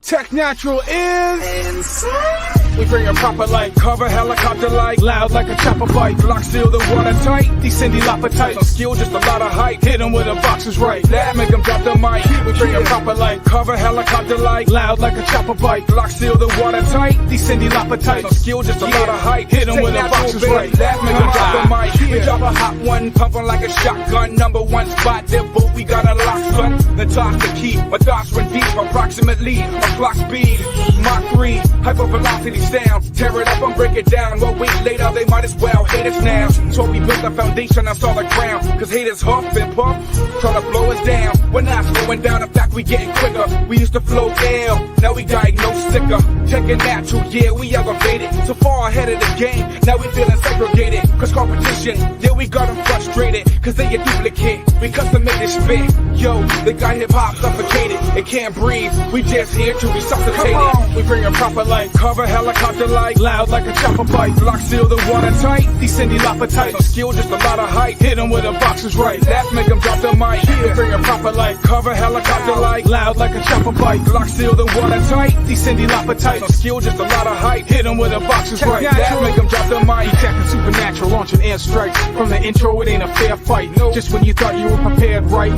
Tech Natural is insane. We bring a proper light, cover helicopter light, loud like a chopper bite, lock seal the watertight, descending appetite, no skill, just a lot of hype, hit them with the boxes right, that make them drop the mic. We bring a proper light, cover helicopter light, loud like a chopper bite, lock seal the watertight, descending appetite, no skill, just a lot of hype, hit them with the boxes right, that make them drop the mic. We drop a hot one, pumping like a shotgun, number one spot, there boat, we got a lock, son. The toss the key, my thoughts run deep, approximately. Clock speed, Mach 3, hyper velocity sound. Tear it up and break it down. Well, wait later, they might as well hate us now. So we built the foundation on solid ground. Cause haters huff and puff, try to blow us down. We're not slowing down, in fact, we getting quicker. We used to flow ill, now we diagnose sicker. Taking natural, yeah, we elevated. So far ahead of the game, now we feeling segregated. Cause competition, yeah, we got them frustrated. Cause they a duplicate, we custom made this spit. Yo, they got hip hop suffocated. It can't breathe, we just here to resuscitate it. We bring a proper light, cover helicopter light, loud like a chopper bite, lock seal the watertight, descending appetite, no skill, just a lot of hype, hit them with the boxes right, that make them drop the mic. We bring a proper light, cover helicopter light, loud like a chopper bite, lock seal the watertight, descending appetite, no skill, just a lot of hype, hit them with the boxes right, that make them drop the mic. Attacking supernatural, launching air strikes, from the intro it ain't a fair fight, just when you thought you were prepared right,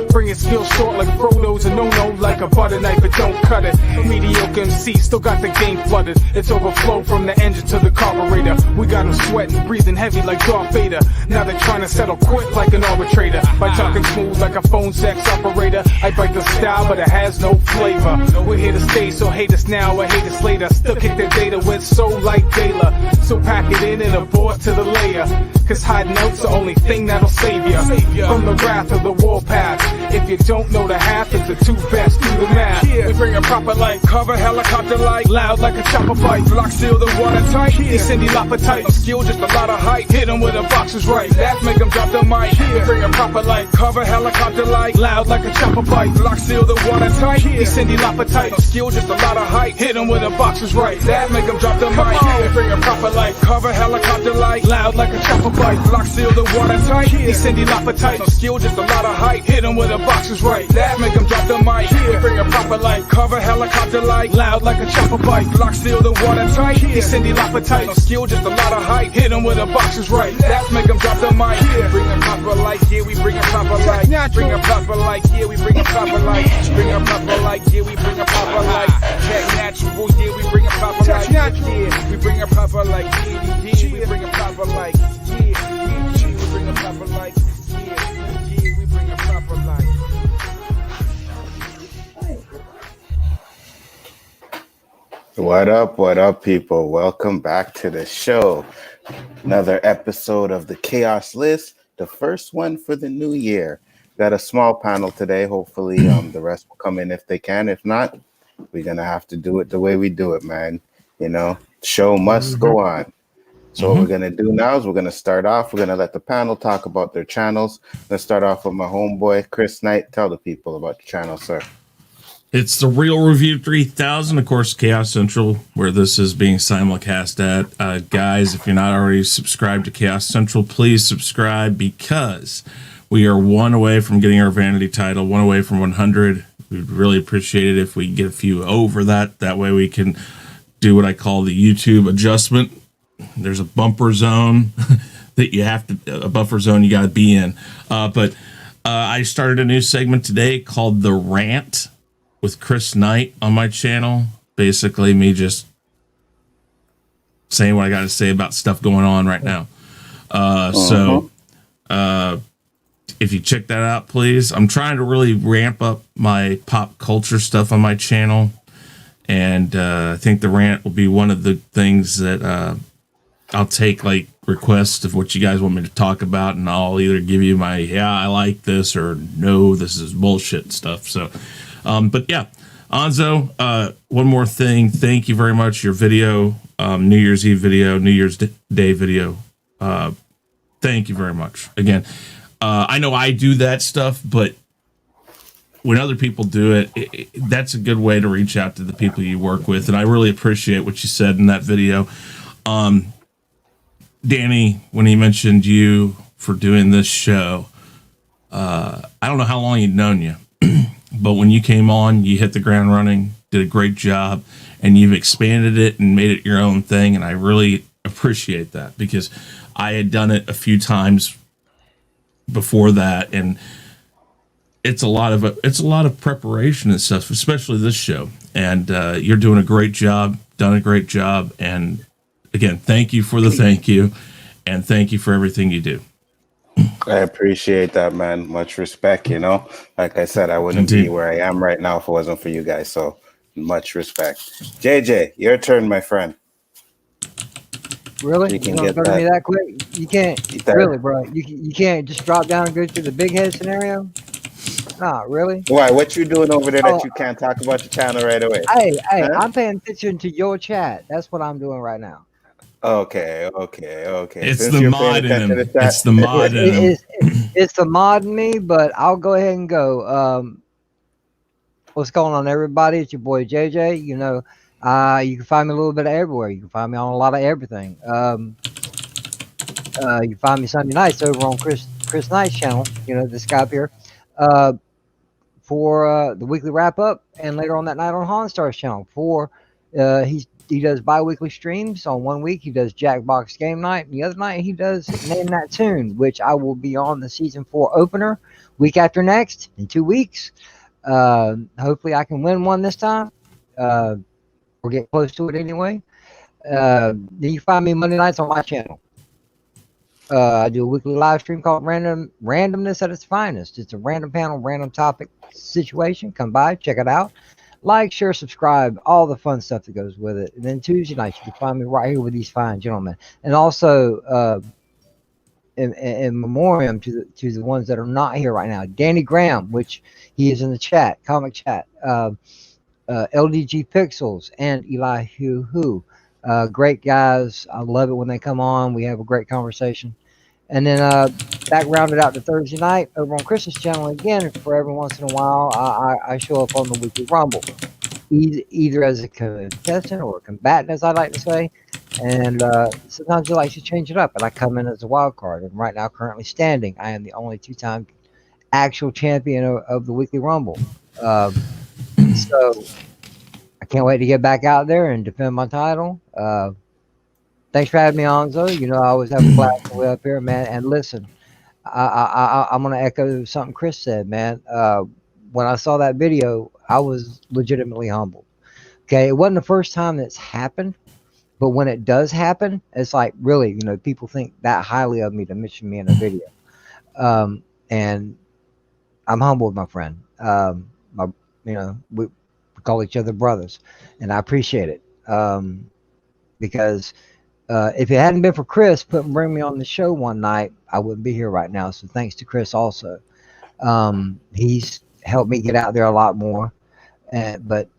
bringing skills short like Frodo's a no-no, like a butter knife, but don't cut it. Mediocre MC still got the game flooded. It's overflow from the engine to the carburetor. We got them sweating, breathing heavy like Darth Vader. Now they're trying to settle quick like an arbitrator. By talking smooth like a phone sex operator. I bite the style, but it has no flavor. We're here to stay, so hate us now or hate us later. Still kick their data with soul like Taylor. So pack it in and abort to the layer. Cause hiding out's the only thing that'll save you from the wrath of the warpath. If you don't know the half, it's the two best, do the math. We bring a proper light, cover helicopter light, loud like a chopper bite, lock seal the watertight, descending appetite, no skill, just a lot of hype, hit them with the boxes right, that make them drop the mic. We bring a proper light, cover helicopter light, loud like a chopper bite, lock seal the watertight, descending appetite, no skill, just a lot of hype, hit them with the boxes right, that make them drop the mic. We bring a proper light, cover helicopter light, loud like a chopper bite, lock seal the watertight, descending appetite, no skill, just a lot of hype, hit them with the boxes right, that make them drop the mic. We bring a proper light, cover helicopter light, loud like a chopper bite, lock seal the watertight, descending appetite, no skill, just a lot of hype, hit them with the boxes right, that make them drop the mic. Bring a proper light, yeah, we bring a proper light, bring a proper light, yeah, we bring a proper light, bring a proper light, yeah, we bring a proper light, Tech Natural, yeah, we bring a proper light, yeah, we bring a proper light, yeah, we bring a proper light, yeah, we bring a proper light, yeah, we bring a proper light. What up, people? Welcome back to the show. Another episode of the Khaos List, the first one for the new year. Got a small panel today. Hopefully, the rest will come in if they can. If not, we're gonna have to do it the way we do it, man. You know, show must go on. So what we're gonna do now is we're gonna start off. We're gonna let the panel talk about their channels. Let's start off with my homeboy Chris Knight. Tell the people about your channel, sir. It's the Real Review 3000, of course, Khaos Central, where this is being simulcast at. Guys, if you're not already subscribed to Khaos Central, please subscribe because we are one away from getting our vanity title, one away from 100. We'd really appreciate it if we get a few over that. That way we can do what I call the YouTube adjustment. There's a bumper zone that you have to, a buffer zone you got to be in. But I started a new segment today called The Rant with Chris Knight on my channel. Basically me just saying what I got to say about stuff going on right now. So if you check that out, please. I'm trying to really ramp up my pop culture stuff on my channel. And I think The Rant will be one of the things that I'll take like requests of what you guys want me to talk about. And I'll either give you my, yeah, I like this, or no, this is bullshit stuff. So, but yeah, Anzo, one more thing. Thank you very much. Your video, New Year's Eve video, New Year's Day video. Thank you very much. Again, I know I do that stuff, but when other people do it, that's a good way to reach out to the people you work with. And I really appreciate what you said in that video. Danny, when he mentioned you for doing this show, I don't know how long he'd known you. But when you came on, you hit the ground running. did a great job, and you've expanded it and made it your own thing. And I really appreciate that, because I had done it a few times before that, and it's a lot of preparation and stuff, especially this show. And you're doing a great job, done a great job. And again, thank you for the thank you, and thank you for everything you do. I appreciate that, man. Much respect. Like I said, I wouldn't be where I am right now if it wasn't for you guys. So much respect. JJ, your turn, my friend. Really? You can gonna get go to that. me that quick? You can't. Really, bro? You can't just drop down and go through the big head scenario? Nah, really? Why? What you doing over there that you can't talk about your channel right away? Hey, Huh? I'm paying attention to your chat. That's what I'm doing right now. Okay. It's Since the you're mod paying in attention him. to the chat, It's the mod in him. It's the mod in me, but I'll go ahead and go. What's going on, everybody? It's your boy JJ. You can find me a little bit of everywhere. You can find me on a lot of everything. You can find me Sunday nights over on Chris Knight's channel. This guy up here, for the weekly wrap up, and later on that night on Honstar's channel for he does bi-weekly streams. On one week he does Jackbox Game Night, and the other night he does Name That Tune, which I will be on the season 4 opener week after next in 2 weeks. Hopefully I can win one this time, or get close to it anyway. Then you find me Monday nights on my channel. I do a weekly live stream called Randomness at its Finest. It's a random panel, random topic situation. Come by, check it out. Like, share, subscribe, all the fun stuff that goes with it. And then Tuesday nights, you can find me right here with these fine gentlemen. And also, in memoriam to the ones that are not here right now, Danny Graham, which he is in the chat, comic chat, LDG Pixels, and Elihu-Who. Great guys. I love it when they come on. We have a great conversation. And then that rounded out to Thursday night over on Chris's channel again. For every once in a while, I show up on the weekly Rumble, either as a contestant or a combatant, as I like to say. And sometimes I like to change it up, and I come in as a wild card. And right now, currently standing, I am the only 2-time actual champion of the weekly Rumble. So I can't wait to get back out there and defend my title. Thanks for having me on, Zo. I always have a blast way up here, man. And listen, I'm going to echo something Chris said, man. When I saw that video, I was legitimately humbled. Okay, it wasn't the first time that's happened, but when it does happen, it's like, really, people think that highly of me to mention me in a video. And I'm humbled, my friend. We call each other brothers, and I appreciate it. Because if it hadn't been for Chris bring me on the show one night, I wouldn't be here right now. So thanks to Chris also. He's helped me get out there a lot more. But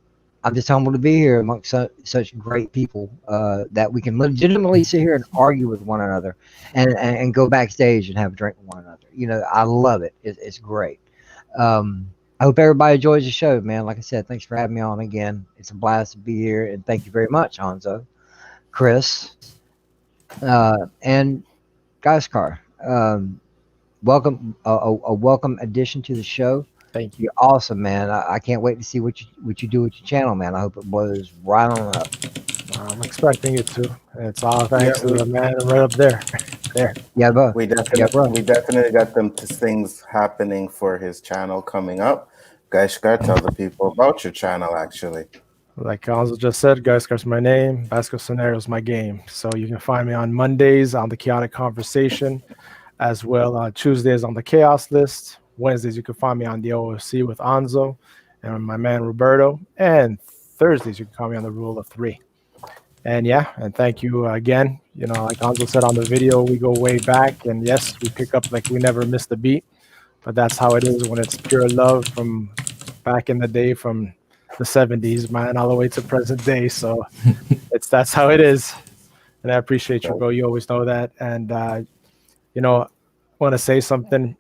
I'm just humbled to be here amongst such great people that we can legitimately sit here and argue with one another and go backstage and have a drink with one another. I love it. It's great. I hope everybody enjoys the show, man. Like I said, thanks for having me on again. It's a blast to be here, and thank you very much, Hanzo, Chris, and Guyskar. Welcome, a welcome addition to the show. Thank you. You're awesome, man. I can't wait to see what you do with your channel, man. I hope it blows right on up. I'm expecting it to. It's all thanks to the man right up there. There. Yeah, bro. We definitely got them things happening for his channel coming up. Guyskar, tell the people about your channel, actually. Like Khaos just said, Guyskar my name. Basco Scenario is my game. So you can find me on Mondays on the Chaotic Conversation, as well on Tuesdays on the Khaos List. Wednesdays you can find me on the OOC with Anzo and my man Roberto. And Thursdays you can find me on the Rule of 3. And and thank you again. Like Anzo said on the video, we go way back, and yes, we pick up like we never missed a beat. But that's how it is when it's pure love from back in the day, from the 70s, man, all the way to present day. So that's how it is. And I appreciate you, bro. You always know that. And I want to say something.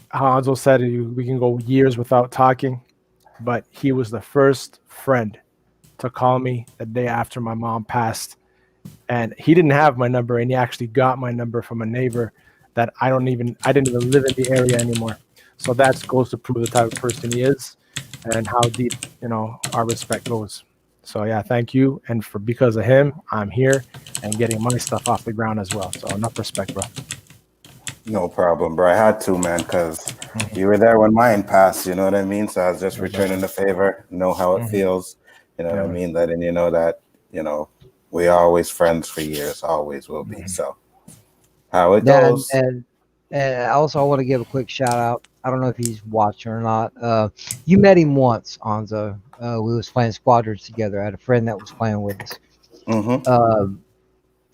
How Anzo said, we can go years without talking, but he was the first friend to call me the day after my mom passed. And he didn't have my number, and he actually got my number from a neighbor that I didn't even live in the area anymore. So that goes to prove the type of person he is. and how deep, our respect goes. So yeah, thank you. And because of him, I'm here and getting my stuff off the ground as well. So enough respect, bro. No problem, bro. I had to, man, because you were there when mine passed. You know what I mean? So I was just returning the favor, know how it feels. You know what I mean? Letting you know that, we are always friends for years, always will be. So how it goes. And also, I want to give a quick shout out. I don't know if he's watching or not. You met him once, Anzo. We was playing Squadrons together. I had a friend that was playing with us.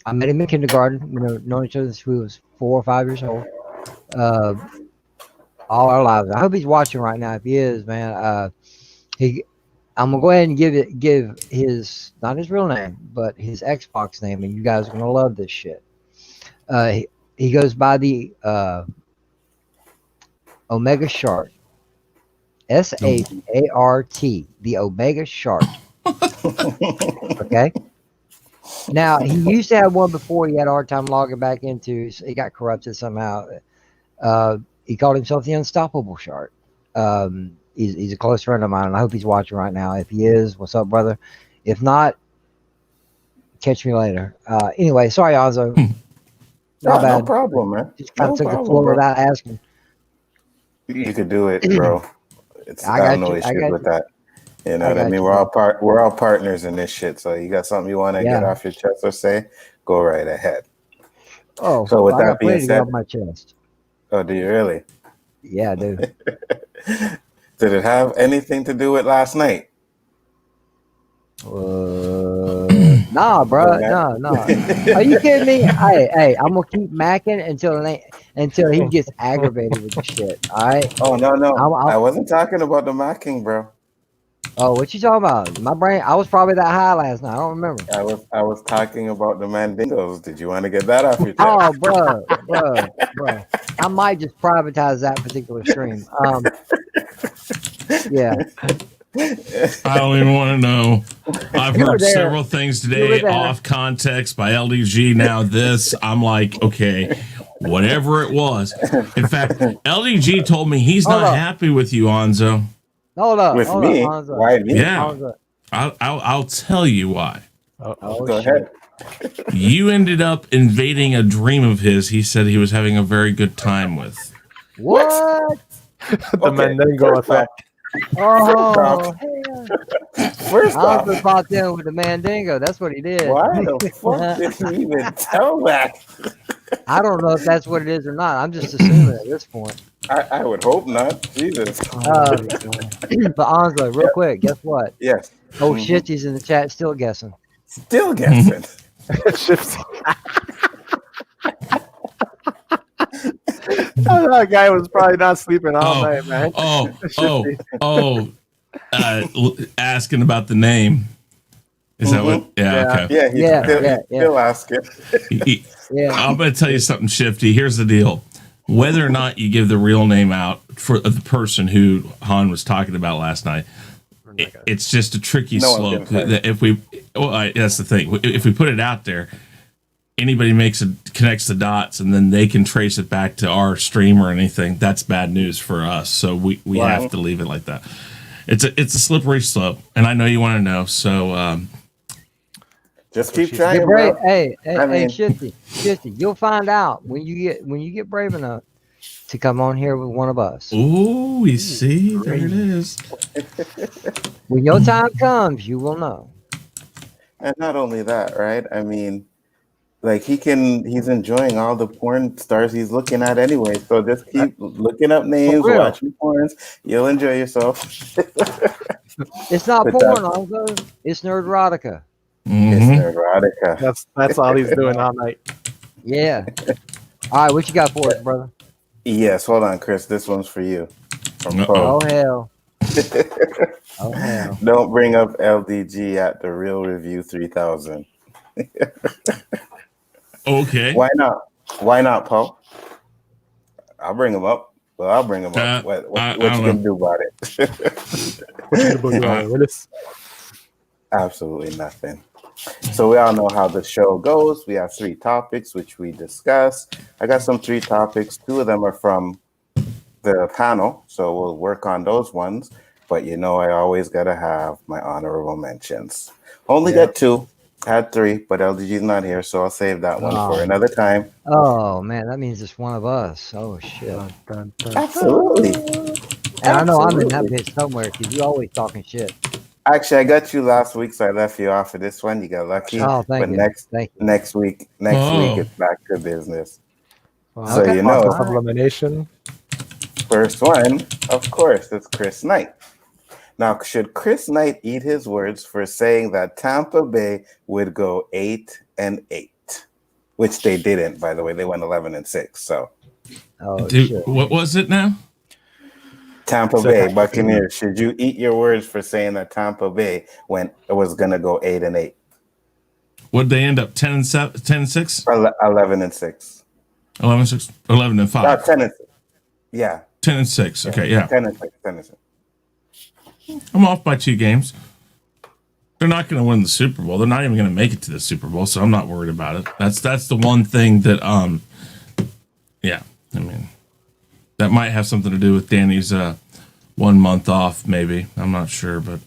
I met him in kindergarten. Known each other since we was 4 or 5 years old. All our lives. I hope he's watching right now. If he is, man, I'm gonna go ahead and give his, not his real name, but his Xbox name, and you guys are gonna love this shit. He goes by the Omega Shart. SHART, the Omega Shart. Okay. Now, he used to have one before. He had a hard time logging back into. So he got corrupted somehow. He called himself the Unstoppable Shart. He's a close friend of mine, and I hope he's watching right now. If he is, what's up, brother? If not, catch me later. Anyway, sorry, Ozzo. No problem, man. Just kind of took the floor without asking. You could do it, bro. I got no issues with that. You know what I mean? We're all partners in this shit. So you got something you want to get off your chest or say, go right ahead. Oh, so with that being said, off my chest. Oh, do you really? Yeah, I do. Did it have anything to do with last night? Nah, bro. No. Are you kidding me? Hey, I'm gonna keep macking until he gets aggravated with the shit. All right. Oh no. I wasn't talking about the macking, bro. Oh, what you talking about? My brain. I was probably that high last night. I don't remember. I was talking about the mandingos. Did you want to get that off your chest? Oh, bro. I might just privatize that particular stream. Yeah. I don't even want to know. I've heard several things today off context by LDG. Now this, I'm like, okay, whatever it was. In fact, LDG told me he's not happy with you, Anzo. Hold up. With me? Why me? Yeah. I'll tell you why. Go ahead. You ended up invading a dream of his. He said he was having a very good time with. What? The Mandingo effect. Oh, First off, I was about them with the Mandingo. That's what he did. Why the fuck did he even tell that? I don't know if that's what it is or not. I'm just assuming at this point. I would hope not. Jesus. But Anzo, real quick, guess what? Yes. Oh, Shitty's in the chat, still guessing. Still guessing. That guy was probably not sleeping all night, man. Asking about the name. Is that what? Yeah, okay. Yeah, still asking. I'm going to tell you something, Shifty. Here's the deal. Whether or not you give the real name out for the person who Han was talking about last night, it's just a tricky slope. That's the thing. If we put it out there, anybody connects the dots and then they can trace it back to our stream or anything, that's bad news for us. So we have to leave it like that. It's a slippery slope, and I know you want to know. So just keep trying, bro. Hey, Shifty, you'll find out when you get brave enough to come on here with one of us. Ooh, we see. There it is. When your time comes, you will know. And not only that, right? I mean, like he's enjoying all the porn stars he's looking at anyway. So just keep looking up names, watching porns. You'll enjoy yourself. It's not porn, also. It's nerd-erotica. It's nerd-erotica. That's all he's doing all night. Yeah. All right, what you got for us, brother? Yes, hold on, Chris. This one's for you. Oh hell. Oh hell. Don't bring up LDG at the Real Review 3000. Okay. Why not, Paul? I'll bring him up. Well, I'll bring him up. What you gonna do about it? What you gonna do about it, Willis? Absolutely nothing. So we all know how the show goes. We have 3 topics which we discuss. I got some 3 topics. 2 of them are from the panel, so we'll work on those ones. but you know I always gotta have my honorable mentions. Only got 2. Had 3, but LDG's not here, so I'll save that one for another time. Oh man, that means it's one of us. Oh shit. Absolutely. And I know I'm in that bitch somewhere because you always talking shit. Actually, I got you last week, so I left you off for this one. You got lucky. Oh, thank you. Next week, it's back to business. So Okay. you know, Process of elimination. first one, of course, it's Chris Knight. Now, should Chris Knight eat his words for saying that Tampa Bay would go 8-8, which they didn't, by the way. They went 11-6. So, Shit. What was it now? Tampa Bay Buccaneers. Should you eat your words for saying that Tampa Bay was gonna go 8-8? Would they end up 10-7, 10-6? 11-6. 11-6, 11-5. No, 10-6. Yeah. 10-6. Okay, yeah. 10-6. I'm off by 2 games. They're not going to win the Super Bowl. They're not even going to make it to the Super Bowl, so I'm not worried about it. That's the one thing that yeah. I mean, that might have something to do with Danny's 1 month off, maybe. I'm not sure, but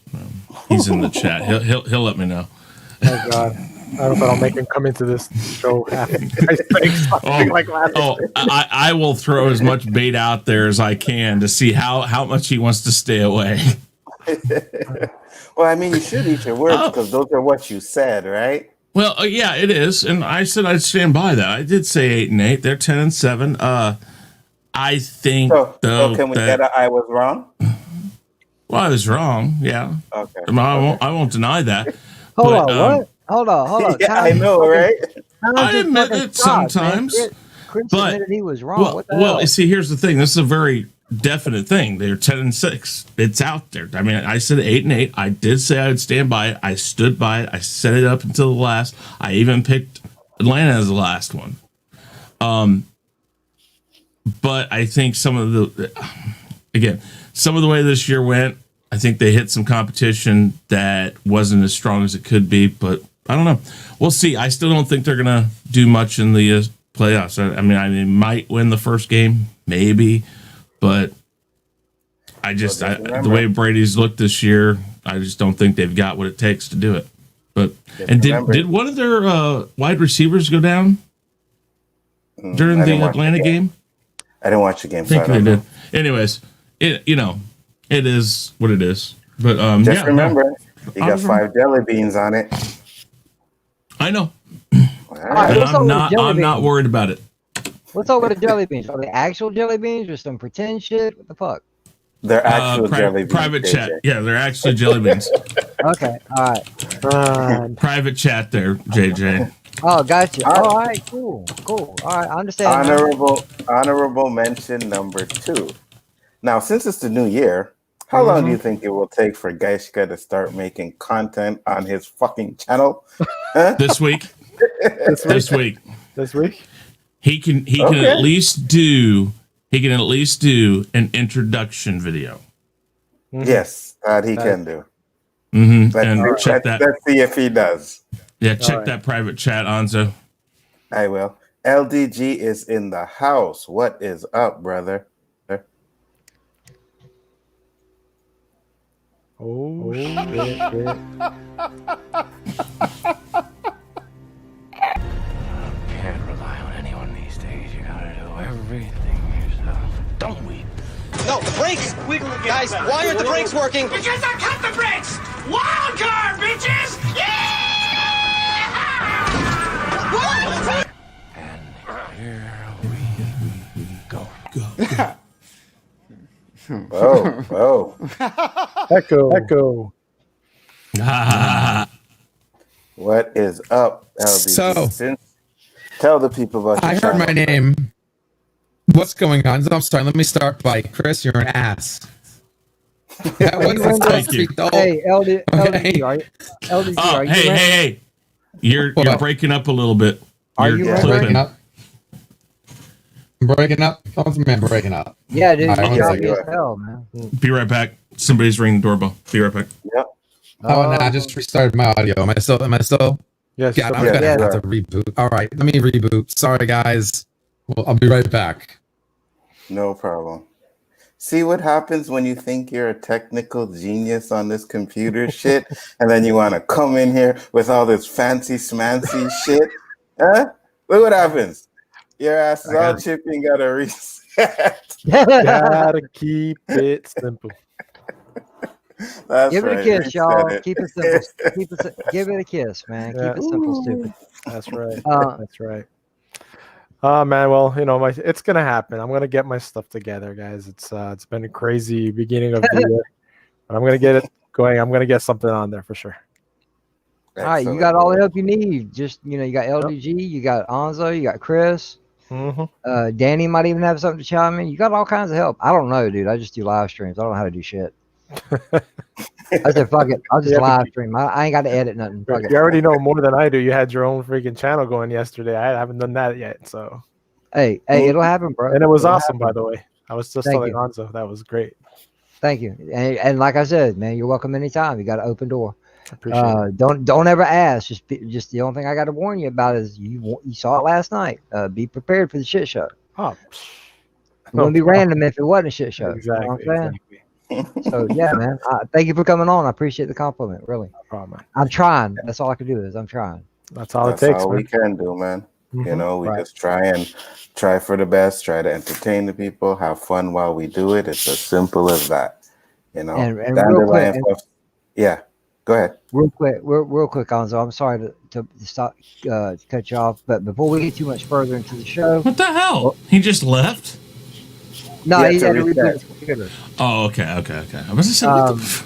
he's in the chat. He'll let me know. Oh God. I don't know if I'll make him come into this show after I will throw as much bait out there as I can to see how much he wants to stay away. Well, I mean, you should eat your words because those are what you said, right? Well, yeah, it is, and I said I'd stand by that. I did say 8-8. They're 10-7. I think. So can we get a I was wrong? Well, I was wrong. Yeah. Okay. I won't deny that. Hold on, what? Hold on. Yeah, I know, right? I admit it sometimes. Chris but admitted he was wrong. What the well, hell? you see, here's the thing. This is a very definite thing. They're 10-6. It's out there. I mean, I said 8-8. I did say I would stand by it. I stood by it. I set it up until the last. I even picked Atlanta as the last one. But I think some of the way this year went, I think they hit some competition that wasn't as strong as it could be, but I don't know. We'll see. I still don't think they're going to do much in the playoffs. I mean, they might win the first game, maybe, but the way Brady's looked this year, I just don't think they've got what it takes to do it. But did one of their wide receivers go down during the Atlanta game? I didn't watch the game. I think they did. Anyways, it is what it is. But just remember, you got 5 jelly beans on it. I know. Right, I'm not worried about it. What's up with the jelly beans? Are they actual jelly beans or some pretend shit? What the fuck? They're actual jelly beans. Private chat. Yeah, they're actually jelly beans. Okay, all right. Private chat there, JJ. Oh, gotcha. All right, cool. All right, I understand. Honorable mention number 2. Now, since it's the new year, how long do you think it will take for Geiska to start making content on his fucking channel? Huh? This week. This week. He can at least do an introduction video. Yes, that he can do. Mm-hmm. Let's see if he does. Yeah, check that private chat, Anzo. I will. LDG is in the house. What is up, brother? Oh, shit. Can't rely on anyone these days. You gotta do everything yourself. Don't we? No, brakes! Guys, why aren't the brakes working? Because I cut the brakes! Wild card, bitches! Yeah! What? And here we go. Oh. Echo. What is up, LDG? So, tell the people about your I heard my name. What's going on? I'm sorry. Let me start by Chris. You're an ass. That wasn't supposed to be told. Hey, LDG, Okay. are you? Hey! You're breaking up a little bit. Are you breaking up? Breaking up? Oh, man, breaking up. Yeah, dude. All right, You're one as second. hell, man. Be right back. Somebody's ringing the doorbell. Be right back. Yep. Oh, no, I just restarted my audio. Am I still? Yes. God, I'm gonna have to reboot. All right, let me reboot. Sorry, guys. Well, I'll be right back. No problem. See what happens when you think you're a technical genius on this computer shit, and then you want to come in here with all this fancy smancy shit? Huh? Look what happens. Your ass is all chippy and got a reset. Gotta keep it simple. That's Give it right. a kiss, y'all. Reset it. Keep it simple. Give it a kiss, man. Yeah. Keep it simple, stupid. That's right. Uh, That's right. Oh man, well, it's gonna happen. I'm gonna get my stuff together, guys. It's been a crazy beginning of the year, but I'm gonna get it going. I'm gonna get something on there for sure. All right, you got all the help you need. Just you got LDG, you got Anzo, you got Chris. Mm-hmm. Danny might even have something to chime in. You got all kinds of help. I don't know, dude. I just do live streams. I don't know how to do shit. I said, fuck it. I'll just live stream. I ain't got to edit nothing. Fuck it. You already know more than I do. You had your own freaking channel going yesterday. I haven't done that yet. So Hey, it'll happen, bro. And it was It'll awesome, happen. by the way. I was just Thank telling you. Hanzo that was great. Thank you. And like I said, man, you're welcome anytime. You got an open door. Appreciate it. Don't ever ask. Just the only thing I got to warn you about is you saw it last night. Be prepared for the shit show. Oh, It wouldn't be random if it wasn't a shit show. Exactly. You know what I'm saying? Exactly. So yeah, man. Thank you for coming on. I appreciate the compliment. Really. No problem, man. I'm trying. That's all I can do is I'm trying. That's all That's it takes. all Man. we can do, man. Mhm. We Right. just try for the best, try to entertain the people, have fun while we do it. It's as simple as that. And real quick, Dandelion Puff- yeah, go ahead. real quick, Anzo. I'm sorry to stop, cut you off, but before we get too much further into the show, What the hell? He just left? no, Yeah, he to had to reset. reboot his computer. Oh, okay. I was just saying, what the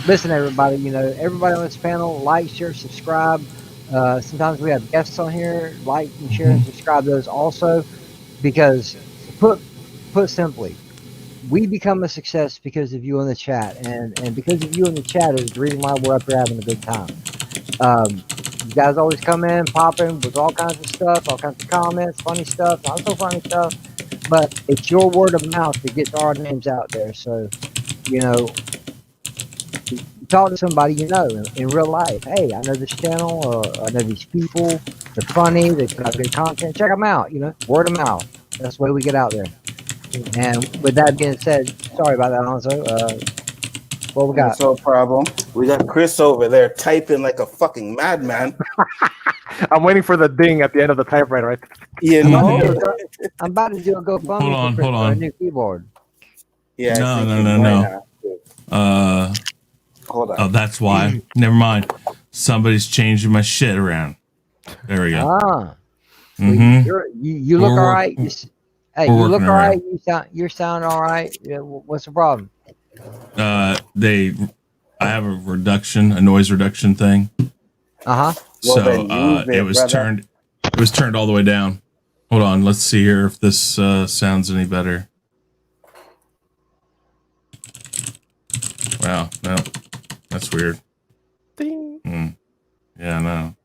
Listen, everybody, everybody on this panel, like, share, subscribe. Sometimes we have guests on here. Like and share and subscribe those also, because put simply, we become a success because of you in the chat, and because of you in the chat is the reason why we're up here having a good time. You guys always come in, pop in with all kinds of stuff, all kinds of comments, funny stuff, not so funny stuff, but it's your word of mouth that gets our names out there. So, you talk to somebody in real life. Hey, I know this channel, or I know these people. They're funny. They put out good content. Check them out. Word of mouth. That's the way we get out there. And with that being said, sorry about that, Alonso. What we got? That's no problem. We got Chris over there typing like a fucking madman. I'm waiting for the ding at the end of the typewriter, right? I'm about to do a GoFundMe for a new keyboard. Yeah. No. Hold on. Oh, that's why. Never mind. Somebody's changing my shit around. There we go. You look all right. You look all right. You sound all right. What's the problem? I have a noise reduction thing. So it was turned all the way down. Hold on, let's see here if this sounds any better. Wow, no, that's weird. Ding. Yeah, no.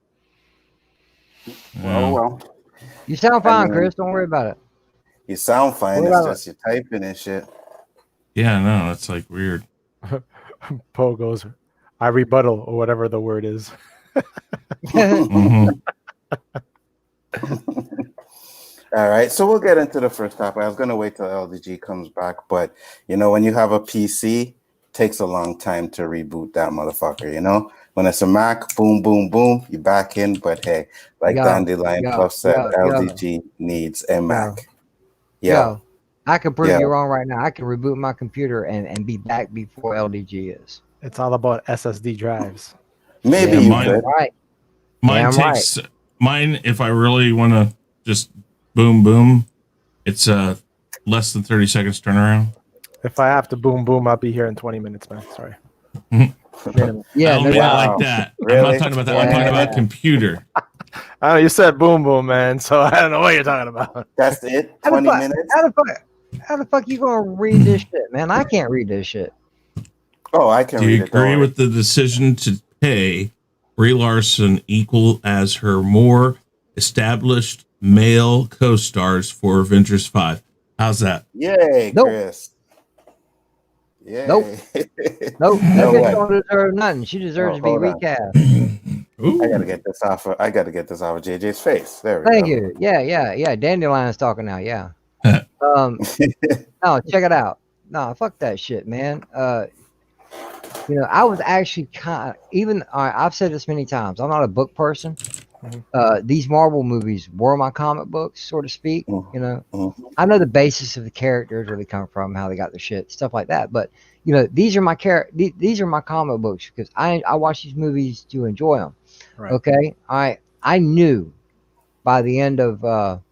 Well. You sound fine, Chris. Don't worry about it. You sound fine. It's just you typing and shit. Yeah, no, that's like weird. Poe goes, I rebuttal, or whatever the word is. All right, so we'll get into the first topic. I was going to wait till LDG comes back, but when you have a PC, it takes a long time to reboot that motherfucker, When it's a Mac, boom, boom, boom, you back in, but hey, like Dandelion Puff said, LDG needs a Mac. Yo, I can prove you wrong right now. I can reboot my computer and be back before LDG is. It's all about SSD drives. Maybe mine, if I really want to just boom, it's less than 30 seconds turnaround. If I have to boom, I'll be here in 20 minutes, man. Sorry. Yeah, I don't mean it like that. Really? I'm not talking about that. I'm talking about computer. I know you said boom, man, so I don't know what you're talking about. That's it? 20 minutes? How the fuck you gonna read this shit, man? I can't read this shit. Oh, I can read it. Do you agree with the decision to pay Brie Larson equal as her more established male co-stars for Avengers 5? How's that? Yay, Nope. Chris. Yay. Nope. That bitch don't deserve nothing. She deserves to be recast. I gotta get this off of JJ's face. There we go. Thank you. Yeah. Dandelion's talking now. Yeah. No, check it out. No, fuck that shit, man. You know, I was actually I've said this many times. I'm not a book person. These Marvel movies were my comic books, so to speak. You know, I know the basis of the characters, where they come from, how they got their shit, stuff like that. But you know, these are my these are my comic books because I watch these movies to enjoy them. Right. Okay, I knew by the end of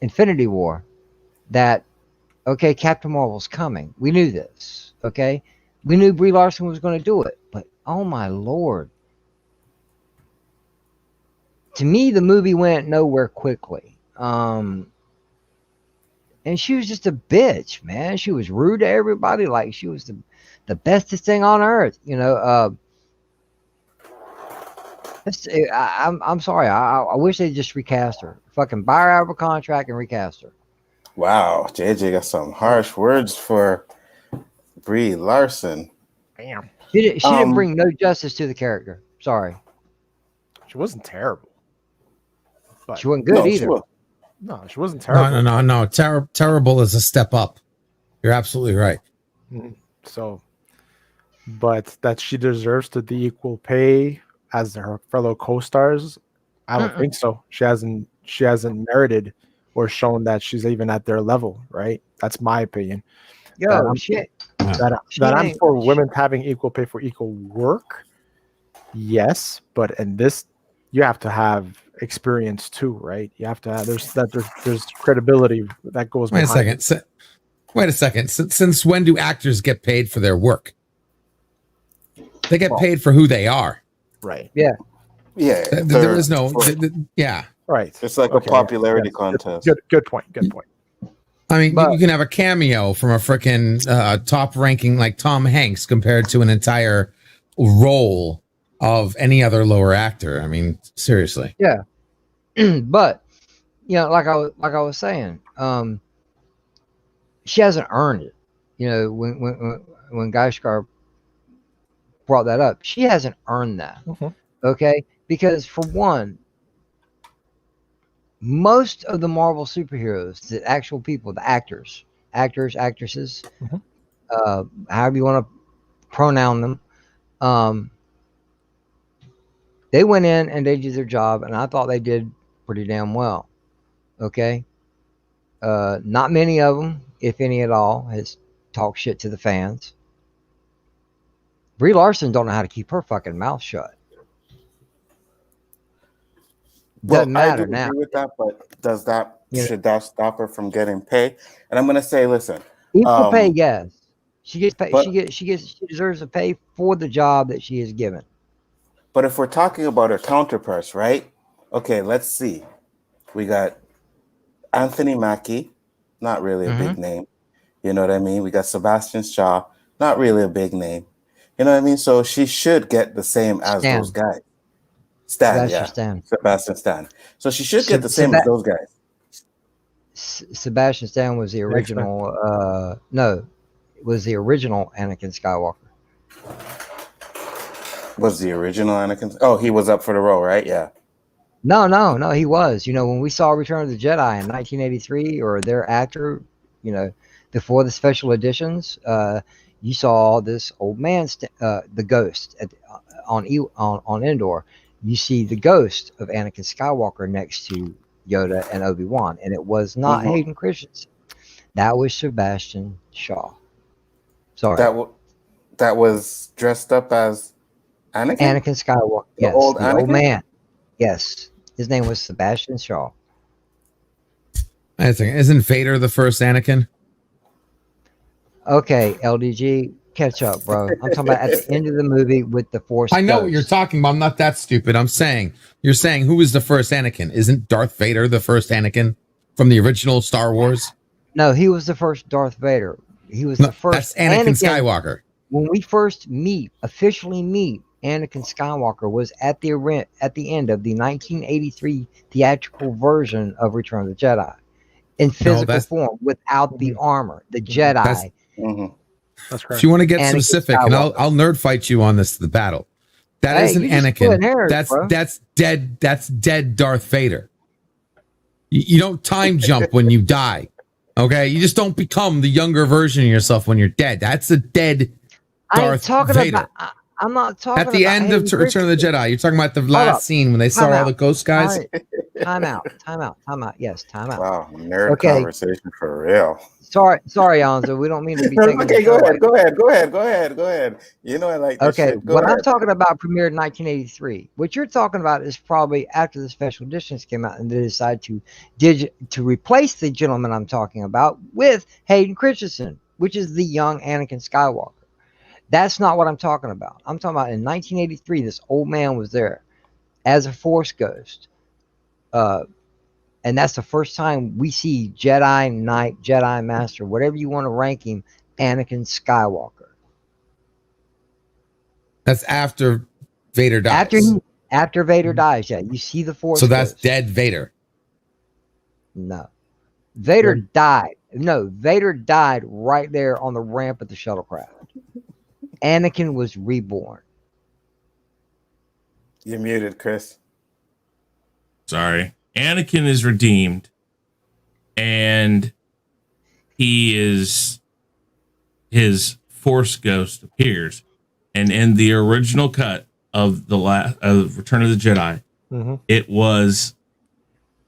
Infinity War that okay, Captain Marvel's coming. We knew this. Okay, we knew Brie Larson was going to do it, but oh my lord. To me, the movie went nowhere quickly. And she was just a bitch, man. She was rude to everybody, like she was the bestest thing on earth. You know, I'm sorry. I wish they just recast her. Fucking buy her out of a contract and recast her. Wow, JJ got some harsh words for Brie Larson. Damn. She didn't bring no justice to the character. Sorry. She wasn't terrible. But she wasn't good either. No, she wasn't terrible. No. Terrible is a step up. You're absolutely right. So, but that she deserves the equal pay as her fellow co-stars, I don't think so. She hasn't merited or shown that she's even at their level, right? That's my opinion. Shit. That I'm for women having equal pay for equal work. Yes, but in this, you have to have experience too, right? You have to have there's credibility that goes. Wait a second. Since when do actors get paid for their work? They get paid for who they are. Right. Yeah. Yeah. There is no. Yeah. Right. It's like a popularity contest. Good point. I mean, you can have a cameo from a freaking top ranking like Tom Hanks compared to an entire role of any other lower actor. I mean, seriously. Yeah. But you know, like I was saying, she hasn't earned it. You know, when Geiskar brought that up, she hasn't earned that. Okay, because for one, most of the Marvel superheroes, the actual people, the actors, actresses, however you want to pronoun them, they went in and they did their job, and I thought they did pretty damn well. Okay, not many of them, if any at all, has talked shit to the fans. Brie Larson don't know how to keep her fucking mouth shut. Doesn't matter now. I agree with that, but should that stop her from getting paid? And I'm going to say, listen, equal pay, yes, she gets paid. She deserves a pay for the job that she is given. But if we're talking about her counterparts, right? Okay, let's see. We got Anthony Mackie, not really a big name. You know what I mean? We got Sebastian Shaw, not really a big name. You know what I mean? So she should get the same as those guys. Sebastian Stan. So she should get the same as those guys. Sebastian Stan was the original. It was the original Anakin Skywalker. Was the original Anakin? Oh, he was up for the role, right? Yeah. No, he was. You know, when we saw Return of the Jedi in 1983, or their actor, you know, before the special editions, you saw this old man, the ghost on Endor. You see the ghost of Anakin Skywalker next to Yoda and Obi-Wan, and it was not Hayden Christensen. That was Sebastian Shaw. Sorry. That was dressed up as Anakin? Anakin Skywalker. Yes, the old man. Yes. His name was Sebastian Shaw. I think, isn't Vader the first Anakin? Okay, LDG, catch up, bro. I'm talking about at the end of the movie with the Force. I know what you're talking about. I'm not that stupid. You're saying who was the first Anakin? Isn't Darth Vader the first Anakin from the original Star Wars? No, he was the first Darth Vader. He was the first. That's Anakin Skywalker. When we first officially meet Anakin Skywalker, was at the end of the 1983 theatrical version of Return of the Jedi, in physical form, without the armor, the Jedi. That's correct. If you want to get Anakin specific, Skywalker. and I'll nerd fight you on this, the battle. That isn't Anakin. Hairs, that's dead. That's dead Darth Vader. You don't time jump when you die. Okay, you just don't become the younger version of yourself when you're dead. That's a dead Darth Vader. I'm not talking at the about end of Return of the Jedi. You're talking about the last scene when they saw all the ghost guys. Time out. Yes, time out. Wow, nerd conversation for real. Sorry, Anzo. We don't mean to be taking. Okay, go ahead. You know I like this shit. I'm talking about premiered in 1983. What you're talking about is probably after the special editions came out and they decided to replace the gentleman I'm talking about with Hayden Christensen, which is the young Anakin Skywalker. That's not what I'm talking about. I'm talking about in 1983, this old man was there as a Force ghost. And that's the first time we see Jedi Knight, Jedi Master, whatever you want to rank him, Anakin Skywalker. That's after Vader dies. After Vader dies, yeah. You see the Force. So that's dead Vader. No. Vader died. No, Vader died right there on the ramp of the shuttlecraft. Anakin was reborn. You're muted, Chris. Sorry. Anakin is redeemed, and his Force ghost appears, and in the original cut of the Return of the Jedi, it was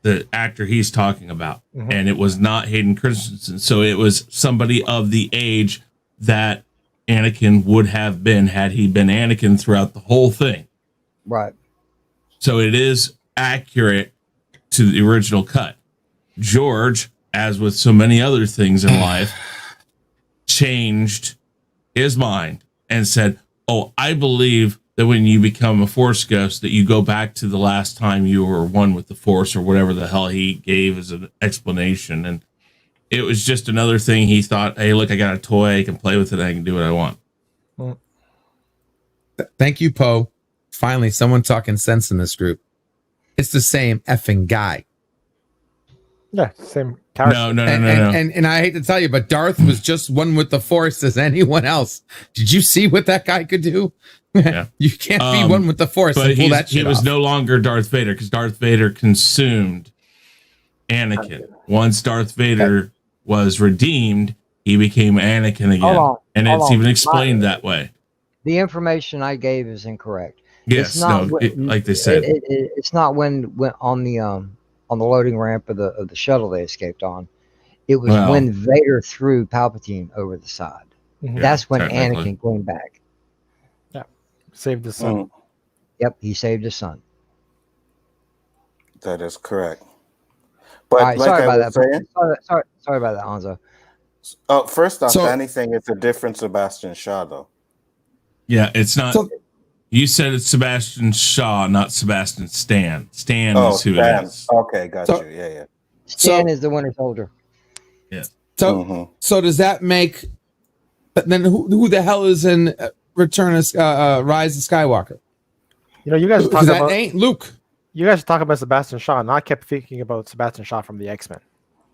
the actor he's talking about, and it was not Hayden Christensen. So it was somebody of the age that Anakin would have been had he been Anakin throughout the whole thing. Right. So it is accurate to the original cut. George, as with so many other things in life, changed his mind and said, "Oh, I believe that when you become a Force ghost, that you go back to the last time you were one with the Force," or whatever the hell he gave as an explanation. And it was just another thing. He thought, "Hey, look, I got a toy. I can play with it. I can do what I want." Thank you, Poe. Finally, someone talking sense in this group. It's the same effing guy. Yeah, same character. No. And I hate to tell you, but Darth was just one with the Force as anyone else. Did you see what that guy could do? Yeah. You can't be one with the Force but and pull that shit he was off. no longer Darth Vader because Darth Vader consumed Anakin. Once Darth Vader was redeemed, he became Anakin again. It's even explained that way. The information I gave is incorrect. Yes, like they said, it's not when on the loading ramp of the shuttle they escaped on. It was when Vader threw Palpatine over the side. That's when Anakin came back. Yeah, saved his son. Yep, he saved his son. That is correct. But right, like sorry I about was that. saying, Sorry about that, Hanzo. First off, Danny saying it's a different Sebastian Shaw, though. Yeah, it's not. You said it's Sebastian Shaw, not Sebastian Stan. Stan is who it is. Okay, got you. Yeah. Stan is the Winter Soldier. Yeah. So does that make? But then who the hell is in Return of Rise of Skywalker? You know, you guys talk about ain't Luke. You guys talk about Sebastian Shaw, and I kept thinking about Sebastian Shaw from the X-Men.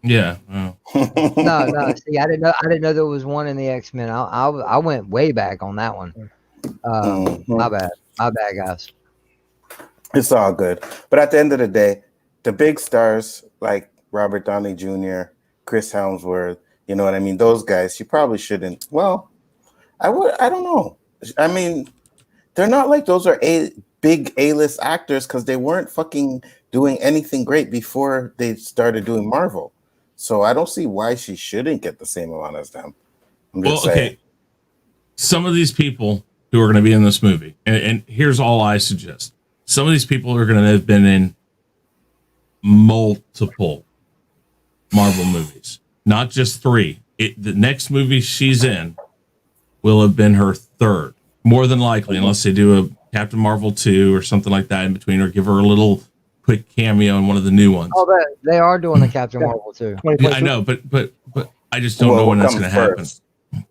Yeah. No. See, I didn't know there was one in the X-Men. I went way back on that one. My bad, guys. It's all good. But at the end of the day, the big stars like Robert Downey Jr., Chris Hemsworth, you know what I mean? Those guys, you probably shouldn't. Well, I don't know. I mean, they're not like those are big A-list actors because they weren't fucking doing anything great before they started doing Marvel. So I don't see why she shouldn't get the same amount as them. I'm just saying. Okay. Some of these people who are going to be in this movie, and here's all I suggest. Some of these people are going to have been in multiple Marvel movies, not just 3. The next movie she's in will have been her 3rd, more than likely, unless they do a Captain Marvel 2 or something like that in between, or give her a little quick cameo in one of the new ones. Oh, they are doing the Captain Marvel 2. Yeah, I know, but I just don't know when that's going to happen.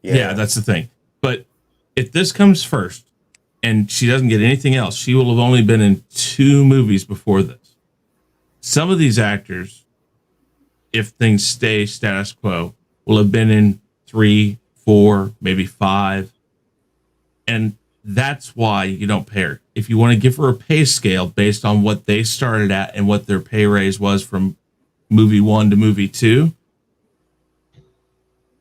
Yeah, that's the thing. But if this comes first and she doesn't get anything else, she will have only been in 2 movies before this. Some of these actors, if things stay status quo, will have been in 3, 4, maybe 5. And that's why you don't pay her. If you want to give her a pay scale based on what they started at and what their pay raise was from movie 1 to movie 2,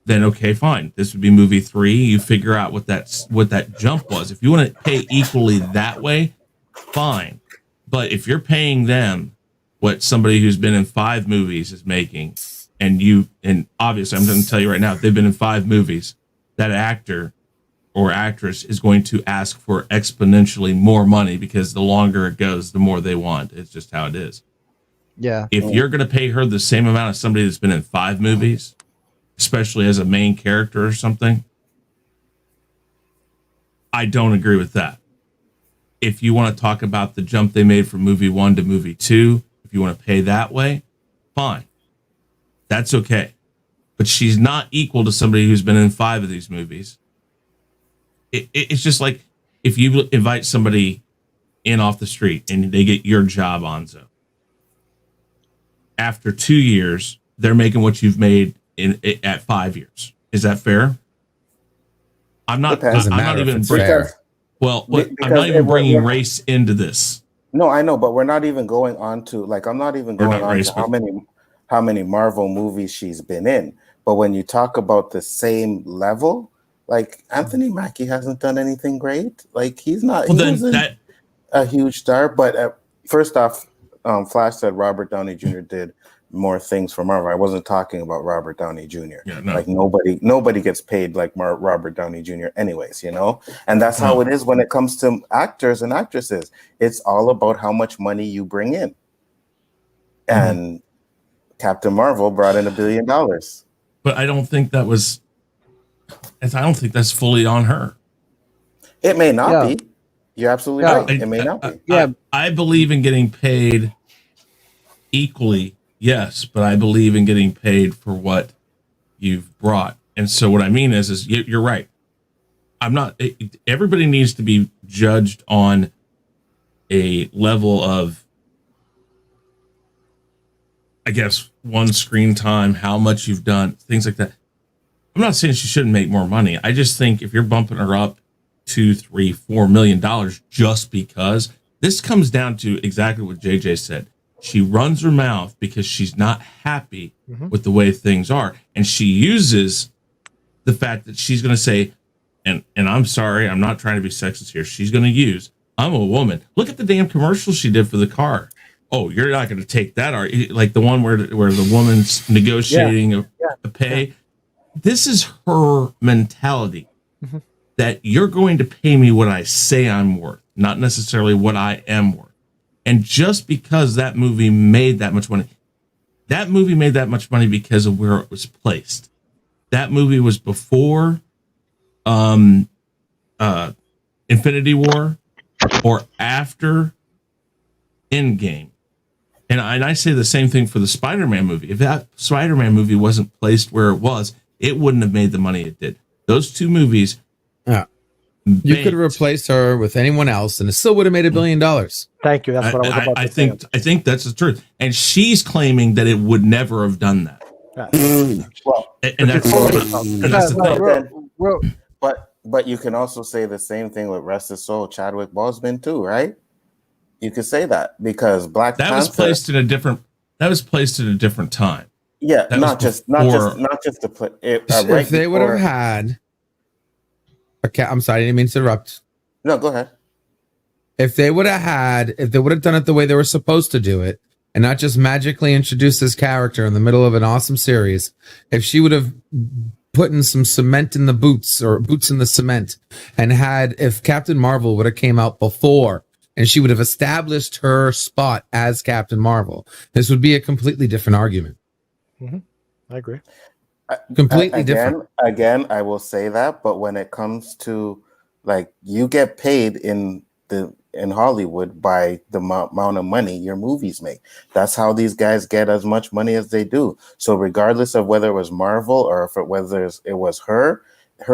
then okay, fine. This would be movie 3. You figure out what that jump was. If you want to pay equally that way, fine. But if you're paying them what somebody who's been in 5 movies is making, and obviously I'm going to tell you right now, if they've been in 5 movies, that actor or actress is going to ask for exponentially more money, because the longer it goes, the more they want. It's just how it is. Yeah. If you're going to pay her the same amount as somebody that's been in 5 movies, especially as a main character or something, I don't agree with that. If you want to talk about the jump they made from movie 1 to movie 2, if you want to pay that way, fine. That's okay. But she's not equal to somebody who's been in 5 of these movies. It's just like if you invite somebody in off the street and they get your job, Onzo. After 2 years, they're making what you've made at 5 years. Is that fair? I'm not even bringing race into this. No, I know, but we're not even going on to I'm not even going on to how many Marvel movies she's been in. But when you talk about the same level, like Anthony Mackie hasn't done anything great. Like he's not. Well, he wasn't a huge star. But first off, Flash said Robert Downey Jr. did more things for Marvel. I wasn't talking about Robert Downey Jr. Yeah, no. Like nobody gets paid like Robert Downey Jr. anyways, you know? And that's how it is when it comes to actors and actresses. It's all about how much money you bring in. And Captain Marvel brought in $1 billion. But I don't think that's fully on her. It may not be. You're absolutely right. It may not be. I believe in getting paid equally. Yes, but I believe in getting paid for what you've brought. And so what I mean is you're right. Everybody needs to be judged on a level of, I guess, one screen time, how much you've done, things like that. I'm not saying she shouldn't make more money. I just think if you're bumping her up $2, $3, $4 million just because, this comes down to exactly what JJ said. She runs her mouth because she's not happy with the way things are. And she uses the fact that she's going to say, and I'm sorry, I'm not trying to be sexist here. She's going to use, I'm a woman. Look at the damn commercial she did for the car. Oh, you're not going to take that, are you? Like the one where the woman's negotiating a pay. Yeah. This is her mentality that you're going to pay me what I say I'm worth, not necessarily what I am worth. And just because that movie made that much money because of where it was placed. That movie was before Infinity War or after Endgame. And I say the same thing for the Spider-Man movie. If that Spider-Man movie wasn't placed where it was, it wouldn't have made the money it did. Those two movies. You could have replaced her with anyone else, and it still would have made $1 billion. Thank you. That's what I was about to say. I think that's the truth. And she's claiming that it would never have done that. Well, and that's the thing. But you can also say the same thing with Rest His Soul, Chadwick Boseman too, right? You could say that because Black Panther was placed in a different time. Yeah, not just to put it. If they would have had. Okay, I'm sorry, I didn't mean to interrupt. No, go ahead. If they would have done it the way they were supposed to do it, and not just magically introduce this character in the middle of an awesome series, if she would have put in some cement in the boots or boots in the cement, and if Captain Marvel would have came out before, and she would have established her spot as Captain Marvel, this would be a completely different argument. I agree. Completely different. Again, I will say that, but when it comes to you get paid in Hollywood by the amount of money your movies make. That's how these guys get as much money as they do. So regardless of whether it was Marvel or whether it was her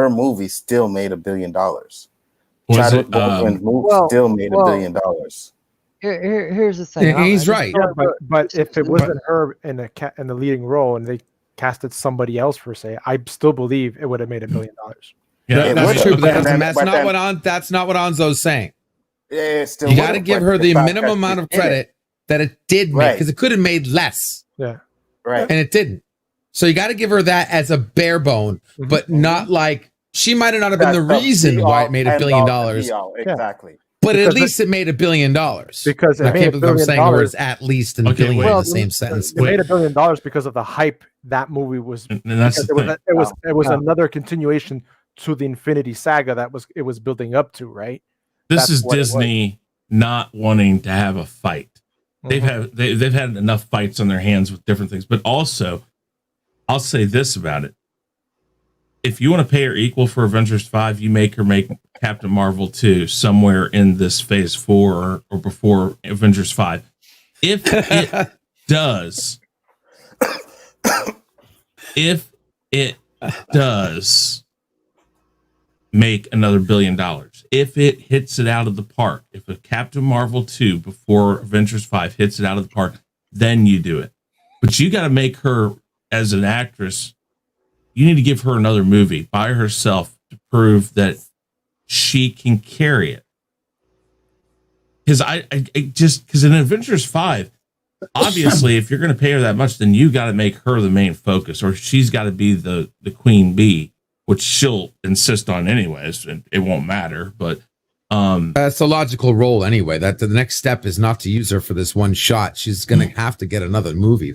movie still made $1 billion. Chadwick Boseman's movie still made $1 billion. Here's the thing. He's right. But if it wasn't her in the leading role and they casted somebody else per se, I still believe it would have made $1 billion. Yeah, that's true. But that's not what Onzo's saying. You got to give her the minimum amount of credit that it did make, because it could have made less. Yeah. Right. And it didn't. So you got to give her that as a bare bone, but not like she might have not have been the reason why it made $1 billion. Exactly. But Because at least it made $1 billion. Because I it made can't $1 believe I'm billion. saying the words at least and billion in the same sentence. It made $1 billion because of the hype that movie was. And that's the thing. It was another continuation to the Infinity Saga that it was building up to, right? This is Disney not wanting to have a fight. They've had enough fights on their hands with different things, but also I'll say this about it. If you want to pay her equal for Avengers 5, you make her make Captain Marvel 2 somewhere in this phase 4 or before Avengers 5. If it does make another $1 billion, if it hits it out of the park, if a Captain Marvel 2 before Avengers 5 hits it out of the park, then you do it. But you got to make her, as an actress, you need to give her another movie by herself to prove that she can carry it. Because in Avengers 5, obviously, if you're going to pay her that much, then you got to make her the main focus, or she's got to be the queen bee, which she'll insist on anyways, and it won't matter. But that's a logical role anyway. That the next step is not to use her for this one shot. She's going to have to get another movie.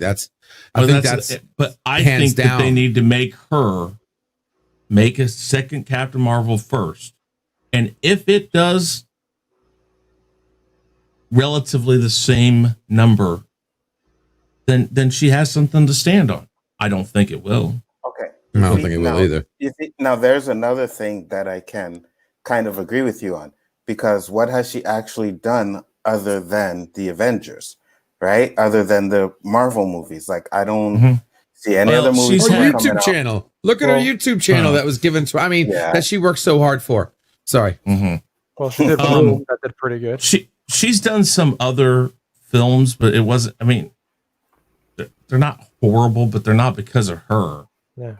I think that they need to make a second Captain Marvel first, and if it does relatively the same number, then she has something to stand on. I don't think it will. Okay. I don't think it will either. You see, now there's another thing that I can kind of agree with you on, because what has she actually done other than the Avengers, right? Other than the Marvel movies. Like, I don't see any other movies. Her YouTube channel. Look at her YouTube channel that was given to her. I mean, that she worked so hard for. Sorry. Well, she did Bloom. That did pretty good. She's done some other films, but it wasn't, I mean, they're not horrible, but they're not because of her. Yeah.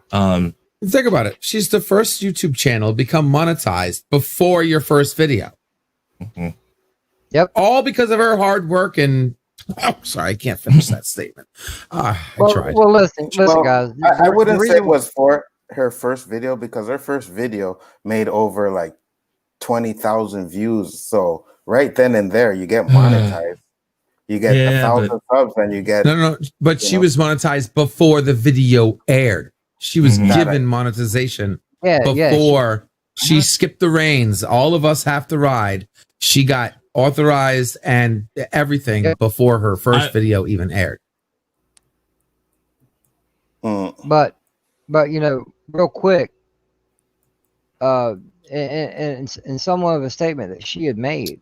Think about it. She's the first YouTube channel become monetized before your first video. Yep. All because of her hard work and sorry, I can't finish that statement. I tried. Well, listen, guys. I wouldn't say it was for her first video, because her first video made over like 20,000 views. So right then and there, you get monetized. You get 1,000 subs, and you get no. But she was monetized before the video aired. She was given monetization before she skipped the reins. All of us have to ride. She got authorized and everything before her first video even aired. But you know, real quick, in somewhat of a statement that she had made,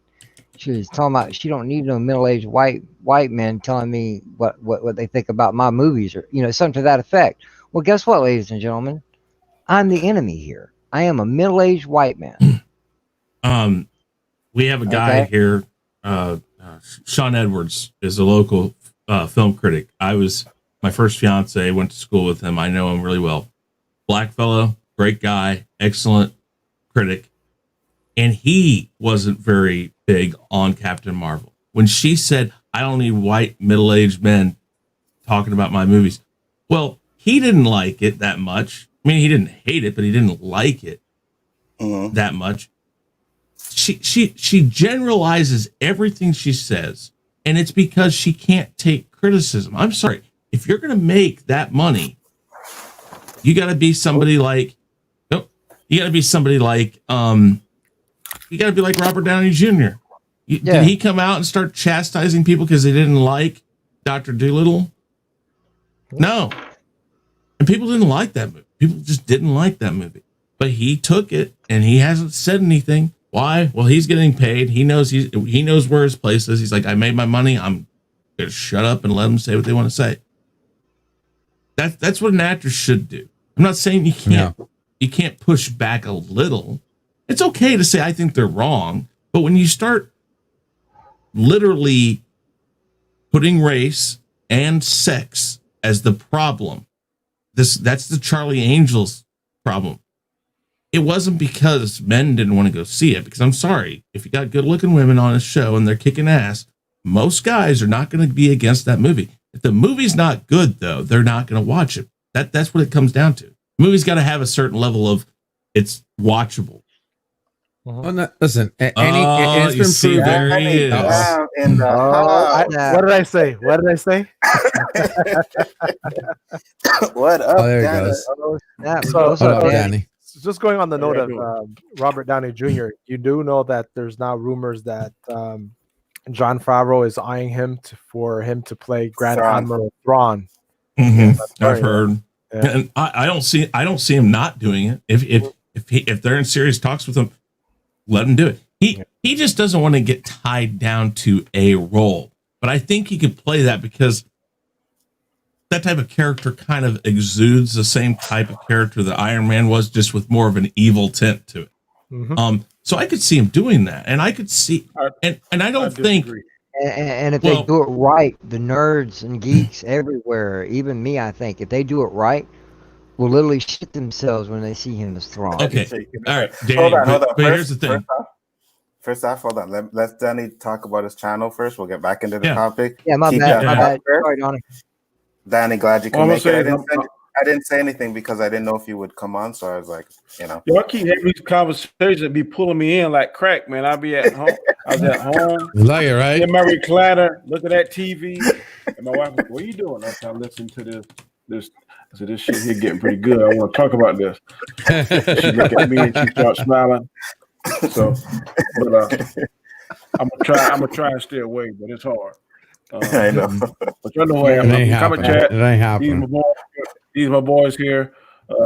she was talking about she don't need no middle-aged white men telling me what they think about my movies, or something to that effect. Well, guess what, ladies and gentlemen? I'm the enemy here. I am a middle-aged white man. We have a guy here. Sean Edwards is a local film critic. My first fiance went to school with him. I know him really well. Black fellow, great guy, excellent critic. And he wasn't very big on Captain Marvel. When she said, I don't need white middle-aged men talking about my movies. Well, he didn't like it that much. I mean, he didn't hate it, but he didn't like it that much. She generalizes everything she says, and it's because she can't take criticism. I'm sorry. If you're going to make that money, you got to be somebody like Robert Downey Jr. Did he come out and start chastising people because they didn't like Dr. Dolittle? No. And people didn't like that movie. People just didn't like that movie. But he took it, and he hasn't said anything. Why? Well, he's getting paid. He knows where his place is. He's like, I made my money. I'm gonna shut up and let them say what they want to say. That's what an actor should do. I'm not saying you can't push back a little. It's okay to say I think they're wrong, but when you start literally putting race and sex as the problem, that's the Charlie Angels problem. It wasn't because men didn't want to go see it, because I'm sorry, if you got good looking women on a show and they're kicking ass, most guys are not going to be against that movie. If the movie's not good, though, they're not going to watch it. That's what it comes down to. The movie's got to have a certain level of it's watchable. Oh, no, listen, it's been see, proven. there he is. What did I say? What did I say? What up, Oh, there he Danny? goes. What up, Danny? Just going on the note of Robert Downey Jr., you do know that there's now rumors that Jon Favreau is eyeing him for him to play Grand Admiral Thrawn. Mm-hmm. I've heard, Yeah. and I don't see him not doing it. If they're in serious talks with him, let him do it. He just doesn't want to get tied down to a role, but I think he could play that because that type of character kind of exudes the same type of character that Iron Man was, just with more of an evil tint to it. Mm-hmm. So I could see him doing that, and I could see, and I don't think. And if they do it right, the nerds and geeks everywhere, even me, I think, if they do it right, will literally shit themselves when they see him as Thrawn. Okay, all right, Danny, Hold on. but here's the thing. First off, hold on. Let's Danny talk about his channel first. We'll get back into the topic. Yeah, my bad. Sorry, Donnie. Danny, glad you can make it. I didn't say anything because I didn't know if you would come on, so I was like, Y'all keep having these conversations and be pulling me in like crack, man. I'll be at home. I was at home. Like it, right? In my recliner, look at that TV. And my wife was, what are you doing? I said, listen to this. I said, this shit here getting pretty good. I want to talk about this. She looked at me and she started smiling. So, but I'm gonna try and stay away, but it's hard. I know. But you know who I am. It ain't happening. These are my boys here.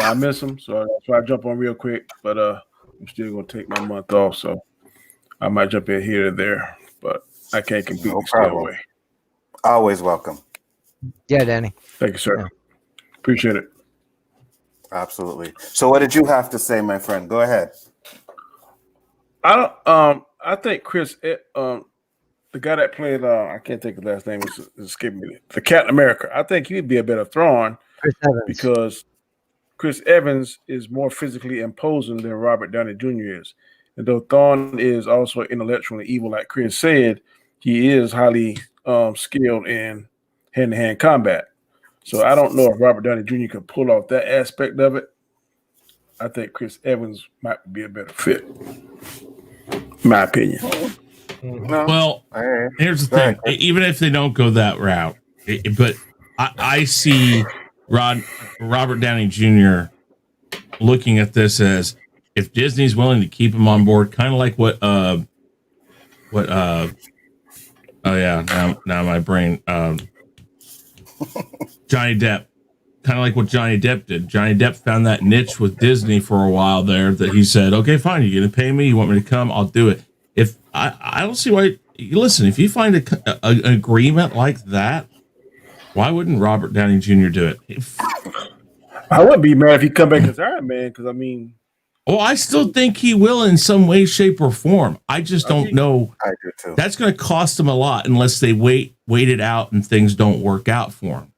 I miss them, so that's why I jump on real quick. But I'm still gonna take my month off, so I might jump in here or there. But I can't completely stay away. Always welcome. Yeah, Danny. Thank you, sir. Yeah. Appreciate it. Absolutely. So, what did you have to say, my friend? Go ahead. I think Chris, the guy that played, I can't think of the last name. It's escaping me. The Captain America. I think he'd be a better Thrawn because Chris Evans is more physically imposing than Robert Downey Jr. is. And though Thrawn is also intellectually evil, like Chris said, he is highly skilled in hand-to-hand combat. So I don't know if Robert Downey Jr. could pull off that aspect of it. I think Chris Evans might be a better fit. My opinion. Well, here's the thing. Even if they don't go that route, but I see Robert Downey Jr. looking at this as if Disney's willing to keep him on board, kind of like what now my brain Johnny Depp. Kind of like what Johnny Depp did. Johnny Depp found that niche with Disney for a while there that he said, okay, fine, you're going to pay me. You want me to come? I'll do it. If I don't see why. Listen, if you find an agreement like that, why wouldn't Robert Downey Jr. do it? I wouldn't be mad if he come back as Iron Man because, I mean. Oh, I still think he will in some way, shape, or form. I just don't know. I do too. That's going to cost him a lot unless they wait it out and things don't work out for him.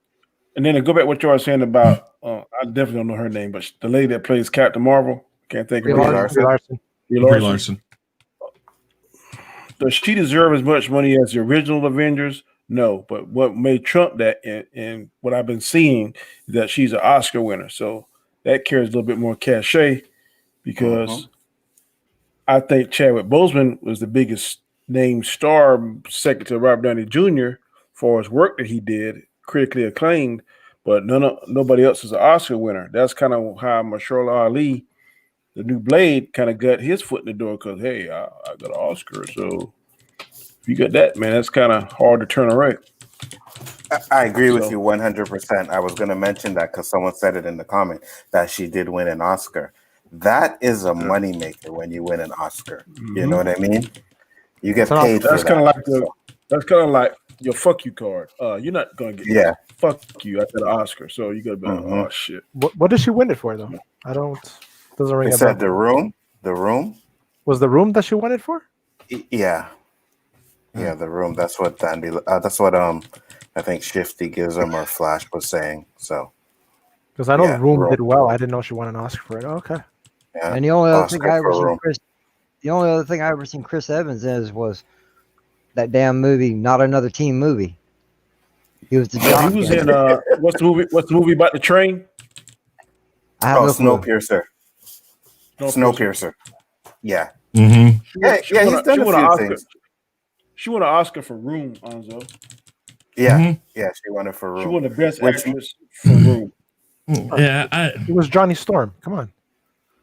And then to go back to what you were saying about, I definitely don't know her name, but the lady that plays Captain Marvel, can't think of her. Brie Larson. Does she deserve as much money as the original Avengers? No, but what made Trump that, and what I've been seeing, is that she's an Oscar winner. So that carries a little bit more cachet because I think Chadwick Boseman was the biggest name star, second to Robert Downey Jr. for his work that he did, critically acclaimed, but nobody else is an Oscar winner. That's kind of how Mahershala Ali, the new Blade, kind of got his foot in the door because, hey, I got an Oscar. So if you got that, man, that's kind of hard to turn around. I agree with you 100%. I was going to mention that because someone said it in the comment that she did win an Oscar. That is a moneymaker when you win an Oscar. Mm-hmm. You know what I mean? You get paid for that. That's kind of like your fuck you card. You're not going to get fuck you after the Oscar. So you got to be like, oh, shit. What did she win it for, though? Doesn't ring a bell. Said The Room. The Room? Was The Room that she won it for? Yeah. Yeah, The Room. That's what I think Shifty gives them or Flash was saying. So, because I know The Room did well. I didn't know she won an Oscar for it. Oh, okay. Yeah. And the only other thing I ever seen Chris Evans was that damn movie, Not Another Teen Movie. He was the He jock. was in what's the movie about the train? Snowpiercer. Snowpiercer. Yeah. Mm-hmm. Yeah, he's done a few things. She won an Oscar for Room, Anzo. Yeah, Mm-hmm. yeah, she won it for Room. She won the best actress for Room. Yeah, it was Johnny Storm. Come on.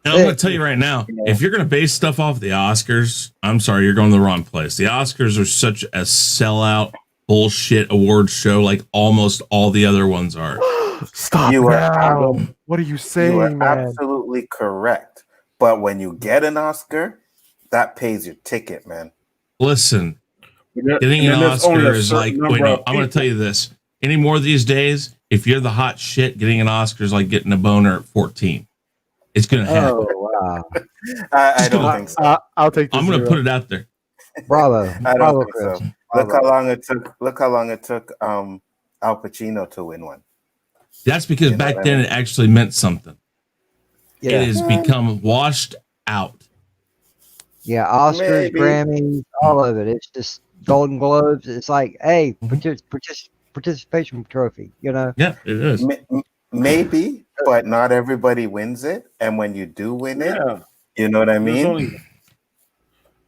And I'm going to tell you right now, if you're going to base stuff off the Oscars, I'm sorry, you're going to the wrong place. The Oscars are such a sellout bullshit awards show, like almost all the other ones are. Stop. What are you saying, You are man? absolutely correct. But when you get an Oscar, that pays your ticket, man. Listen, getting an Oscar is like, wait, no, I'm going to tell you this. Any more these days, if you're the hot shit, getting an Oscar is like getting a boner at 14. It's going to happen. Oh, wow. I don't think so. I'll take. I'm going to put it out there. Bravo. I don't Bravo, think Chris. so. Look how long it took. Look how long it took Al Pacino to win one. That's because back then it actually meant something. Yeah. It has become washed out. Yeah, Oscars, Grammys, all of it. It's just Golden Globes. It's like, hey, participation trophy, you know? Yeah, it is. Maybe, but not everybody wins it. And when you do win it, you know what I mean?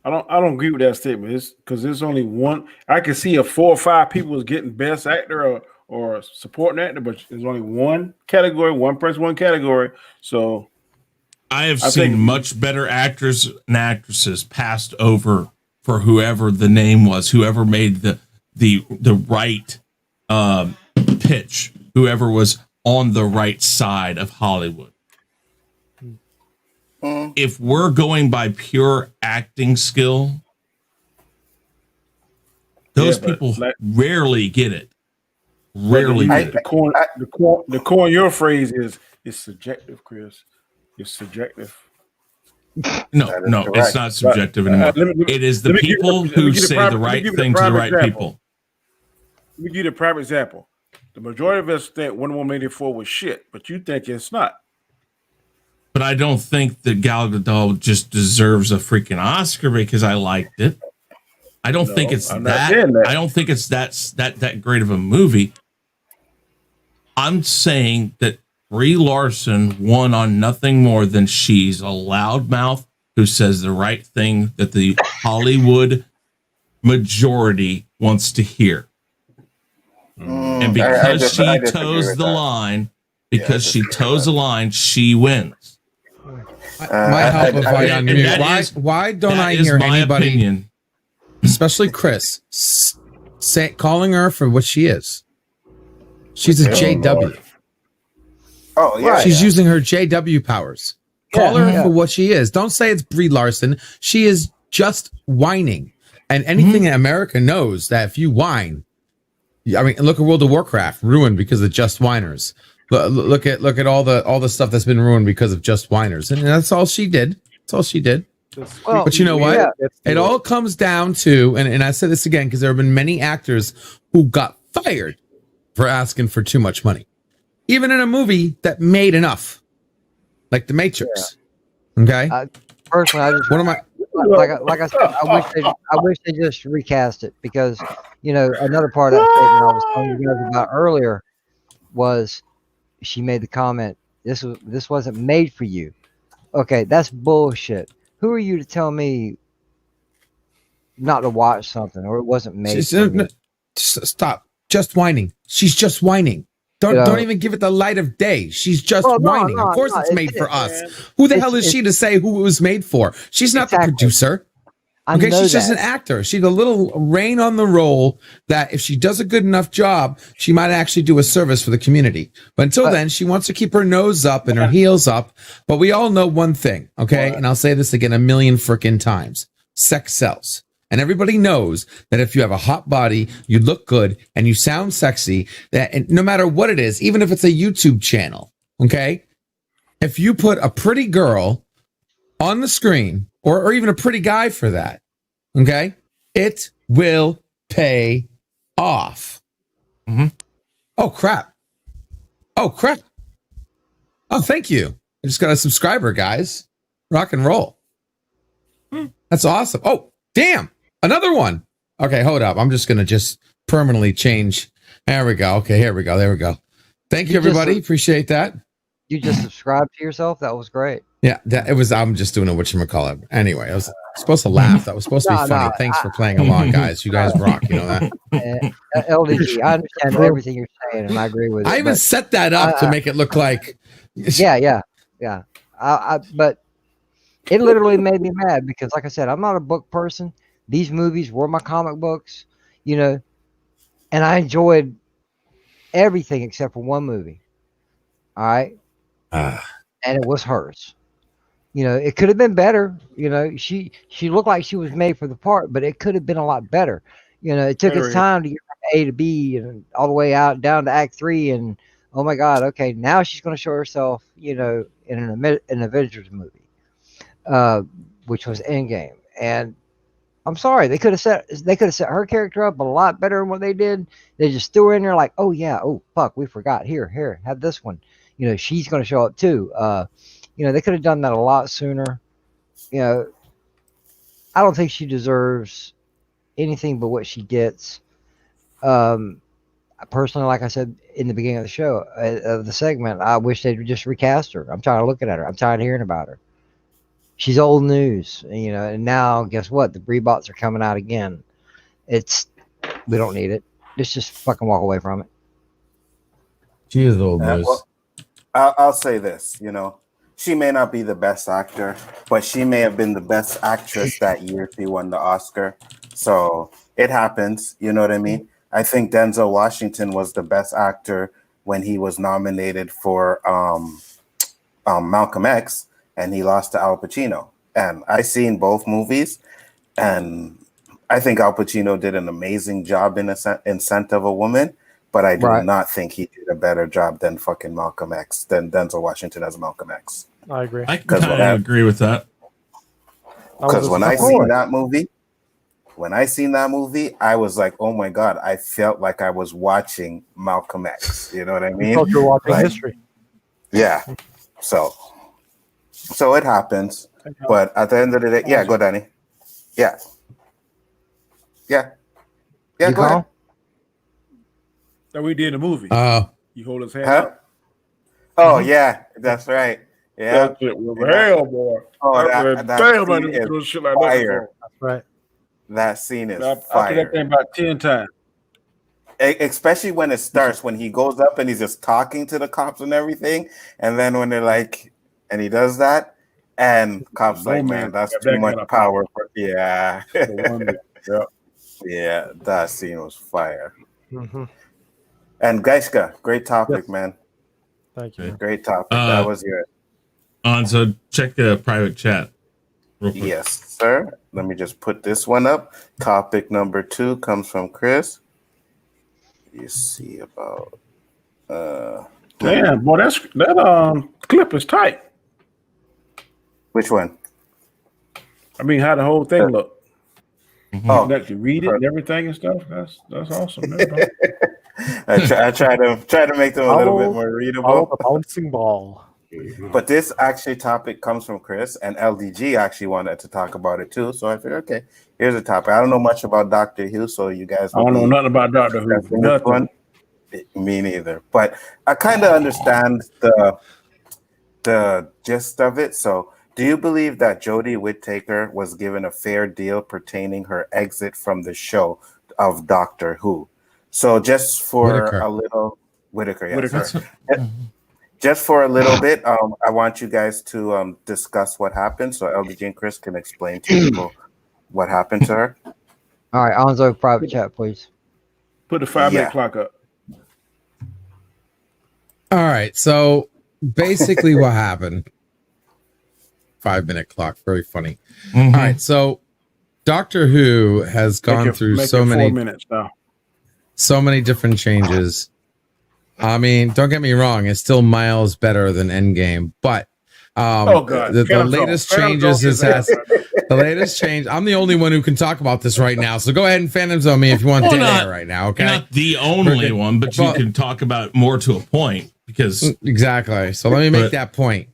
I don't agree with that statement. It's because there's only one. I can see if 4 or 5 people was getting best actor or supporting actor, but there's only one category, one person, one category. So I have seen much better actors and actresses passed over for whoever the name was, whoever made the right pitch, whoever was on the right side of Hollywood. If we're going by pure acting skill, those people rarely get it. Rarely get it. The core in your phrase is subjective, Chris. It's subjective. No, it's not subjective anymore. It is the people who say the right thing to the right people. Let me give you a prime example. The majority of us think Wonder Woman 84 was shit, but you think it's not. But I don't think that Gal Gadot just deserves a freaking Oscar because I liked it. I don't think it's that. I don't think it's that great of a movie. I'm saying that Brie Larson won on nothing more than she's a loudmouth who says the right thing that the Hollywood majority wants to hear. And because she toes the line, she wins. Might help if I unmute. Why don't I hear anybody, opinion, especially Chris, calling her for what she is? She's a JW. Oh, yeah. She's using her JW powers. Call her for what she is. Don't say it's Brie Larson. She is just whining. And anything in America knows that if you whine, I mean, look at World of Warcraft, ruined because of just whiners. Look at all the stuff that's been ruined because of just whiners, and that's all she did. That's all she did. Well, but you know what? It all comes down to, and I said this again because there have been many actors who got fired for asking for too much money, even in a movie that made enough, like The Matrix. Okay. Personally, I just like I said, I wish they just recast it because another part of that statement I was telling you guys about earlier was she made the comment this wasn't made for you. Okay, that's bullshit. Who are you to tell me not to watch something or it wasn't made for me? Stop. Just whining. She's just whining. Don't even give it the light of day. She's just whining. Of course it's made for us. Who the hell is she to say who it was made for? She's not the producer. Okay, she's just an actor. She's a little rein on the roll that if she does a good enough job, she might actually do a service for the community. But until then, she wants to keep her nose up and her heels up. But we all know one thing, okay? And I'll say this again a million frickin' times. Sex sells. And everybody knows that if you have a hot body, you look good, and you sound sexy, and no matter what it is, even if it's a YouTube channel, okay? If you put a pretty girl on the screen, or even a pretty guy for that, okay? It will pay off. Mm-hmm. Oh, crap. Oh, thank you. I just got a subscriber, guys. Rock and roll. That's awesome. Oh, damn. Another one. Okay, hold up. I'm just going to permanently change There we go. Okay, here we go. There we go. Thank you, everybody. Appreciate that. You just subscribed to yourself. That was great. Yeah, it was. I'm just doing a whatchamacallit. Anyway, I was supposed to laugh. That was supposed to be funny. Thanks for playing along, guys. You guys rock. You know that. LDG, I understand everything you're saying, and I agree with it. I even set that up to make it look like. Yeah. But it literally made me mad because, like I said, I'm not a book person. These movies were my comic books, you know, and I enjoyed everything except for one movie. All right. And it was hers. You know, it could have been better. You know, she looked like she was made for the part, but it could have been a lot better. You know, it took its time to get from A to B and all the way out down to Act 3. And oh my God, okay, now she's going to show herself, you know, in an Avengers movie, which was Endgame. And I'm sorry, they could have set her character up a lot better than what they did. They just threw her in there like, oh yeah, oh fuck, we forgot. Here, have this one. You know, she's going to show up too. You know, they could have done that a lot sooner. You know, I don't think she deserves anything but what she gets. Personally, like I said in the beginning of the show, of the segment, I wish they'd just recast her. I'm tired of looking at her. I'm tired of hearing about her. She's old news, you know, and now guess what? The rebots are coming out again. We don't need it. Let's just fucking walk away from it. She is old news. Well, I'll say this, you know, she may not be the best actor, but she may have been the best actress that year she won the Oscar. So it happens, you know what I mean? I think Denzel Washington was the best actor when he was nominated for Malcolm X, and he lost to Al Pacino. And I seen both movies, and I think Al Pacino did an amazing job in Scent of a Woman, but I do not think he did a better job than fucking Malcolm X, than Denzel Washington as Malcolm X. I agree. I kind of agree with that. Because when I seen that movie, I was like, oh my God, I felt like I was watching Malcolm X. You know what I mean? You felt you're watching history. Yeah. So it happens. But at the end of the day, yeah, go Danny. Yeah, go ahead. That we did in the movie. You hold his hand up. Oh yeah, that's right. Yeah, that shit was hell, boy. Oh, that damn, I didn't do shit like that. That's right. That scene is I fire. did that thing about 10 times. Especially when it starts, when he goes up and he's just talking to the cops and everything, and then when they're like, and he does that, and cops like, man, that's too much power. Yeah, yeah, that scene was fire. Mm-hmm. And Gaiska, great topic, man. Thank you. Great topic. That was good. So check the private chat. Real quick. Yes, sir. Let me just put this one up. Topic number 2 comes from Chris. You see about damn, boy, that clip is tight. Which one? I mean, how the whole thing look. Oh, that you read it and everything and stuff. That's awesome. Man, I try to make them a little bit more readable. The bouncing ball. But this actually topic comes from Chris, and LDG actually wanted to talk about it too. So I figured, okay, here's a topic. I don't know much about Doctor Who, so you guys. I don't know nothing about Doctor Who. Nothing. Me neither. But I kind of understand the gist of it. So, do you believe that Jodie Whittaker was given a fair deal pertaining her exit from the show of Doctor Who? So, just for a little Whittaker, yes. Just for a little bit, I want you guys to discuss what happened, so LDG and Chris can explain to people what happened to her. All right, Onzo, private chat, please. Put the 5-minute clock up. All right, so basically what happened, 5-minute clock, very funny. All right, so Doctor Who has gone through so many 4 minutes now. So many different changes. I mean, don't get me wrong, it's still miles better than Endgame, but the latest changes the latest change. I'm the only one who can talk about this right now, so go ahead and Phantom Zone me if you want to air right now. Okay, not the only one, but you can talk about more to a point because exactly. So let me make that point.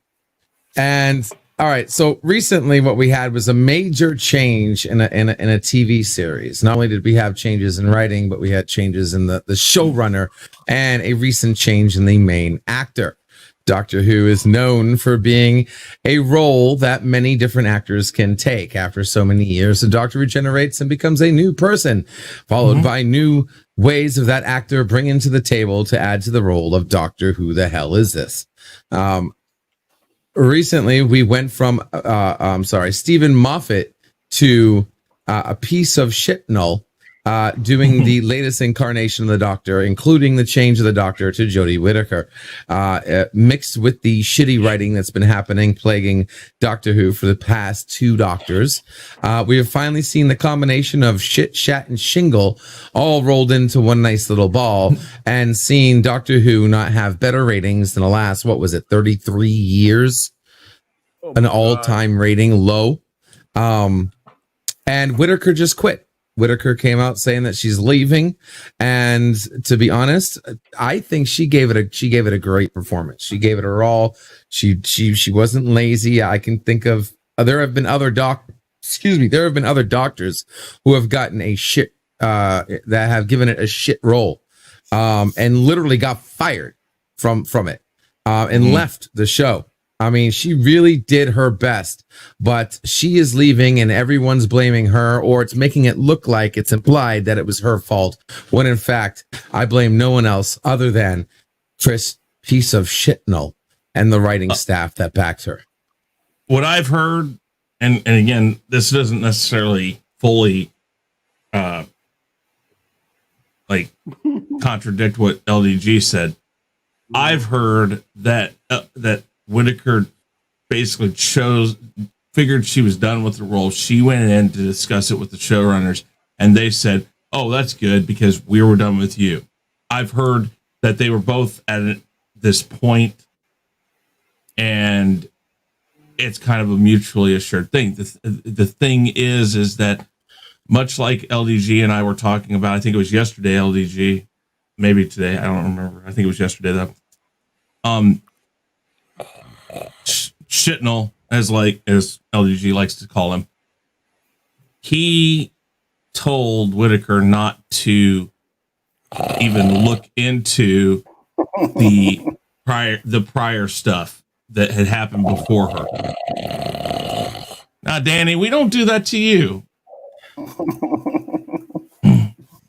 And All right. So recently, what we had was a major change in a TV series. Not only did we have changes in writing, but we had changes in the showrunner and a recent change in the main actor. Doctor Who is known for being a role that many different actors can take. After so many years, the Doctor regenerates and becomes a new person, followed by new ways of that actor bringing to the table to add to the role of Doctor Who the hell is this? Recently, we went from Stephen Moffat to a piece of shit null doing the latest incarnation of the Doctor, including the change of the Doctor to Jodie Whittaker, mixed with the shitty writing that's been happening, plaguing Doctor Who for the past 2 Doctors. We have finally seen the combination of shit, shat, and shingle all rolled into one nice little ball, and seen Doctor Who not have better ratings than the last, 33 years? An all-time rating low. And Whittaker just quit. Whittaker came out saying that she's leaving, and to be honest, I think she gave it a great performance. She gave it her all. She wasn't lazy. I can think of there have been other doctors who have gotten a shit that have given it a shit role, and literally got fired from it, and left the show. I mean, she really did her best, but she is leaving and everyone's blaming her, or it's making it look like it's implied that it was her fault, when in fact, I blame no one else other than Chris piece of shitnull and the writing staff that backed her. What I've heard, and again, this doesn't necessarily fully contradict what LDG said. I've heard that that Whittaker basically figured she was done with the role. She went in to discuss it with the showrunners, and they said, "Oh, that's good because we were done with you." I've heard that they were both at this point, and it's kind of a mutually assured thing. The thing is that much like LDG and I were talking about, I think it was yesterday, LDG, maybe today, I don't remember. I think it was yesterday though. Shitnull, as LDG likes to call him, he told Whittaker not to even look into the prior stuff that had happened before her. Now, Danny, we don't do that to you.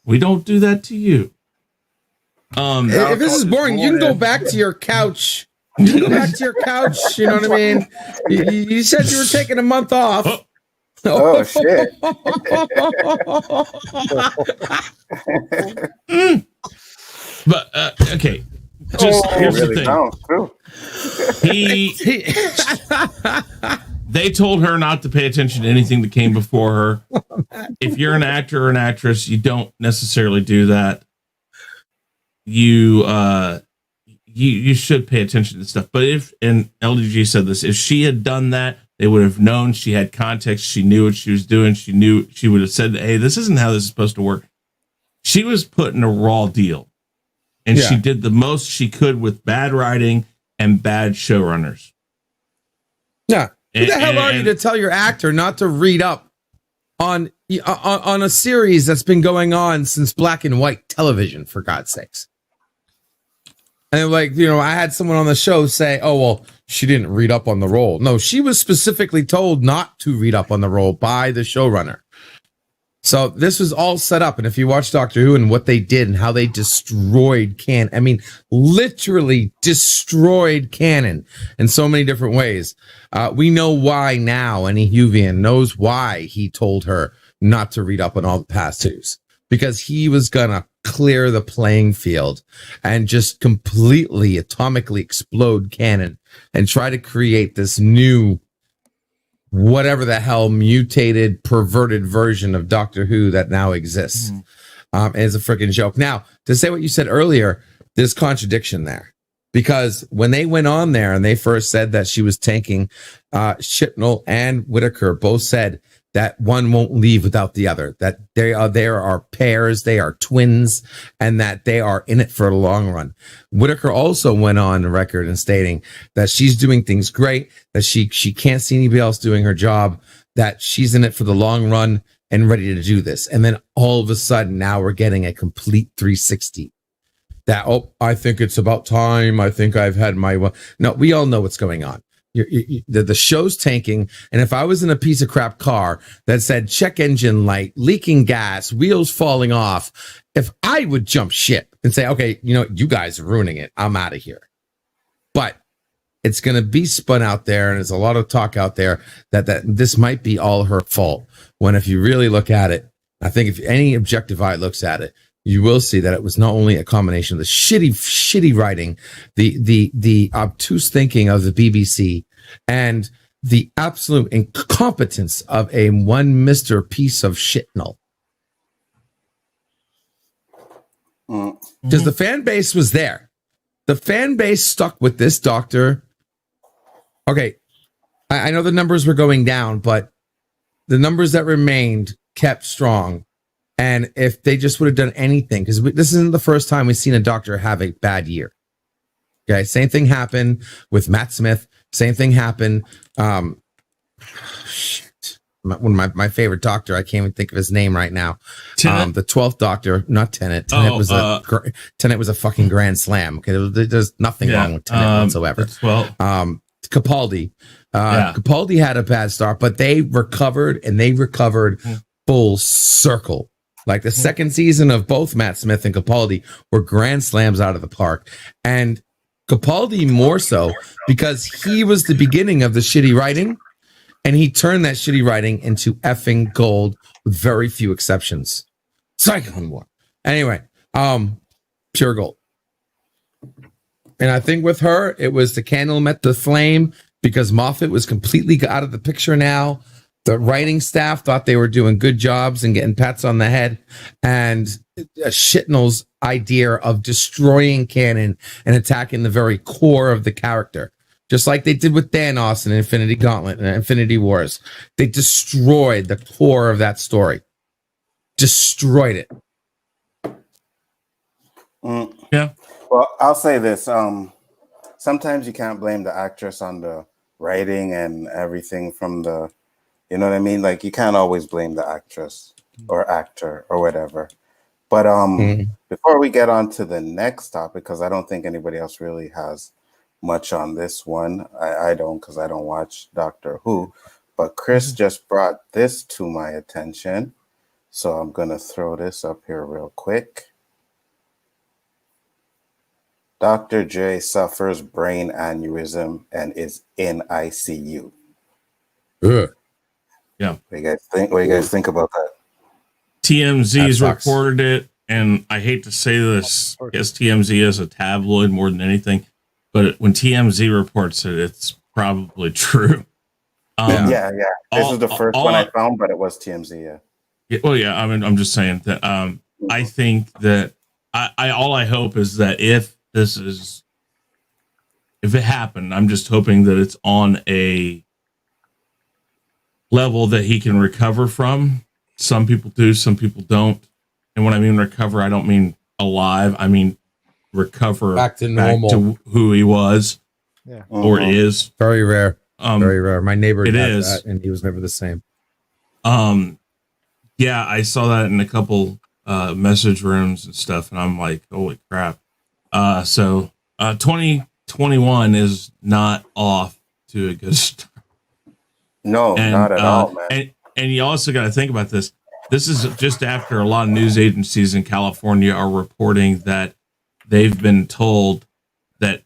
We don't do that to you. If this is boring, you can go back to your couch. You can go back to your couch. You know what I mean? You said you were taking a month off. Oh shit. But okay, just here's the thing. They told her not to pay attention to anything that came before her. If you're an actor or an actress, you don't necessarily do that. You should pay attention to stuff. But and LDG said this, if she had done that, they would have known. She had context. She knew what she was doing. She would have said, "Hey, this isn't how this is supposed to work." She was put in a raw deal, and she did the most she could with bad writing and bad showrunners. Yeah. Who the hell are you to tell your actor not to read up on a series that's been going on since black and white television, for God's sakes? And I had someone on the show say, "Oh, well, she didn't read up on the role." No, she was specifically told not to read up on the role by the showrunner. So this was all set up. And if you watch Doctor Who and what they did and how they destroyed canon, literally destroyed canon in so many different ways. We know why now. Any Whovian knows why he told her not to read up on all the past twos, because he was going to clear the playing field and just completely atomically explode canon and try to create this new whatever the hell mutated, perverted version of Doctor Who that now exists. Is a freaking joke. Now, to say what you said earlier, there's contradiction there, because when they went on there and they first said that she was tanking, Chibnall and Whittaker both said that one won't leave without the other, that there are pairs, they are twins, and that they are in it for the long run. Whitaker also went on the record and stating that she's doing things great, that she can't see anybody else doing her job, that she's in it for the long run and ready to do this. And then all of a sudden, now we're getting a complete 360. That, oh, I think it's about time. I think I've had my... No, we all know what's going on. The show's tanking, and if I was in a piece of crap car that said check engine light, leaking gas, wheels falling off, if I would jump ship and say, okay, you guys are ruining it, I'm out of here. But it's going to be spun out there, and there's a lot of talk out there that this might be all her fault, when if you really look at it, I think if any objective eye looks at it, you will see that it was not only a combination of the shitty writing, the obtuse thinking of the BBC, and the absolute incompetence of a one Mr. piece of shitnell. Because the fan base was there. The fan base stuck with this doctor. Okay, I know the numbers were going down, but the numbers that remained kept strong. And if they just would have done anything, because this isn't the first time we've seen a doctor have a bad year. Okay, same thing happened with Matt Smith. Same thing happened. One of my favorite doctor, I can't even think of his name right now. The 12th Doctor, not Tennant. Tennant was a fucking grand slam. Okay, there's nothing wrong with Tennant whatsoever. Capaldi. Capaldi had a bad start, but they recovered, and they recovered full circle. Like the second season of both Matt Smith and Capaldi were grand slams out of the park. And Capaldi more so because he was the beginning of the shitty writing, and he turned that shitty writing into effing gold with very few exceptions. Cyclone War. Anyway, pure gold. And I think with her, it was the candle met the flame because Moffat was completely out of the picture now. The writing staff thought they were doing good jobs and getting pats on the head. And Shitnell's idea of destroying canon and attacking the very core of the character, just like they did with Thanos and Infinity Gauntlet and Infinity Wars. They destroyed the core of that story. Destroyed it. Yeah. Well, I'll say this. Sometimes you can't blame the actress on the writing and everything from the... You know what I mean? Like, you can't always blame the actress or actor or whatever. But before we get on to the next topic, because I don't think anybody else really has much on this one. I don't, because I don't watch Doctor Who. But Chris just brought this to my attention. So I'm going to throw this up here real quick. Dr. J suffers brain aneurysm and is in ICU. Ugh. Yeah. What do you guys think about that? TMZ's reported it, and I hate to say this, I guess TMZ is a tabloid more than anything, but when TMZ reports it, it's probably true. Yeah. This is the first one I found, but it was TMZ, yeah. Well, yeah, I mean, I'm just saying that I think that all I hope is that if it happened, I'm just hoping that it's on a level that he can recover from. Some people do, some people don't. And when I mean recover, I don't mean alive. I mean recover back to normal, back to who he was, or is. Very rare. Very rare. My neighbor had that, and he was never the same. Yeah, I saw that in a couple message rooms and stuff, and I'm like, holy crap. So 2021 is not off to a good start. No, not at all, man. And you also got to think about this. This is just after a lot of news agencies in California are reporting that they've been told that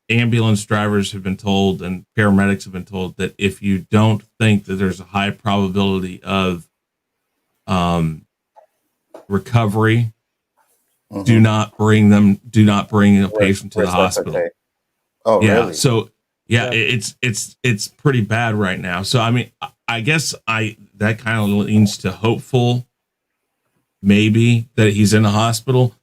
ambulance drivers have been told and paramedics have been told that if you don't think that there's a high probability of recovery, do not bring a patient to the hospital. Oh, yeah. Really? So it's pretty bad right now. So I mean, I guess that kind of leans to hopeful, maybe, that he's in a hospital,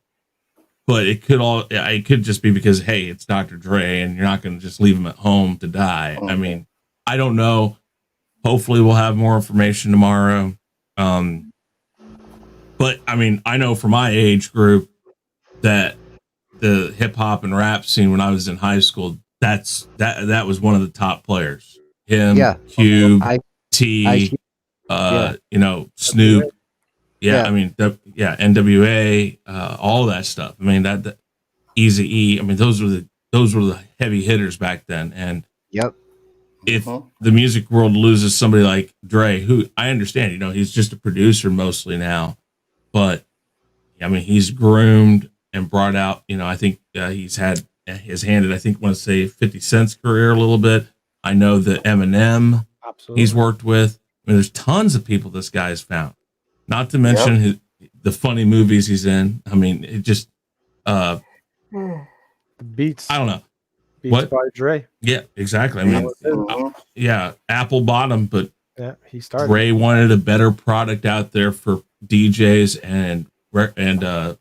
but it could just be because, hey, it's Dr. Dre and you're not going to just leave him at home to die. I mean, I don't know. hopefully we'll have more information tomorrow. But I mean, I know for my age group that the hip hop and rap scene when I was in high school, that was one of the top players. Him, Cube, T, you know, Snoop. Yeah, I mean, NWA, all that stuff. I mean, that Eazy-E. I mean, those were the heavy hitters back then. And if the music world loses somebody like Dre, who I understand, you know, he's just a producer mostly now, but I mean, he's groomed and brought out, you know, I think he's had his hand in, I think, want to say 50 Cent's career a little bit. I know that Eminem he's worked with. I mean, there's tons of people this guy's found, not to mention the funny movies he's in. I mean, it just, the beats. I don't know. Beats by Dre. Yeah, exactly. I mean, Apple bottom, but he started. Dre wanted a better product out there for DJs and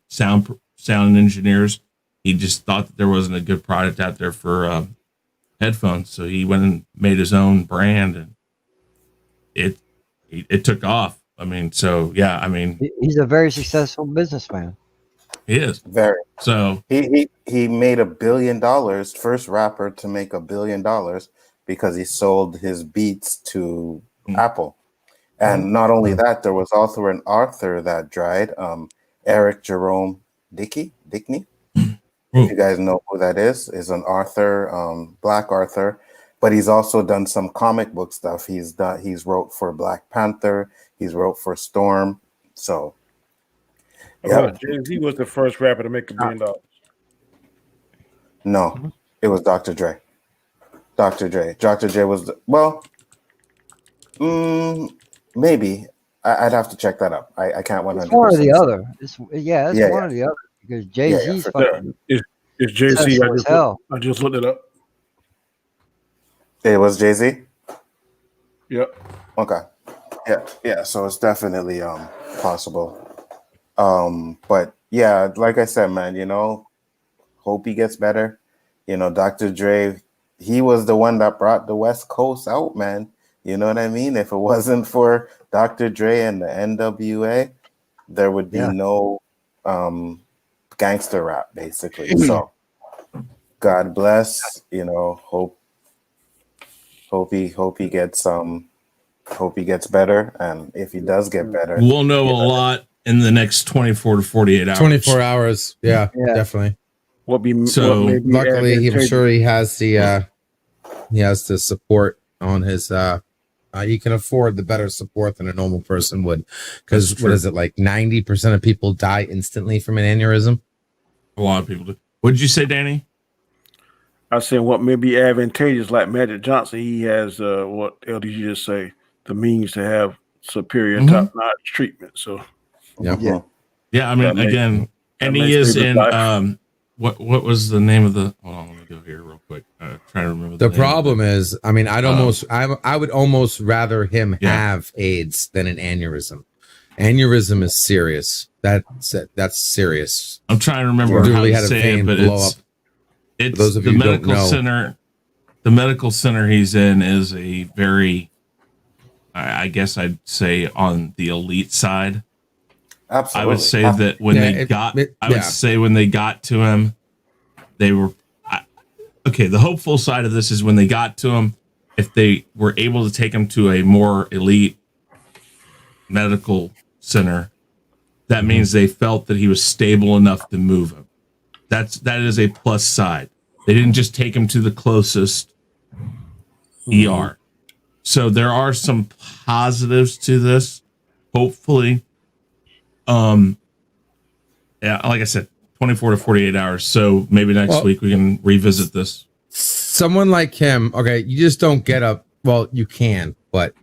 sound engineers. He just thought that there wasn't a good product out there for headphones, so he went and made his own brand, and it took off. I mean, so yeah, I mean, he's a very successful businessman. He is very. So he made $1 billion, first rapper to make $1 billion because he sold his beats to Apple. And not only that, there was also an author that died, Eric Jerome Dickney. If you guys know who that is an author, Black author, but he's also done some comic book stuff. He's wrote for Black Panther. He's wrote for Storm. So, Jay-Z was the first rapper to make $1 billion. No, it was Dr. Dre. Dr. Dre was maybe. I'd have to check that up. I can't 100%. It's one or the other. It's one or the other because Jay-Z's fucking. It's Jay-Z. I just looked it up. It was Jay-Z? Yep. Okay. Yeah. So it's definitely possible. But yeah, like I said, man, you know, hope he gets better. You know, Dr. Dre, he was the one that brought the West Coast out, man. You know what I mean? If it wasn't for Dr. Dre and the NWA, there would be no gangster rap, basically. So God bless, you know, hope he gets better. And if he does get better, we'll know a lot in the next 24 to 48 hours. 24 hours. Yeah. Definitely. Luckily, I'm sure he has the support on his he can afford the better support than a normal person would, because what is it, like 90% of people die instantly from an aneurysm? A lot of people do. What did you say, Danny? I said what may be advantageous, like Magic Johnson, he has what did you just say, the means to have superior top-notch treatment. So I mean, again, and he is in what was the name of the? Hold on, let me go here real quick. Trying to remember. The problem is, I mean, I would almost rather him have AIDS than an aneurysm. Aneurysm is serious. That's serious. I'm trying to remember how to say it, but it's those of the you medical don't know. center. The medical center he's in is a very, I guess I'd say, on the elite side. Absolutely. I would say that when when they got to him, they were okay. The hopeful side of this is when they got to him, if they were able to take him to a more elite medical center, that means they felt that he was stable enough to move him. That is a plus side. They didn't just take him to the closest ER. So there are some positives to this, hopefully. Like I said, 24 to 48 hours. So maybe next week we can revisit this. Someone like him, okay, you just don't get up. Well, you can, but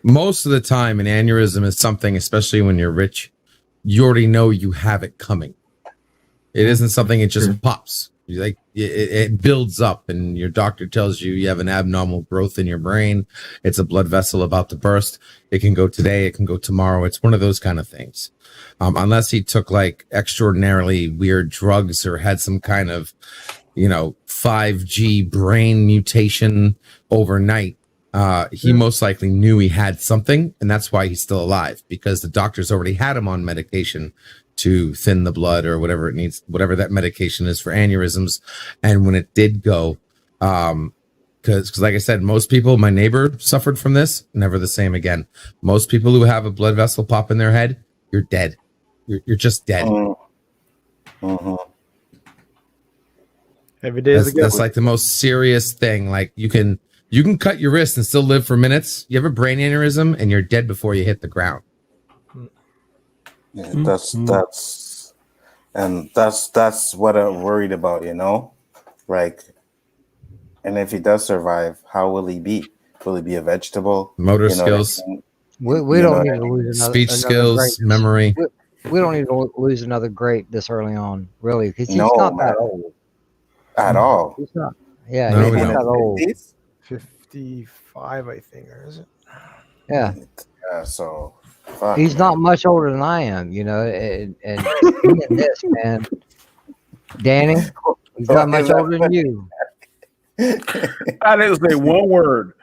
most of the time, an aneurysm is something, especially when you're rich, you already know you have it coming. It isn't something it just pops. Like it builds up, and your doctor tells you have an abnormal growth in your brain. It's a blood vessel about to burst. It can go today. It can go tomorrow. It's one of those kind of things. Unless he took like extraordinarily weird drugs or had some kind of, 5G brain mutation overnight. he most likely knew he had something, and that's why he's still alive, because the doctors already had him on medication to thin the blood or whatever it needs, whatever that medication is for aneurysms. And when it did go, because like I said, most people, my neighbor suffered from this, never the same again. Most people who have a blood vessel pop in their head, you're dead. You're just dead. Every day is a That's like the most serious thing. Like you can cut your wrist and still live for minutes. You have a brain aneurysm and you're dead before you hit the ground. Yeah, that's what I'm worried about, you know? Like, and if he does survive, how will he be? Will he be a vegetable? Motor skills. We don't need to lose speech skills, memory. We don't need to lose another great this early on, really, because he's not that old at all. He's not. Yeah, No, he's we not don't. that old. 55, I think, or is it? Yeah. So fuck, he's not much older than I am, you know, and in this, man, Danny, he's not much older than you. I didn't say one word.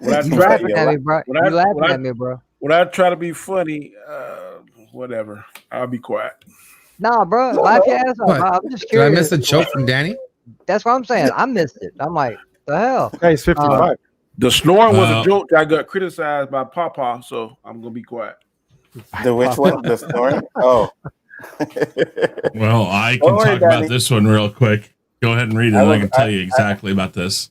You laughing at me, bro. You laughing at me, bro. When I try to be funny, whatever, I'll be quiet. Nah, bro, laugh your ass off. I'm just Did curious. I miss a joke from Danny? That's what I'm saying. I missed it. I'm like, the hell? Yeah, he's 55. The snoring was a joke that I got criticized by Papa, so I'm gonna be quiet. The which one? The snoring? Oh. Well, I can talk about this one real quick. Go ahead and read it, and I can tell you exactly about this.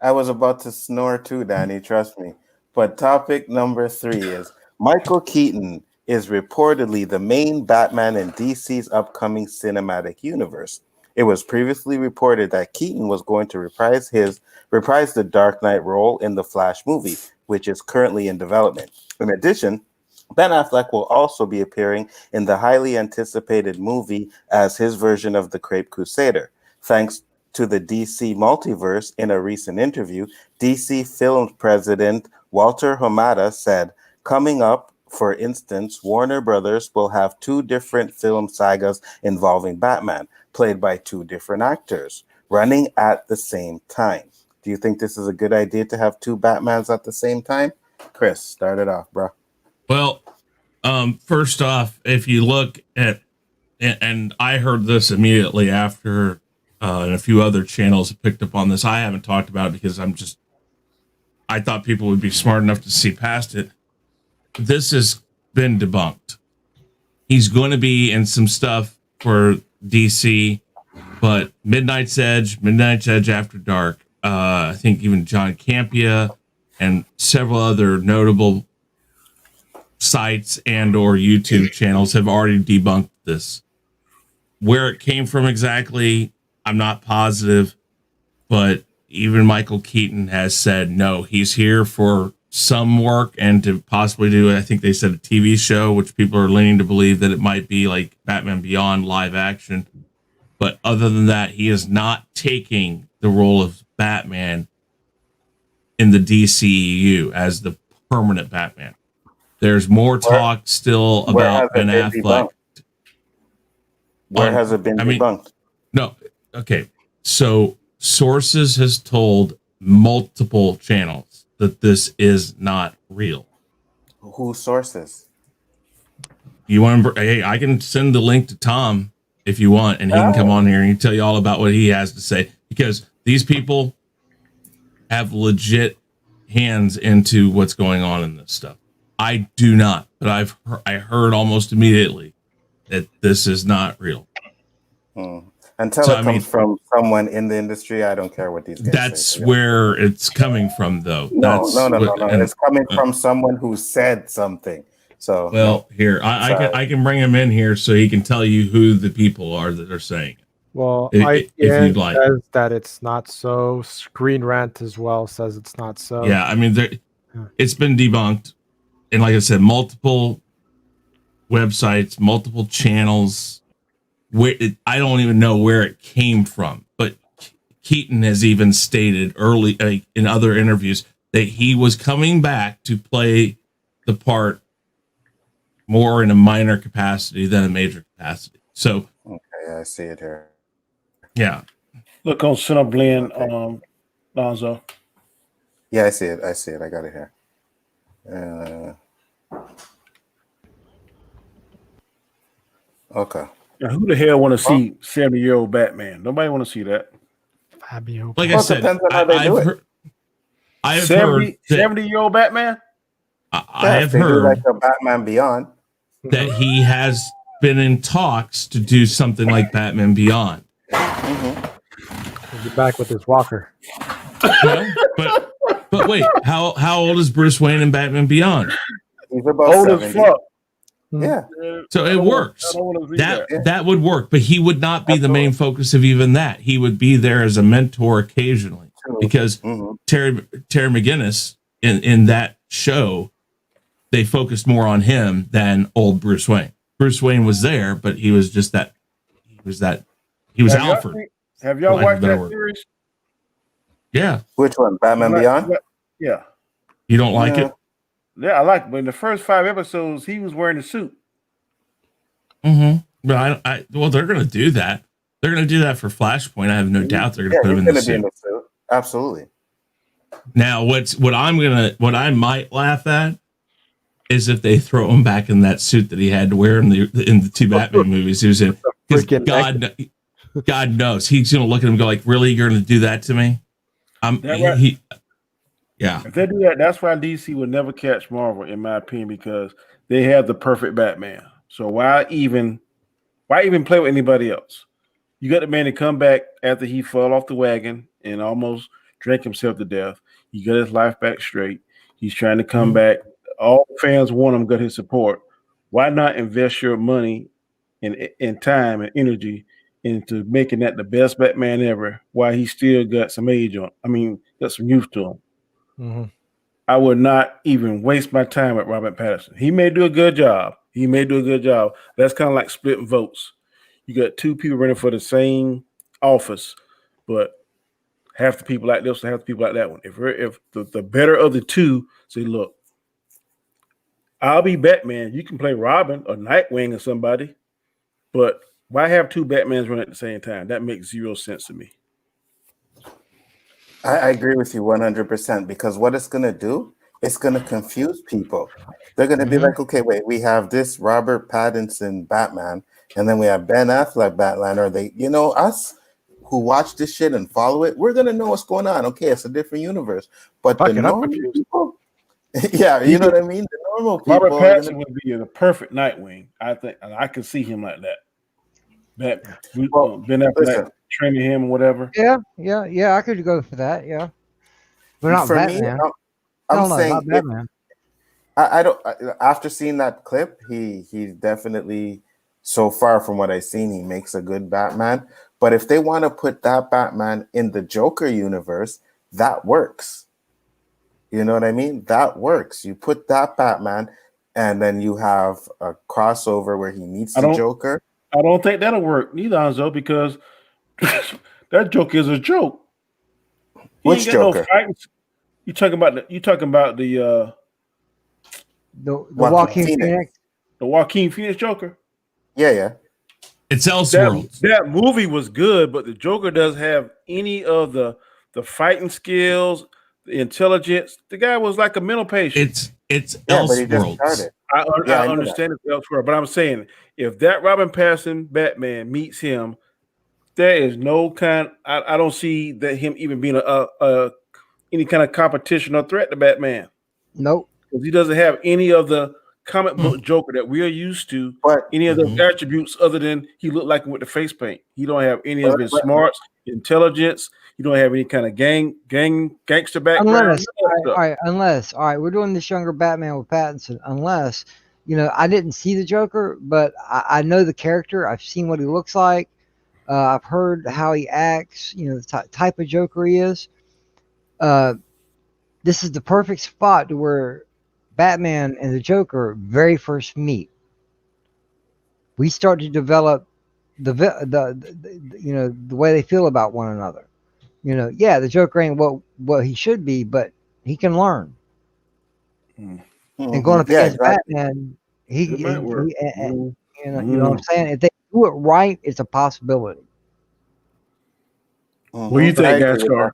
I was about to snore too, Danny, trust me. But topic number 3 is Michael Keaton is reportedly the main Batman in DC's upcoming cinematic universe. It was previously reported that Keaton was going to reprise the Dark Knight role in the Flash movie, which is currently in development. In addition, Ben Affleck will also be appearing in the highly anticipated movie as his version of the Caped Crusader. Thanks to the DC multiverse, in a recent interview, DC Films president Walter Hamada said, coming up, for instance, Warner Brothers will have 2 different film sagas involving Batman, played by 2 different actors, running at the same time. Do you think this is a good idea to have 2 Batmans at the same time? Chris, start it off, bro. Well, first off, if you look at, and I heard this immediately after, and a few other channels have picked up on this. I haven't talked about it because I thought people would be smart enough to see past it. This has been debunked. He's going to be in some stuff for DC, but Midnight's Edge After Dark, I think even John Campea and several other notable sites and or YouTube channels have already debunked this. Where it came from exactly, I'm not positive, but even Michael Keaton has said, no, he's here for some work and to possibly do, I think they said a TV show, which people are leaning to believe that it might be like Batman Beyond live action. But other than that, he is not taking the role of Batman in the DCEU as the permanent Batman. There's more talk still about Ben Affleck. Where has it been debunked? No. Okay. So sources has told multiple channels that this is not real. Whose sources? You want? Hey, I can send the link to Tom if you want, and he can come on here and tell you all about what he has to say, because these people have legit hands into what's going on in this stuff. I do not, but I heard almost immediately that this is not real. Until it comes from someone in the industry, I don't care what these guys that's say. where it's coming from, though. No. It's coming from someone who said something. So here I can bring him in here so he can tell you who the people are that are saying it. Well, if you'd like. Says that it's not so. Screen Rant as well says it's not so. Yeah, I mean, it's been debunked, and like I said, multiple websites, multiple channels. I don't even know where it came from, but Keaton has even stated early in other interviews that he was coming back to play the part more in a minor capacity than a major capacity. So, okay, I see it here. Yeah. Look on Cineblend, Lonzo. Yeah, I see it. I see it. I got it here. Okay. Now, who the hell want to see 70-year-old Batman? Nobody want to see that. Fabio. Like I Well, it said, depends on how they do it. I have heard 70-year-old Batman? I have they do heard like a Batman Beyond. that he has been in talks to do something like Batman Beyond. He'll be back with his walker. No, but wait, how old is Bruce Wayne in Batman Beyond? He's about Old 70. as fuck. Yeah. So it works. That would work, but he would not be the main focus of even that. He would be there as a mentor occasionally, because Terry McGinnis in that show, they focused more on him than old Bruce Wayne. Bruce Wayne was there, but he was just that. He was Alfred. Have y'all watched that series? Yeah. Which one? Batman Beyond? Yeah. You don't like it? Yeah, I like it. But in the first 5 episodes, he was wearing a suit. But well, they're going to do that. They're going to do that for Flashpoint. I have no doubt they're going to put him in the suit. Absolutely. Now, what I might laugh at is if they throw him back in that suit that he had to wear in the 2 Batman movies he was in. Because God knows he's going to look at him and go like, "Really, you're going to do that to me?" Yeah. If they do that, that's why DC would never catch Marvel, in my opinion, because they have the perfect Batman. So why even play with anybody else? You got the man to come back after he fell off the wagon and almost drank himself to death. He got his life back straight. He's trying to come back. All fans want him, got his support. Why not invest your money and time and energy into making that the best Batman ever while he still got some age on? I mean, got some youth to him. I would not even waste my time with Robert Pattinson. He may do a good job. That's kind of like splitting votes. You got 2 people running for the same office, but half the people like this and half the people like that one. If the better of the 2 say, look, I'll be Batman. You can play Robin or Nightwing or somebody, but why have 2 Batmans running at the same time? That makes zero sense to me. I agree with you 100%, because what it's going to do, it's going to confuse people. They're going to be like, okay, wait, we have this Robert Pattinson Batman, and then we have Ben Affleck Batman. Or they, us who watch this shit and follow it, we're going to know what's going on. Okay, it's a different universe. But the normal people, yeah, you know what I mean? The normal people. Robert Pattinson would be the perfect Nightwing, I think, and I can see him like that. Ben Affleck training him or whatever. Yeah. I could go for that. Yeah, but not for Batman. me, I'm saying not Batman. I don't. After seeing that clip, he's definitely, so far from what I've seen, he makes a good Batman. But if they want to put that Batman in the Joker universe, that works. You know what I mean? That works. You put that Batman, and then you have a crossover where he meets the Joker. I don't think that'll work neither, Anzo, because that Joker is a joke. Which Joker? No, you talking about the Joaquin Phoenix? The Joaquin Phoenix Joker? Yeah. It's Elseworlds. That movie was good, but the Joker doesn't have any of the fighting skills, the intelligence. The guy was like a mental patient. It's Elseworlds. I understand it's Elseworlds, but I'm saying if that Robin Pattinson Batman meets him, there is no kind. I don't see that him even being a any kind of competition or threat to Batman. Nope, because he doesn't have any of the comic book Joker that we are used to. Any of the attributes other than he looked like him with the face paint. He don't have any of his smarts, intelligence. You don't have any kind of gangster background. Unless we're doing this younger Batman with Pattinson. Unless, I didn't see the Joker, but I know the character. I've seen what he looks like. I've heard how he acts. The type of Joker he is. This is the perfect spot to where Batman and the Joker very first meet. We start to develop the way they feel about one another. The Joker ain't what he should be, but he can learn. And going up against Batman, you know what I'm saying? If they do it right, it's a possibility. What do you think, Gascar?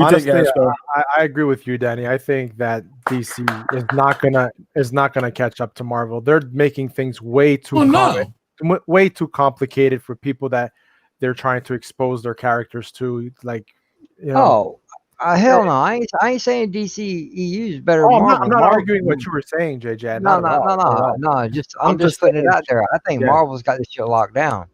Honestly, I agree with you, Danny. I think that DC is not gonna catch up to Marvel. They're making things way too way too complicated for people that they're trying to expose their characters to. Like, you know. Hell no! I ain't saying DC EU is better than Marvel. I'm not arguing what you were saying, JJ. No. I'm just putting it out there. I think Marvel's got this shit locked down.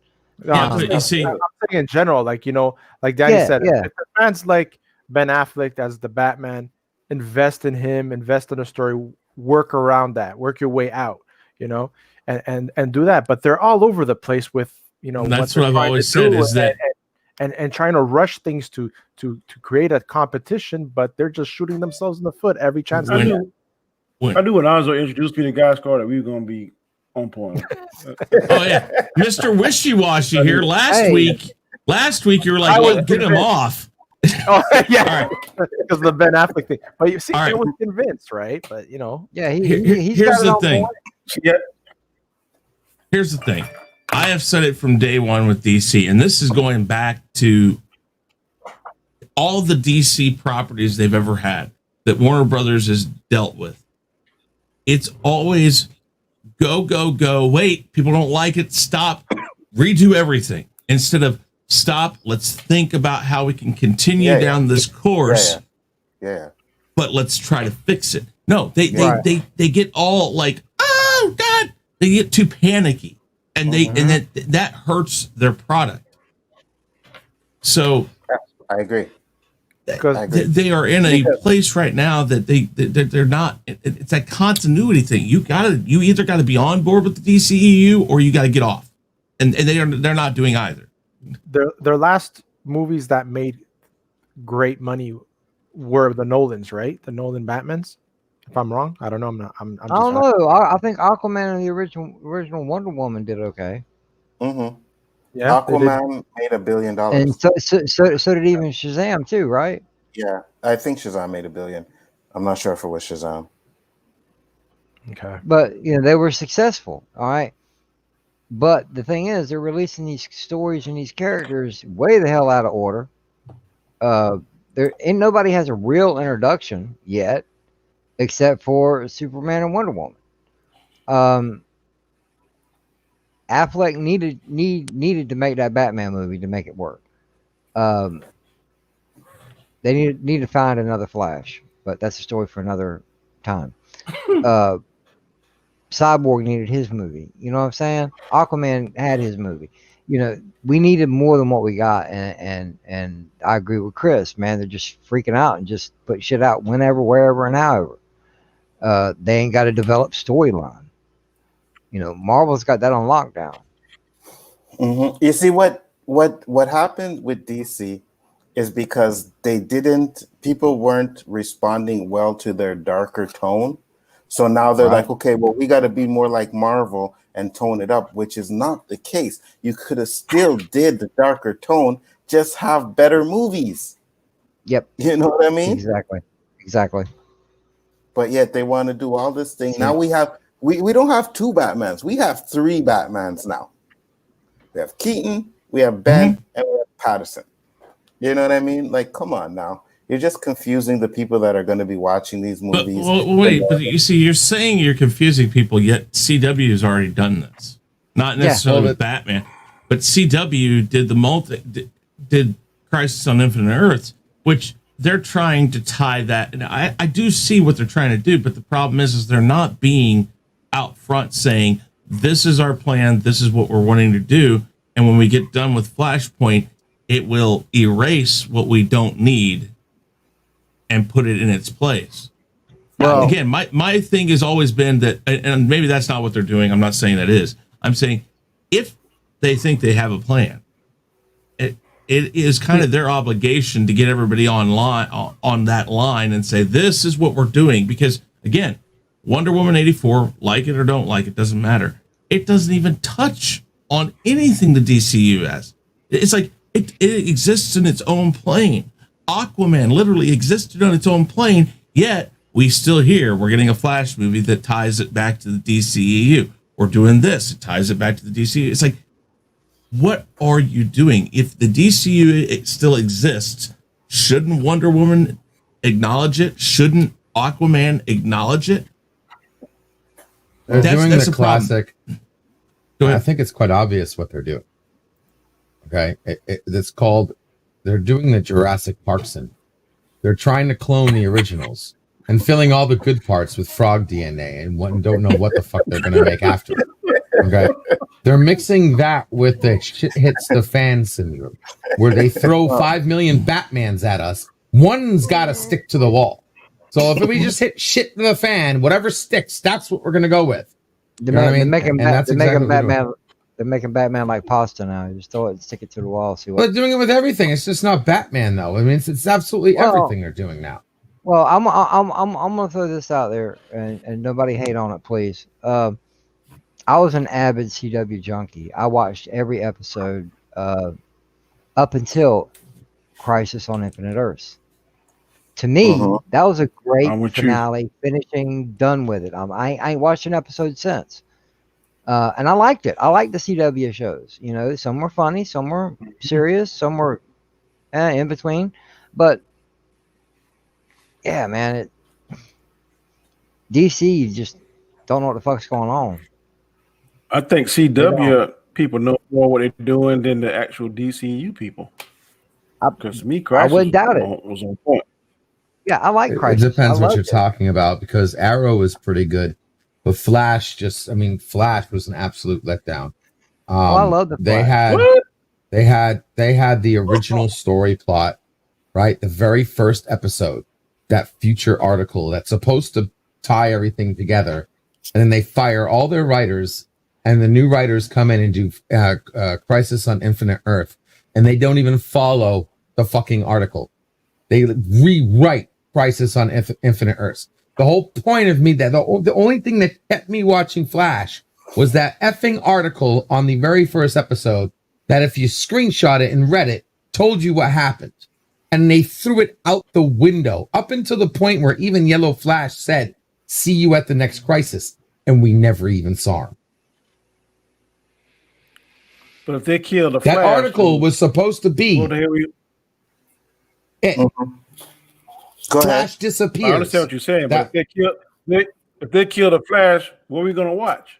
No, I'm saying in general, like, you know, like Danny said, if the fans like Ben Affleck as the Batman, invest in him, invest in a story, work around that, work your way out, you know, and do that. But they're all over the place with, you know, that's what I've always said is that. And trying to rush things to create a competition, but they're just shooting themselves in the foot every chance they get. I knew when Alonzo introduced me to Guy Scar that we were going to be on point. Oh yeah, Mr. Wishy-Washy here. Last week you were like, get him off. Oh yeah, because of the Ben Affleck thing. But you see, I was convinced, right? But you know, here's the thing. Here's the thing. I have said it from day one with DC, and this is going back to all the DC properties they've ever had that Warner Brothers has dealt with. It's always go, go, go. Wait, people don't like it. Stop. Redo everything. Instead of stop, let's think about how we can continue down this course. Yeah. But let's try to fix it. No, they get all like, oh God, they get too panicky. And that hurts their product. So I agree. Because they are in a place right now that they're not. It's that continuity thing. You either got to be on board with the DCEU or you got to get off, and they're not doing either. Their last movies that made great money were the Nolans, right? The Nolan Batmans. If I'm wrong, I don't know. I don't know. I think Aquaman and the original Wonder Woman did okay. Mm-hmm. Yeah, Aquaman made $1 billion, and so did even Shazam too, right? Yeah, I think Shazam made $1 billion. I'm not sure if it was Shazam. Okay, but you know they were successful. All right, but the thing is, they're releasing these stories and these characters way the hell out of order. There ain't nobody has a real introduction yet. Except for Superman and Wonder Woman. Affleck needed to make that Batman movie to make it work. They need to find another Flash, but that's a story for another time. Cyborg needed his movie. You know what I'm saying? Aquaman had his movie. You know, we needed more than what we got, and I agree with Chris. Man, they're just freaking out and just put shit out whenever, wherever, and however. They ain't got a developed storyline. You know, Marvel's got that on lockdown. Mm-hmm. You see what happened with DC is because people weren't responding well to their darker tone. So now they're like, okay, well, we got to be more like Marvel and tone it up, which is not the case. You could have still did the darker tone, just have better movies. Yep. You know what I mean? Exactly. But yet they want to do all this thing. Now we don't have 2 Batmans. We have 3 Batmans now. We have Keaton, we have Ben, and we have Patterson. You know what I mean? Like, come on now. You're just confusing the people that are going to be watching these movies. But you see, you're saying you're confusing people, yet CW has already done this. Not necessarily with Batman, but CW did did Crisis on Infinite Earths, which they're trying to tie that. And I do see what they're trying to do, but the problem is they're not being out front saying, this is our plan, this is what we're wanting to do. And when we get done with Flashpoint, it will erase what we don't need and put it in its place. Well, again, my thing has always been that, and maybe that's not what they're doing. I'm not saying that is. I'm saying if they think they have a plan, it is kind of their obligation to get everybody on that line and say, this is what we're doing. Because again, Wonder Woman 84, like it or don't like it, doesn't matter. It doesn't even touch on anything the DCU has. It's like it exists in its own plane. Aquaman literally existed on its own plane, yet we still hear we're getting a Flash movie that ties it back to the DCEU. We're doing this, it ties it back to the DCEU. It's like, what are you doing? If the DCU still exists, Shouldn't Wonder Woman acknowledge it? Shouldn't Aquaman acknowledge it? They're doing that's the a problem. classic. I think it's quite obvious what they're doing. Okay, it's called. They're doing the Jurassic Parkson. They're trying to clone the originals and filling all the good parts with frog DNA and don't know what the fuck they're going to make after it. Okay, they're mixing that with the shit hits the fan syndrome, where they throw 5 million Batmans at us. One's got to stick to the wall. So if we just hit shit to the fan, whatever sticks, that's what we're going to go with. They're making Batman. They're making Batman like pasta now. You just throw it, stick it to the wall. See what. But they're doing it with everything. It's just not Batman, though. I mean, it's absolutely everything they're doing now. Well, I'm gonna throw this out there, and nobody hate on it, please. I was an avid CW junkie. I watched every episode up until Crisis on Infinite Earths. To me, that was a great finale, finishing, done with it. I ain't watched an episode since. And I liked it. I liked the CW shows. You know, some were funny, some were serious, some were in between. But yeah, man, DC just don't know what the fuck's going on. I think CW people know more what they're doing than the actual DCU people. Because I wouldn't doubt it. Was on point. Yeah, I like Crisis. It depends what you're talking about, because Arrow is pretty good. But Flash Flash was an absolute letdown. I love the Flash. They had the original story plot, right? The very first episode, that future article that's supposed to tie everything together, and then they fire all their writers, and the new writers come in and do Crisis on Infinite Earth, and they don't even follow the fucking article. They rewrite Crisis on Infinite Earths. The whole point of me, that the only thing that kept me watching Flash was that effing article on the very first episode that if you screenshot it and read it, told you what happened. And they threw it out the window up until the point where even Yellow Flash said, "See you at the next crisis." And we never even saw him. But if they kill the Flash, that article was supposed to be it. Go Flash ahead. disappears. I understand what you're saying, but if they kill the Flash, what are we going to watch?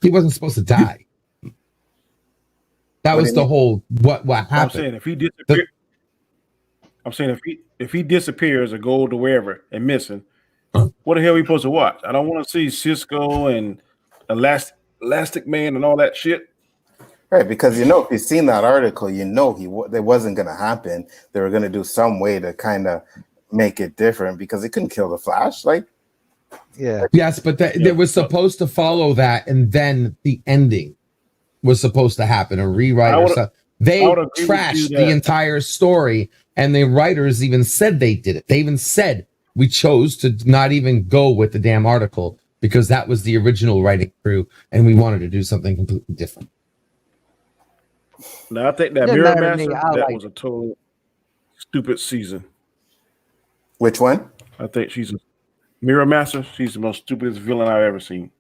He wasn't supposed to die. That was the whole what happened. I'm saying if he disappears, if he disappears or goes to wherever and missing, what the hell are we supposed to watch? I don't want to see Cisco and Elastic Man and all that shit. Right, because if you've seen that article, that wasn't going to happen. They were going to do some way to kind of make it different, because they couldn't kill the Flash. Yes, but they were supposed to follow that, and then the ending was supposed to happen, a rewrite or something. They trashed the entire story, and the writers even said they did it. They even said, we chose to not even go with the damn article because that was the original writing crew, and we wanted to do something completely different. Now, I think that Mirror Master, was a total stupid season. Which one? I think she's a Mirror Master. She's the most stupidest villain I've ever seen.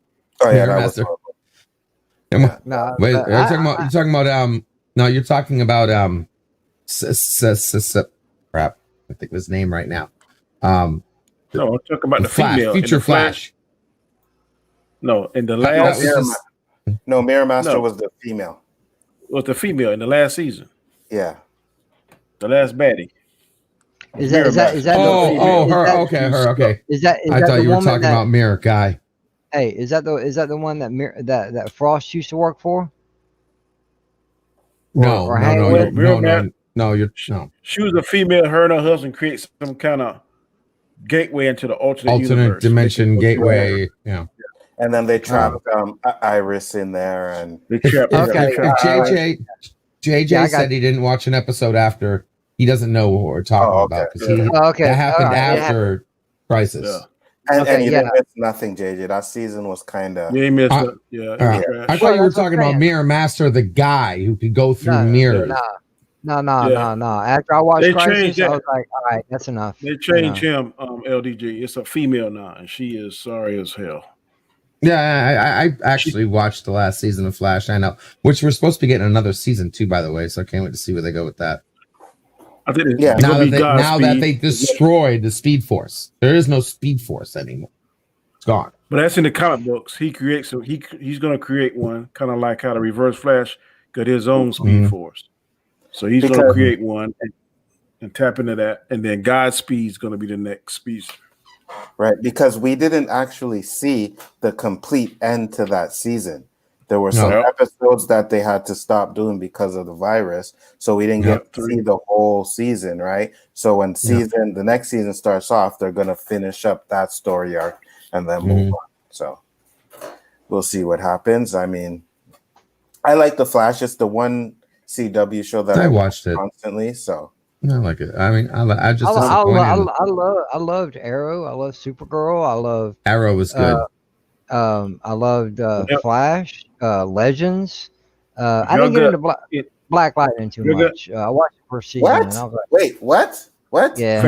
Oh yeah, Mirror Master. Wait, you're talking about crap. I think of his name right now. No, I'm talking about the Flash, female, future Flash. No, in the last. Mirror Master was the female. Was the female in the last season? Yeah, the last baddie. Is that her? Okay. I thought you were talking about Mirror Guy. Hey, is that the one that Frost used to work for? No. She was a female. Her and her husband create some kind of gateway into the alternate universe. Dimension gateway. Yeah. And then they trapped Iris in there, and JJ said he didn't watch an episode after. He doesn't know what we're talking about because that happened after Crisis. Yeah. And you didn't miss nothing, JJ. That season was kind of. You missed it. I thought you were talking about Mirror Master, the guy who could go through mirrors. No. After I watched Crisis, I was like, all right, that's enough. They changed him, LDG. It's a female now, and she is sorry as hell. Yeah, I actually watched the last season of Flash. I know, which we're supposed to be getting another season too, by the way. So I can't wait to see where they go with that. I think it's Yeah. gonna be Now that Godspeed. they destroyed the Speed Force, there is no Speed Force anymore. It's gone. But that's in the comic books. He creates so he's going to create one, kind of like how the Reverse Flash got his own Speed Force. So he's going to create one and tap into that, and then Godspeed's going to be the next speedster. Right, because we didn't actually see the complete end to that season. There were some episodes that they had to stop doing because of the virus, so we didn't get to see the whole season, right? So when the next season starts off, they're going to finish up that story arc and then move on. So we'll see what happens. I mean, I like the Flash. It's the one CW show that I watched constantly. So I like it. I mean, I loved Arrow. I love Supergirl. I love Arrow was good. I loved Flash, Legends. I didn't get into Black Lightning too much. I watched the first season. What? And I was like, wait, what? What? Yeah.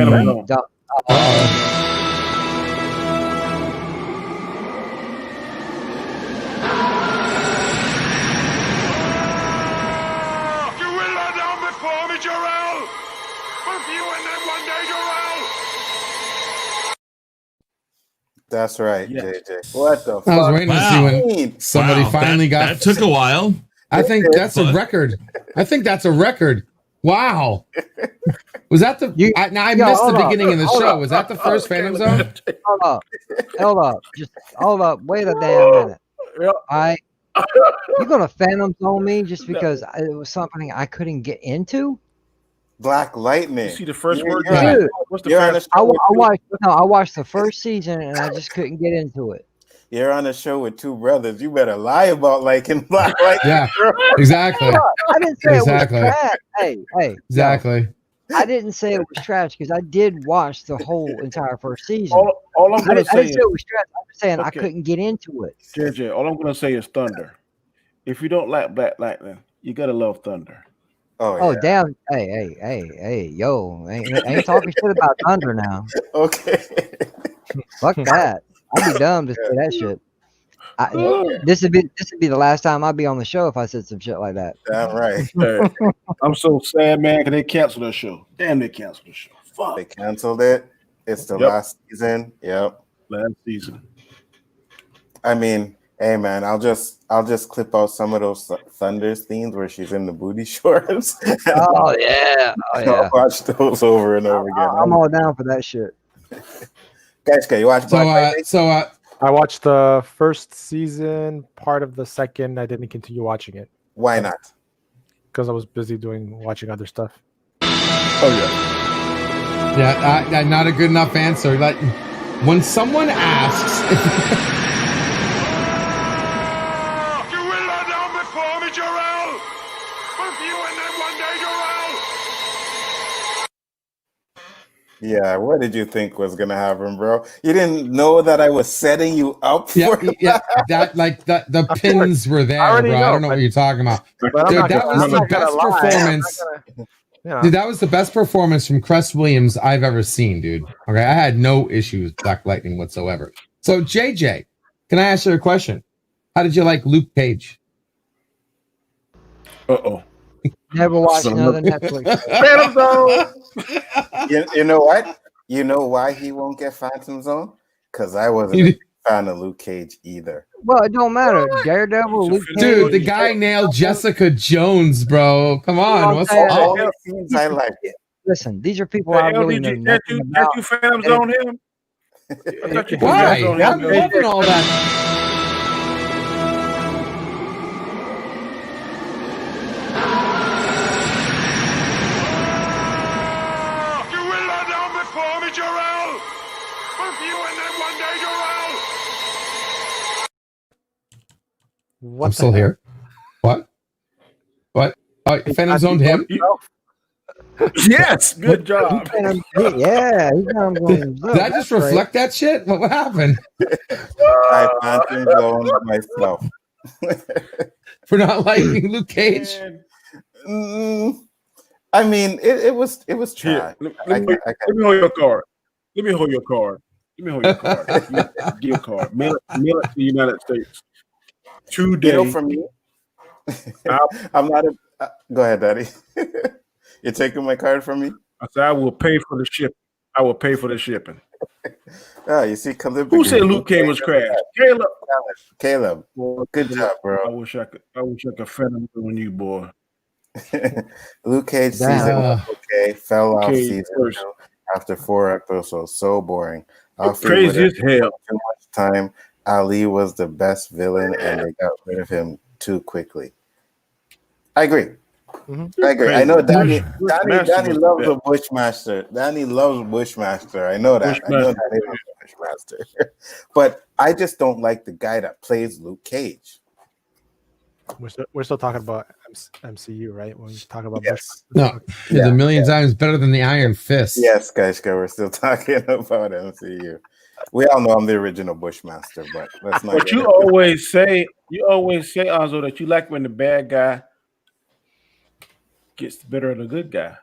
That's right, JJ. What the fuck? I was waiting to see when somebody finally got. That took a while. I think that's a record. I think that's a record. Wow. Was that the? I missed the beginning of the show. Was that the first Phantom Zone? Hold up. Just hold up. Wait a damn minute. All right. You're gonna Phantom Zone me just because it was something I couldn't get into? Black Lightning. You see the first word? Dude, What's the first? I watched the first season and I just couldn't get into it. You're on a show with two brothers. You better lie about liking Black Lightning. Yeah, exactly. I didn't say it was trash. Hey, exactly. I didn't say it was trash because I did watch the whole entire first season. All I'm going to say I didn't say it was trash. I'm just saying I couldn't get into it. JJ, all I'm going to say is Thunder. If you don't like Black Lightning, you got to love Thunder. Oh damn! Hey, yo! Ain't talking shit about Thunder now. Okay. Fuck that! I'd be dumb to say that shit. This would be the last time I'd be on the show if I said some shit like that. Damn right. I'm so sad, man, because they canceled the show. Damn, they canceled the show. Fuck. They canceled it. It's the last season. Yep. Last season. I mean, hey man, I'll just clip out some of those Thunder's themes where she's in the booty shorts. Oh yeah. I'll watch those over and over again. I'm all down for that shit. Guys, you watch Black Lightning? I watched the first season, part of the second. I didn't continue watching it. Why not? Because I was busy watching other stuff. Oh yeah. Yeah, not a good enough answer. Like when someone asks. You will lie down before me, Jarrell. Both you and them one day, Jarrell. Yeah, what did you think was gonna happen, bro? You didn't know that I was setting you up for that the pins were there, bro. I don't know what you're talking about. Dude, that was the best performance. Dude, that was the best performance from Cress Williams I've ever seen, dude. Okay, I had no issue with Black Lightning whatsoever. So, JJ, can I ask you a question? How did you like Luke Cage? Never watched another Netflix. Phantom Zone. You know what? You know why he won't get Phantom Zone? Because I wasn't a fan of Luke Cage either. Well, it don't matter. Daredevil, Luke Cage. Dude, the guy nailed Jessica Jones, bro. Come on. What's all the scenes I like? Listen, these are people I really know nothing about. Did you Phantom Zone him? Why? I'm loving all that. I'm still here. What? Oh, Phantom zoned him? Yes, good job. Yeah. Did I just reflect that shit? What happened? I Phantom zoned myself. For not liking Luke Cage? I mean, it was trash. Let me hold your card. Let me hold your card. Give your card. Mail it to the United States. Today. From me? I'm not go ahead, Daddy. You're taking my card from me? I said I will pay for the shipping. I will pay for the shipping. Oh, you see, Caleb. Who said Luke Cage was trash? Caleb. Boy, Good job, bro. I wish I could fend on you, boy. Luke Cage season was okay. Fell Luke off Cage season first. 2 after 4 episodes. So boring. Crazy as hell. Too much time. Ali was the best villain, and they got rid of him too quickly. I agree. I agree. I know Danny loves a Bushmaster. Danny loves Bushmaster. I know that. I know Danny loves Bushmaster. But I just don't like the guy that plays Luke Cage. We're still talking about MCU, right? When we talk about No, it's a million times better than the Iron Fist. Yes, guys, we're still talking about MCU. We all know I'm the original Bushmaster, but let's not. But you always say, Anzo, that you like when the bad guy gets the better of the good guy.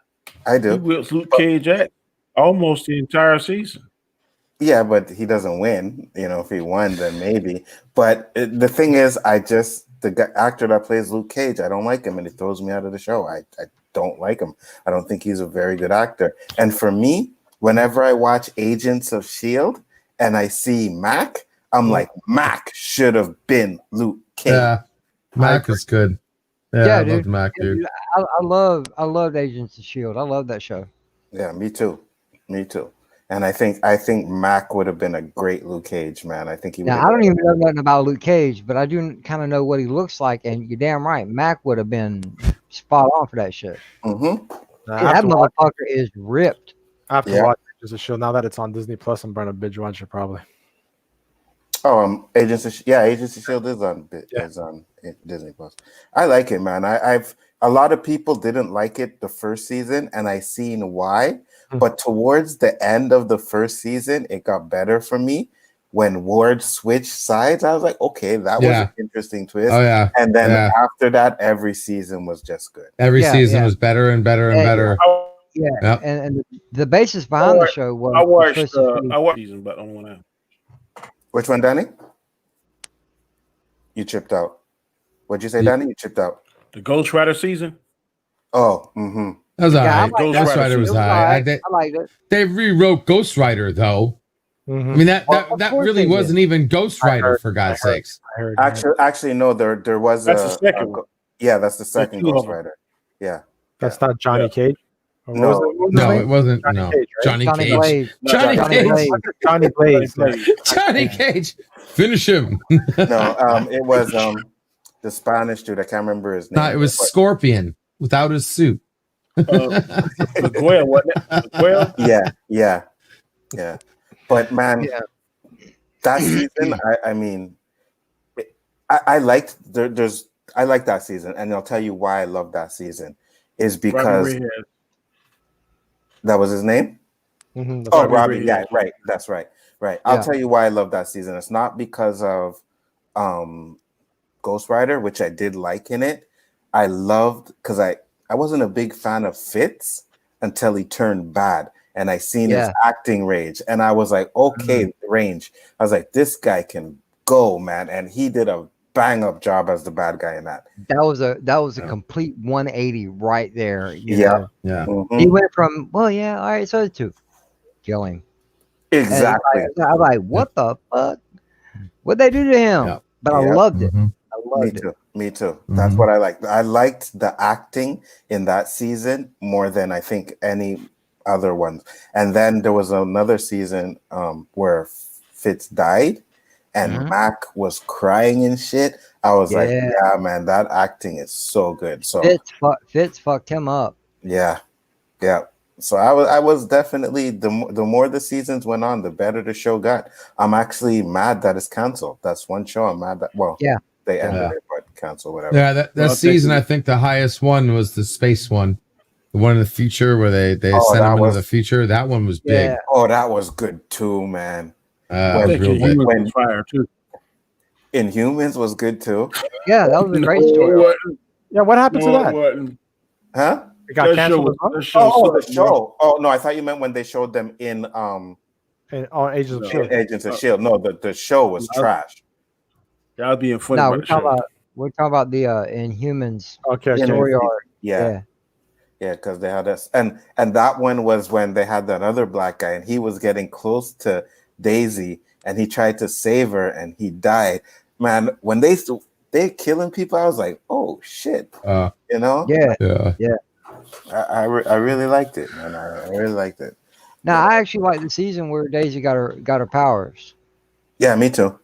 I do. He whips Luke Cage at almost the entire season. Yeah, but he doesn't win. You know, if he won, then maybe. But the thing is, the actor that plays Luke Cage, I don't like him, and it throws me out of the show. I don't like him. I don't think he's a very good actor. And for me, whenever I watch Agents of S.H.I.E.L.D. and I see Mac, I'm like, Mac should have been Luke Cage. Yeah, Mac is good. Yeah, I loved Mac, dude. I loved Agents of S.H.I.E.L.D. I love that show. Yeah, me too. And I think Mac would have been a great Luke Cage, man. I think he would. Now, I don't even know nothing about Luke Cage, but I do kind of know what he looks like, and you're damn right. Mac would have been spot on for that shit. Mm-hmm. That motherfucker is ripped. I have to watch Agents of S.H.I.E.L.D. now that it's on Disney Plus. I'm going to binge watch it probably. Oh, Agents of S.H.I.E.L.D. is on Disney Plus. I like it, man. I've a lot of people didn't like it the first season, and I seen why. But towards the end of the first season, it got better for me. When Ward switched sides, I was like, okay, that was an interesting twist. Oh, yeah. And then after that, every season was just good. Every season was better and better and better. Yeah, Yep. and the basis behind the show was I watched season, but only one out. Which one, Danny? You chipped out. What'd you say, Danny? You chipped out. The Ghost Rider season. Oh, mm-hmm. That was all right. Ghost Ghost Rider was high. I liked it. They rewrote Ghost Rider, though. Mm-hmm. I mean, that really wasn't even Ghost Rider, for God's sakes. Actually, no. There was that's the second one. Yeah, that's the second Ghost Rider. Yeah, that's not Johnny Cage. No, it wasn't. No, Johnny Cage. Johnny Cage. Johnny Blaze. Johnny Cage. Finish him. No, it was the Spanish dude. I can't remember his name. No, it was Scorpion without his suit. Miguel, wasn't it? Miguel? Yeah. But man, that season, I mean, I liked I liked that season, and I'll tell you why I love that season is because that was his name. Mm-hmm. Oh, Robbie. Yeah, right. That's right. Right. I'll tell you why I love that season. It's not because of Ghost Rider, which I did like in it. I loved because I wasn't a big fan of Fitz until he turned bad, and I seen his acting range, and I was like, okay, range. I was like, this guy can go, man, and he did a bang up job as the bad guy in that. That was a complete 180 right there. You know? Mm-hmm. He went from all right, so to kill him. Exactly. I'm like, what the fuck? What'd they do to him? Yeah. But I loved it. I loved it. Me too. That's what I liked. I liked the acting in that season more than I think any other ones. And then there was another season where Fitz died and Mac was crying and shit. I was like, yeah, man, that acting is so good. So Fitz fucked him up. Yeah. So I was definitely the more the seasons went on, the better the show got. I'm actually mad that it's canceled. That's one show I'm mad that. Well, they ended it, but cancel whatever. Yeah, that season, I think the highest one was the space one, the one in the future where they sent him into the future. That one was big. Oh, that was good too, man. When fire too. Inhumans was good too. Yeah, that was a great story. Yeah, what happened to that? Huh? It got canceled. The show. Oh no, I thought you meant when they showed them in Agents of S.H.I.E.L.D. Agents of S.H.I.E.L.D. No, the show was trash. Y'all being funny. No, we're talking about the Inhumans. Okay. Story arc. Yeah. Yeah, because they had us, and that one was when they had that other black guy, and he was getting close to Daisy, and he tried to save her, and he died. Man, when they killing people, I was like, oh shit, you know? Yeah. I really liked it, man. I really liked it. Now I actually like the season where Daisy got her powers. Yeah, me too.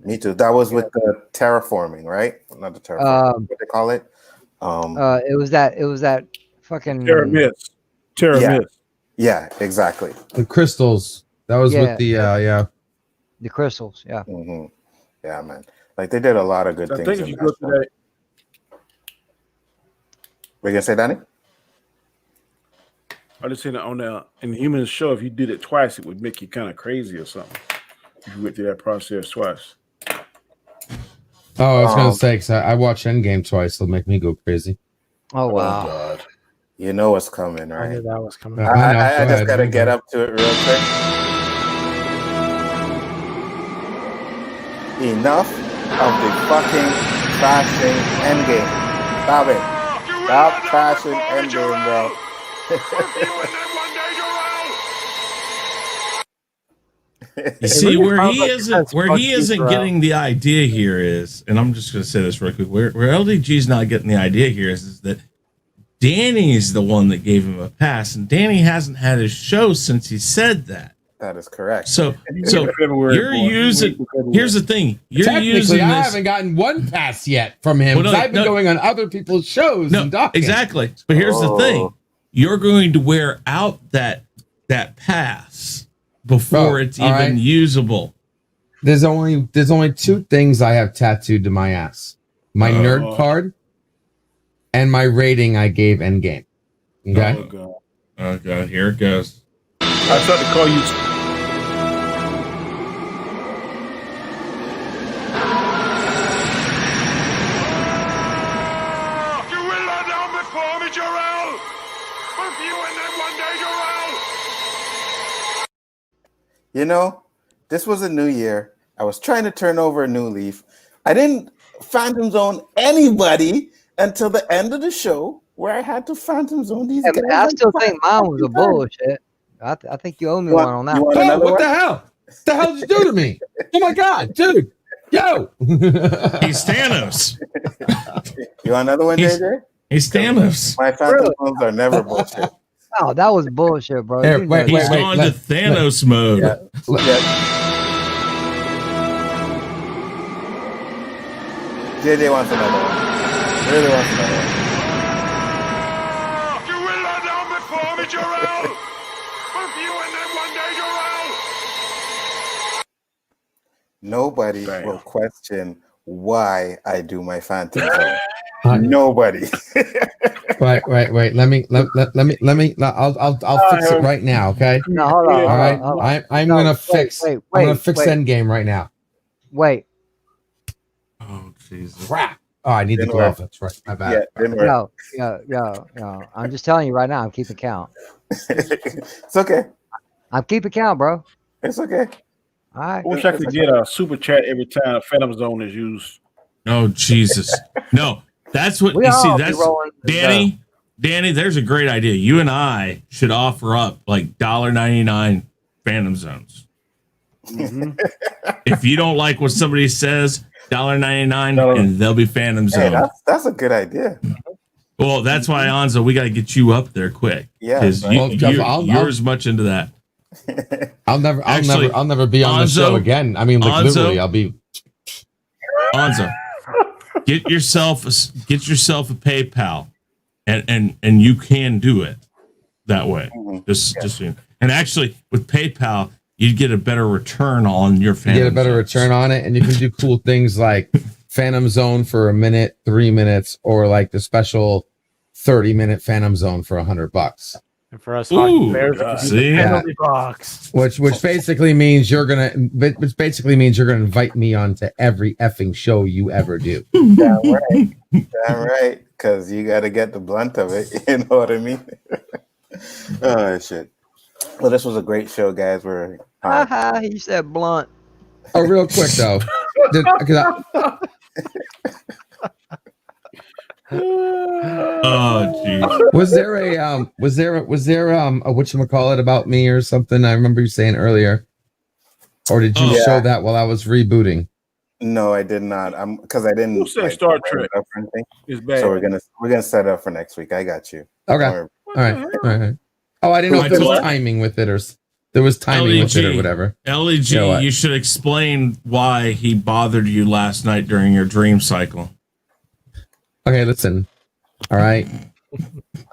Me too. That was with the terraforming, right? Not the terraforming. What they call it? It was that fucking Terra Mist. Yeah, exactly. The crystals. That was with the the crystals. Yeah. Mm-hmm. Yeah, man. Like they did a lot of good things. I think if you go to that. We're gonna say, Danny? I just saying on the in the Human Show, if you did it twice, it would make you kind of crazy or something. If you went through that process twice. Oh, I was gonna say because I watched Endgame twice. It'll make me go crazy. Oh wow! God. You know what's coming, right? I knew that was coming. I just gotta get up to it real quick. Enough of the fucking trashing Endgame. Stop it. Stop trashing Endgame, bro. You see where he isn't getting the idea here is, and I'm just going to say this real quick. Where LDG's not getting the idea here is that Danny's the one that gave him a pass, and Danny hasn't had his show since he said that. That is correct. So you're using. Here's the thing. Technically, I haven't gotten one pass yet from him because I've been going on other people's shows and talking. Exactly. But here's the thing. You're going to wear out that pass before it's even usable. There's only two things I have tattooed to my ass: my nerd card and my rating I gave Endgame. Okay. Oh god, here it goes. I tried to call you. You will lie down before me, Jarrell. Both you and them one day, Jarrell. You know, this was a new year. I was trying to turn over a new leaf. I didn't Phantom Zone anybody until the end of the show, where I had to Phantom Zone these guys. I still think mine was a bullshit. I think you owe me one on that. What the hell? What the hell did you do to me? Oh my god, dude! Yo, he's Thanos. You want another one, JJ? He's Thanos. My Phantom Zones are never bullshit. Oh, that was bullshit, bro. Here, he's gone to Thanos mode. Yeah. JJ wants another one. Really wants another one. You will lie down before me, Jarrell. Both you and them one day, Jarrell. Nobody will question why I do my Phantom Zone. Nobody. Wait. Let me. I'll fix it right now. Okay. No, hold on. All right. I'm gonna fix. I'm gonna fix Endgame right now. Wait. Oh Jesus! Crap. Oh, I need the glove. That's right. My bad. Yo. I'm just telling you right now. I'm keeping count. It's okay. I'm keeping count, bro. It's okay. All right. I wish I could get a super chat every time a Phantom Zone is used. Oh Jesus! No, that's what you see. That's Danny. Danny, there's a great idea. You and I should offer up like $1.99 Phantom Zones. Mm-hmm. If you don't like what somebody says, $1.99 and they'll be Phantom Zone. Hey, that's a good idea. Well, that's why, Anzo, we got to get you up there quick. Yeah, because you're as much into that. I'll never be on the show again. I mean, like literally, I'll be. Anzo, get yourself a PayPal, and you can do it that way. And actually, with PayPal, you'd get a better return on your Phantom. You get a better return on it, and you can do cool things like Phantom Zone for a minute, 3 minutes, or like the special 30-minute Phantom Zone for $100. And for us hockey players, penalty box. Which basically means you're gonna invite me onto every effing show you ever do. Damn right. Because you got to get the blunt of it. You know what I mean? Oh shit. Well, this was a great show, guys. He said blunt. Oh, real quick though. Oh, geez. Was there a whatchamacallit about me or something? I remember you saying earlier. Or did you show that while I was rebooting? No, I did not. Because I didn't. Who said Star Trek? It's bad. So we're gonna set it up for next week. I got you. Okay. All right. Oh, I didn't know if there was timing with it or there was timing with it or whatever. LEG, you should explain why he bothered you last night during your dream cycle. Okay, listen. All right.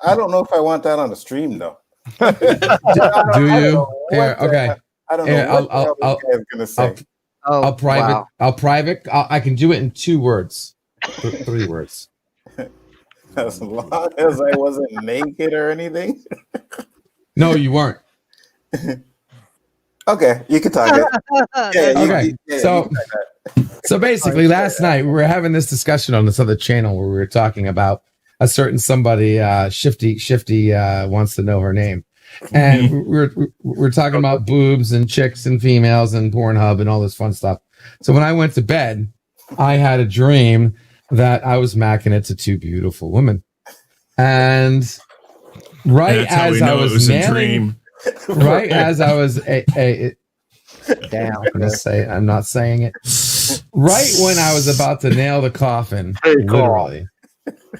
I don't know if I want that on the stream though. Do you? Yeah. Okay. I don't know what the hell gonna say. I'll private. I can do it in 2 words, 3 words. As long as I wasn't naked or anything. No, you weren't. Okay, you can talk it. So basically, last night we were having this discussion on this other channel where we were talking about a certain somebody. Shifty wants to know her name. And we're talking about boobs and chicks and females and Pornhub and all this fun stuff. So when I went to bed, I had a dream that I was macking it to 2 beautiful women. And as I was nailing, as I was damn, I'm gonna say I'm not saying it. Right when I was about to nail the coffin, literally.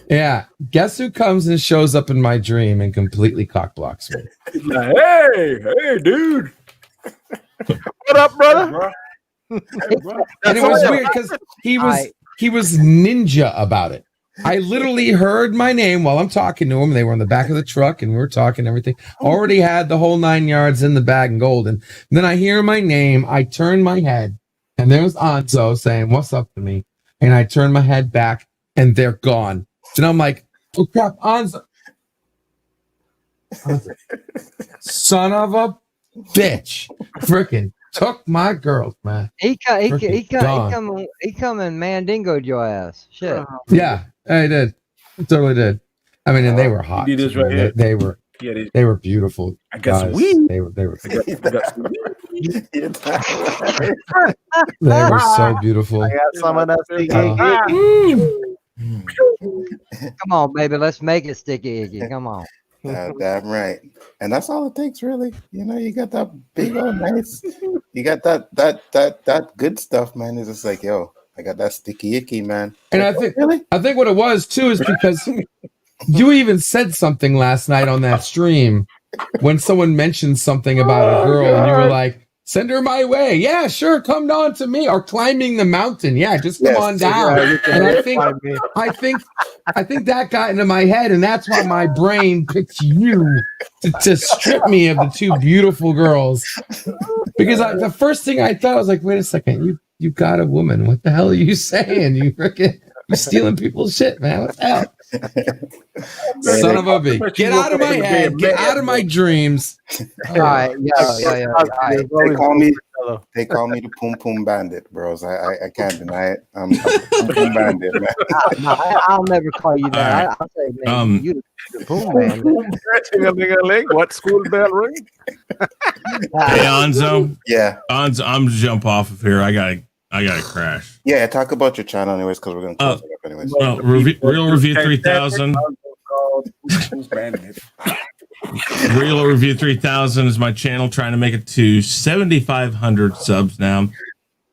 Yeah, guess who comes and shows up in my dream and completely cockblocks me? Hey, dude. What up, brother? And it was weird because he was ninja about it. I literally heard my name while I'm talking to him. They were in the back of the truck and we were talking everything. Already had the whole 9 yards in the bag and gold. And then I hear my name. I turn my head and there's Anzo saying, "What's up to me?" And I turn my head back and they're gone. And I'm like, "Oh crap, Anzo. Son of a bitch. Freaking took my girls, man." He come and mandingoed your ass. Shit. Yeah, I did. I totally did. I mean, and they were hot. They were beautiful. I got some weed. They were They were so beautiful. I got some of that Come on, baby. Let's make it sticky icky. Come on. Damn right. And that's all it takes, really. You know, you got that big old nice. You got that good stuff, man. It's just like, yo, I got that sticky icky, man. And like, I think what it was too is because you even said something last night on that stream when someone mentioned something about a girl and you were like, "Send her my way." Yeah, sure. Come down to me, or climbing the mountain. Yeah, just come on down. And I think that got into my head, and that's why my brain picked you to strip me of the 2 beautiful girls. Because the first thing I thought, I was like, "Wait a second, you got a woman. What the hell are you saying? You're stealing people's shit, man. What the hell?" Son of a bitch. Get out of my head. Get out of my dreams. All right. Yeah. They call me the Poom Poom Bandit, bros. I can't deny it. I'm Poom Poom Bandit, man. I'll never call you that. I'll say, man, you the Poom Man. What school bell ring? Hey, Anzo. Yeah. Anzo, I'm gonna jump off of here. I gotta crash. Yeah, talk about your channel anyways, because we're gonna close it up anyways. Well, Real Review 3000. Real Review 3000 is my channel, trying to make it to 7,500 subs now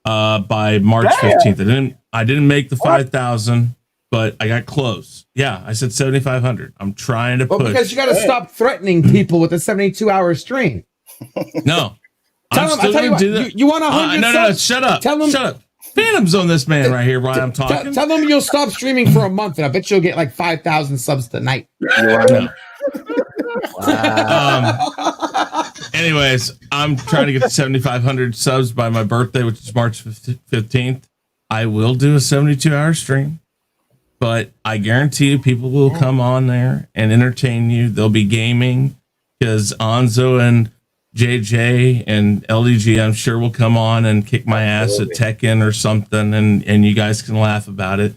by March 15th. I didn't make the 5,000, but I got close. Yeah, I said 7,500. I'm trying to push. Well, because you got to stop threatening people with a 72-hour stream. No. Tell them, you want 100 No, shut up. Shut up. Phantoms on this man right here while I'm talking. Tell them you'll stop streaming for a month, and I bet you'll get like 5,000 subs tonight. No. Anyways, I'm trying to get to 7,500 subs by my birthday, which is March 15th. I will do a 72-hour stream, but I guarantee you people will come on there and entertain you. They'll be gaming because Anzo and JJ and LDG, I'm sure, will come on and kick my ass at Tekken or something, and you guys can laugh about it.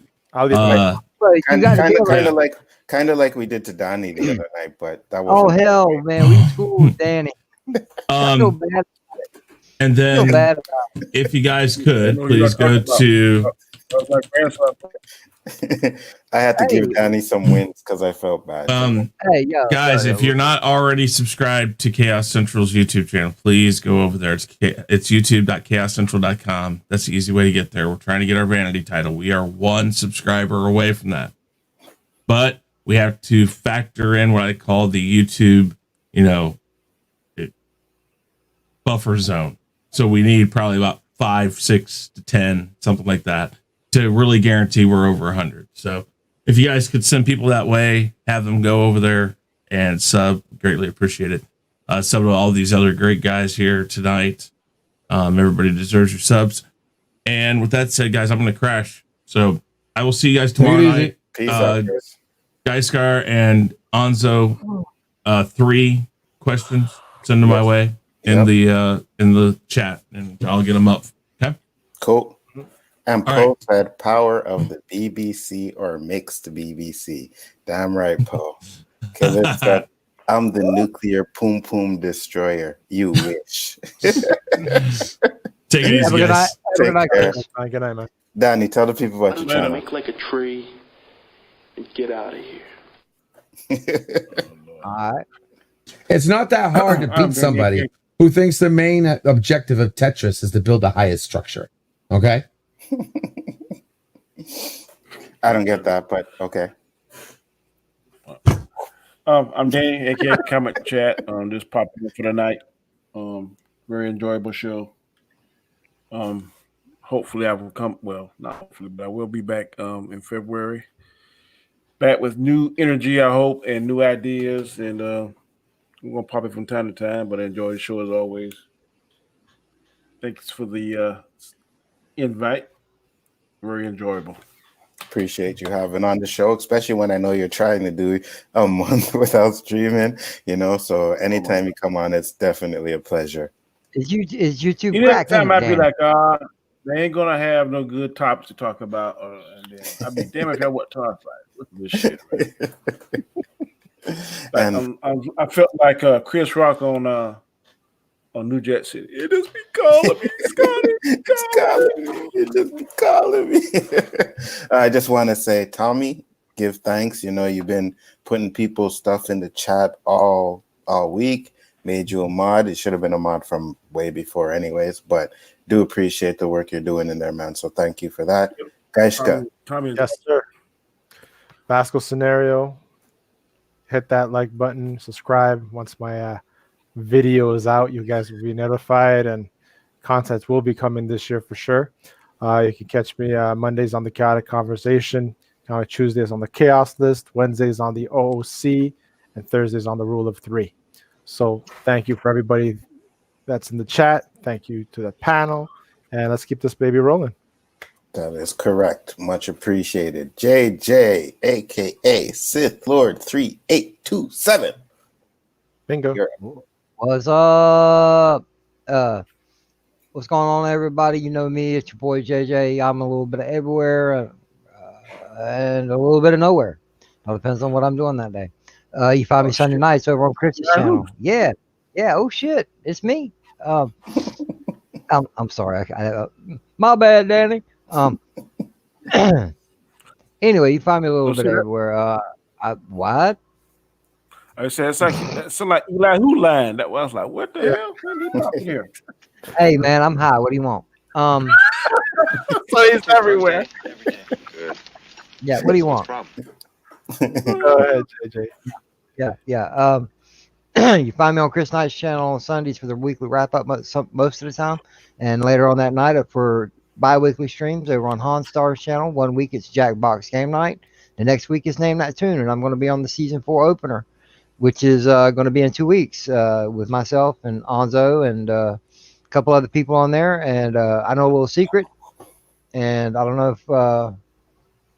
Kind of like we did to Donnie the other night, but that was. Oh hell, man, we schooled Danny. And then, if you guys could please go to I had to give Danny some wins because I felt bad. Guys, if you're not already subscribed to Chaos Central's YouTube channel, please go over there. It's youtube.chaoscentral.com. That's the easy way to get there. We're trying to get our vanity title. We are 1 subscriber away from that. But we have to factor in what I call the YouTube, buffer zone. So we need probably about 5, 6 to 10, something like that, to really guarantee we're over 100. So if you guys could send people that way, have them go over there and sub, greatly appreciate it. Sub to all these other great guys here tonight. Everybody deserves your subs. And with that said, guys, I'm going to crash. So I will see you guys tomorrow night. Peace out, Guy Scar and Onzo, 3 questions. Send them my way in the chat, and I'll get them up. Okay. Cool. And All Poe said, "Power of the BBC or mixed BBC." Damn right, Poe. Kevin said, "I'm the nuclear poom poom destroyer." You wish. Take it easy, guys. Take care. Good night, man. Danny, tell the people about your channel. Make like a tree and get out of here. All right. It's not that hard to beat somebody who thinks the main objective of Tetris is to build the highest structure. Okay? I don't get that, but okay. I'm Danny, AKA Comment Chat. Just popping in for the night. Very enjoyable show. Hopefully I will come. Well, not hopefully, but I will be back in February. Back with new energy, I hope, and new ideas. And we're gonna pop it from time to time. But I enjoy the show as always. Thanks for the invite. Very enjoyable. Appreciate you having on the show, especially when I know you're trying to do a month without streaming, so anytime you come on, it's definitely a pleasure. Is YouTube Anytime I'd be like, they ain't gonna have no good topics to talk about, and then I'd be damn if I what talk about. Look at this shit, right? I felt like Chris Rock on New Jack City. It just be calling me, It just be calling me. I just want to say, Tommy, give thanks. You've been putting people's stuff in the chat all week. Made you a mod. It should have been a mod from way before, anyways. But do appreciate the work you're doing in there, man. So thank you for that, guys. Tommy, yes, sir. Basco Scenario. Hit that like button. Subscribe. Once my video is out, you guys will be notified, and content will be coming this year for sure. You can catch me Mondays on the Chaotic Conversation, Tuesdays on the Chaos List, Wednesdays on the OOC, and Thursdays on the Rule of 3. So thank you for everybody that's in the chat. Thank you to the panel, and let's keep this baby rolling. That is correct. Much appreciated. JJ, AKA Sithlord3827. Bingo. What's up? What's going on, everybody? You know me. It's your boy JJ. I'm a little bit of everywhere and a little bit of nowhere. It all depends on what I'm doing that day. You find me Sunday nights over on Chris's channel. Yeah. Oh shit, it's me. I'm sorry. My bad, Danny. Anyway, you find me a little bit everywhere. What? I said it's like Elihu-Who line. That was like, what the hell? What are you talking here? Hey man, I'm high. What do you want? So he's everywhere. Yeah. What do you want? Go ahead, JJ. Yeah. You find me on Chris Knight's channel on Sundays for the weekly wrap up most of the time, and later on that night for bi-weekly streams over on Han Star's channel. 1 week it's Jackbox Game Night. The next week is Name That Tune, and I'm going to be on the season 4 opener, which is going to be in 2 weeks with myself and Onzo and a couple other people on there. And I know a little secret, and I don't know if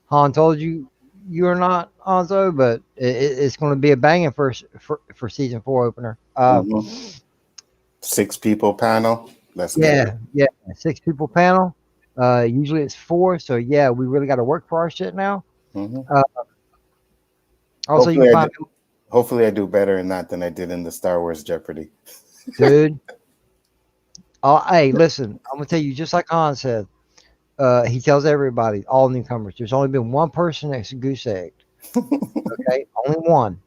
Han told you or not, Onzo, but it's going to be a banging for season 4 opener. 6 people panel. That's yeah, 6 people panel. Usually it's 4, so yeah, we really got to work for our shit now. Also, hopefully I do better in that than I did in the Star Wars Jeopardy. Dude. Hey, listen, I'm gonna tell you, just like Han said, he tells everybody, all newcomers, there's only been one person that's goose egged. Okay, only one.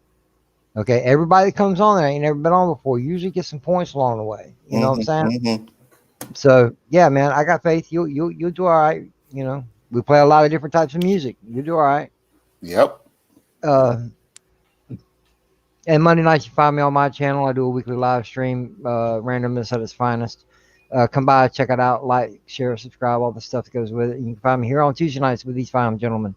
Okay, everybody that comes on there ain't never been on before. Usually get some points along the way. You know what I'm saying? So yeah, man, I got faith. You'll do all right. You know, we play a lot of different types of music. You do all right. Yep. And Monday nights, you find me on my channel. I do a weekly live stream, randomness at its finest. Come by, check it out, like, share, subscribe, all the stuff that goes with it. You can find me here on Tuesday nights with these fine gentlemen.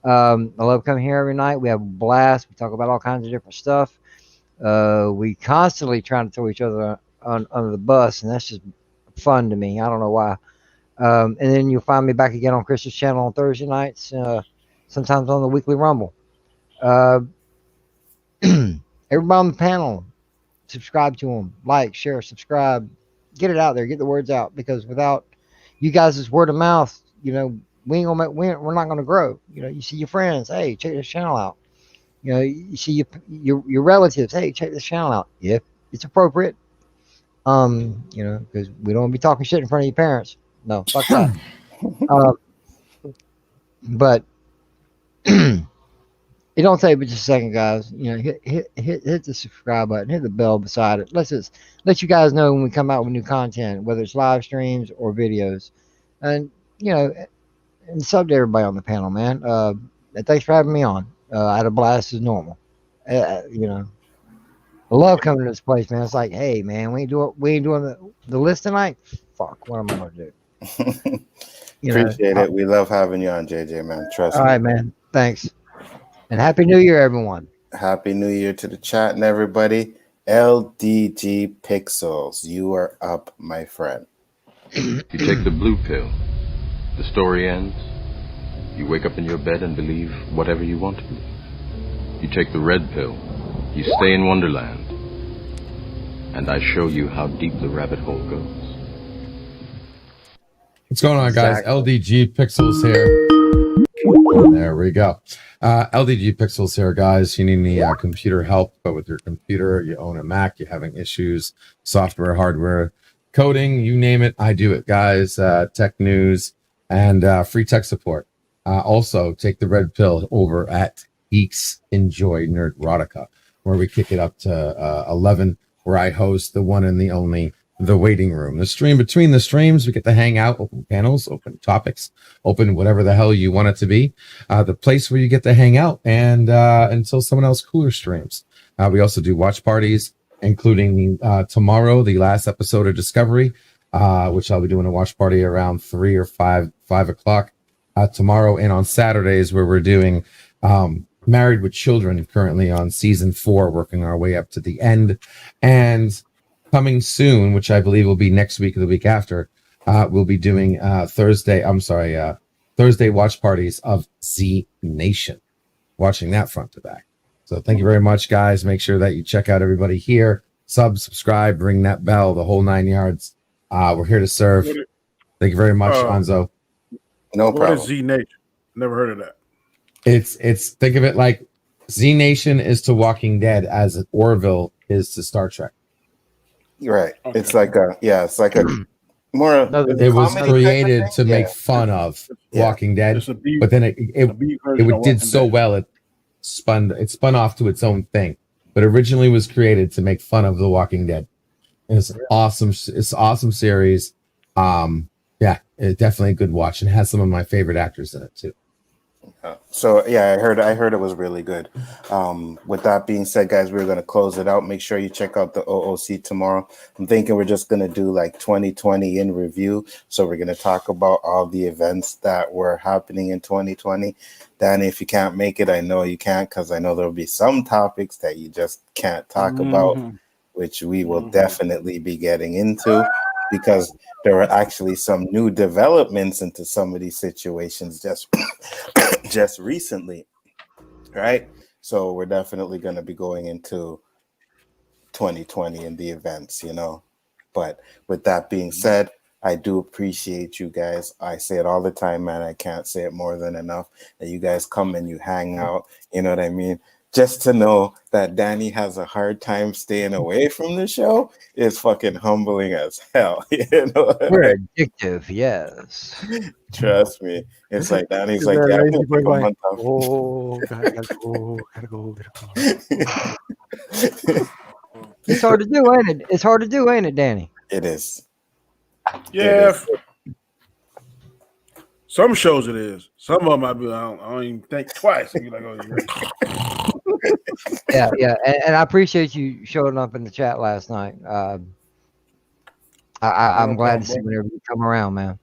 I love coming here every night. We have a blast. We talk about all kinds of different stuff. We constantly trying to throw each other under the bus, and that's just fun to me. I don't know why. And then you'll find me back again on Chris's channel on Thursday nights, sometimes on the Weekly Rumble. Everybody on the panel, subscribe to them, like, share, subscribe, get it out there, get the words out, because without you guys' word of mouth, you know, we're not gonna grow. You know, you see your friends, hey, check this channel out. You know, you see your relatives, hey, check this channel out. If it's appropriate. You know, because we don't want to be talking shit in front of your parents. No, fuck that. But it don't take but just a second, guys. You know, hit the subscribe button, hit the bell beside it. Let you guys know when we come out with new content, whether it's live streams or videos. And you know, and sub to everybody on the panel, man. And thanks for having me on. I had a blast as normal. You know, I love coming to this place, man. It's like, hey, man, we ain't doing the list tonight. Fuck, what am I gonna do? Appreciate it. We love having you on, JJ, man. Trust me. All right, man. Thanks. And Happy New Year, everyone. Happy New Year to the chat and everybody. LDG Pixels, you are up, my friend. You take the blue pill. The story ends. You wake up in your bed and believe whatever you want to believe. You take the red pill. You stay in Wonderland. And I show you how deep the rabbit hole goes. What's going on, guys? LDG Pixels here. There we go. LDG Pixels here, guys. You need any computer help, but with your computer, you own a Mac, you're having issues, software, hardware, coding, you name it, I do it, guys. Tech news and free tech support. Also, take the red pill over at Geeks Enjoy Nerdrotica, where we kick it up to 11, where I host the one and the only The Waiting Room. The stream between the streams, we get to hang out, open panels, open topics, open whatever the hell you want it to be. The place where you get to hang out and until someone else cooler streams. We also do watch parties, including tomorrow, the last episode of Discovery, which I'll be doing a watch party around 3 or 5 o'clock tomorrow, and on Saturdays where we're doing Married with Children, currently on season 4, working our way up to the end. And coming soon, which I believe will be next week or the week after, we'll be doing Thursday watch parties of Z Nation, watching that front to back. So thank you very much, guys. Make sure that you check out everybody here. Subscribe, ring that bell, the whole 9 yards. We're here to serve. Thank you very much, Anzo. No problem. What is Z Nation? Never heard of that. It's think of it like Z Nation is to Walking Dead as Orville is to Star Trek. Right. Okay. It's like a more. It was created to make fun of Walking Dead, but then it did so well it spun off to its own thing. But originally was created to make fun of The Walking Dead. And it's awesome. It's an awesome series. It's definitely a good watch and has some of my favorite actors in it too. So yeah, I heard it was really good. With that being said, guys, we're going to close it out. Make sure you check out the OOC tomorrow. I'm thinking we're just going to do like 2020 in review. So we're going to talk about all the events that were happening in 2020. Danny, if you can't make it, I know you can't, because I know there'll be some topics that you just can't talk about, which we will definitely be getting into, because there were actually some new developments into some of these situations just recently, right? So we're definitely going to be going into 2020 and the events, you know. But with that being said, I do appreciate you guys. I say it all the time, man. I can't say it more than enough, that you guys come and you hang out, you know what I mean? just to know that Danny has a hard time staying away from the show is fucking humbling as hell. You know, We're addictive, yes. trust me. It's like Danny's like, They're yeah, I'm lazy gonna take boy a going, month off. oh, gotta go. It's hard to do, ain't it? It's hard to do, ain't it, Danny? It is. Yeah. It is. Some shows it is. Some of them I don't even think twice. Be like, oh, Yeah, and I appreciate you showing up in the chat last night. I'm glad to see whenever you come around, man.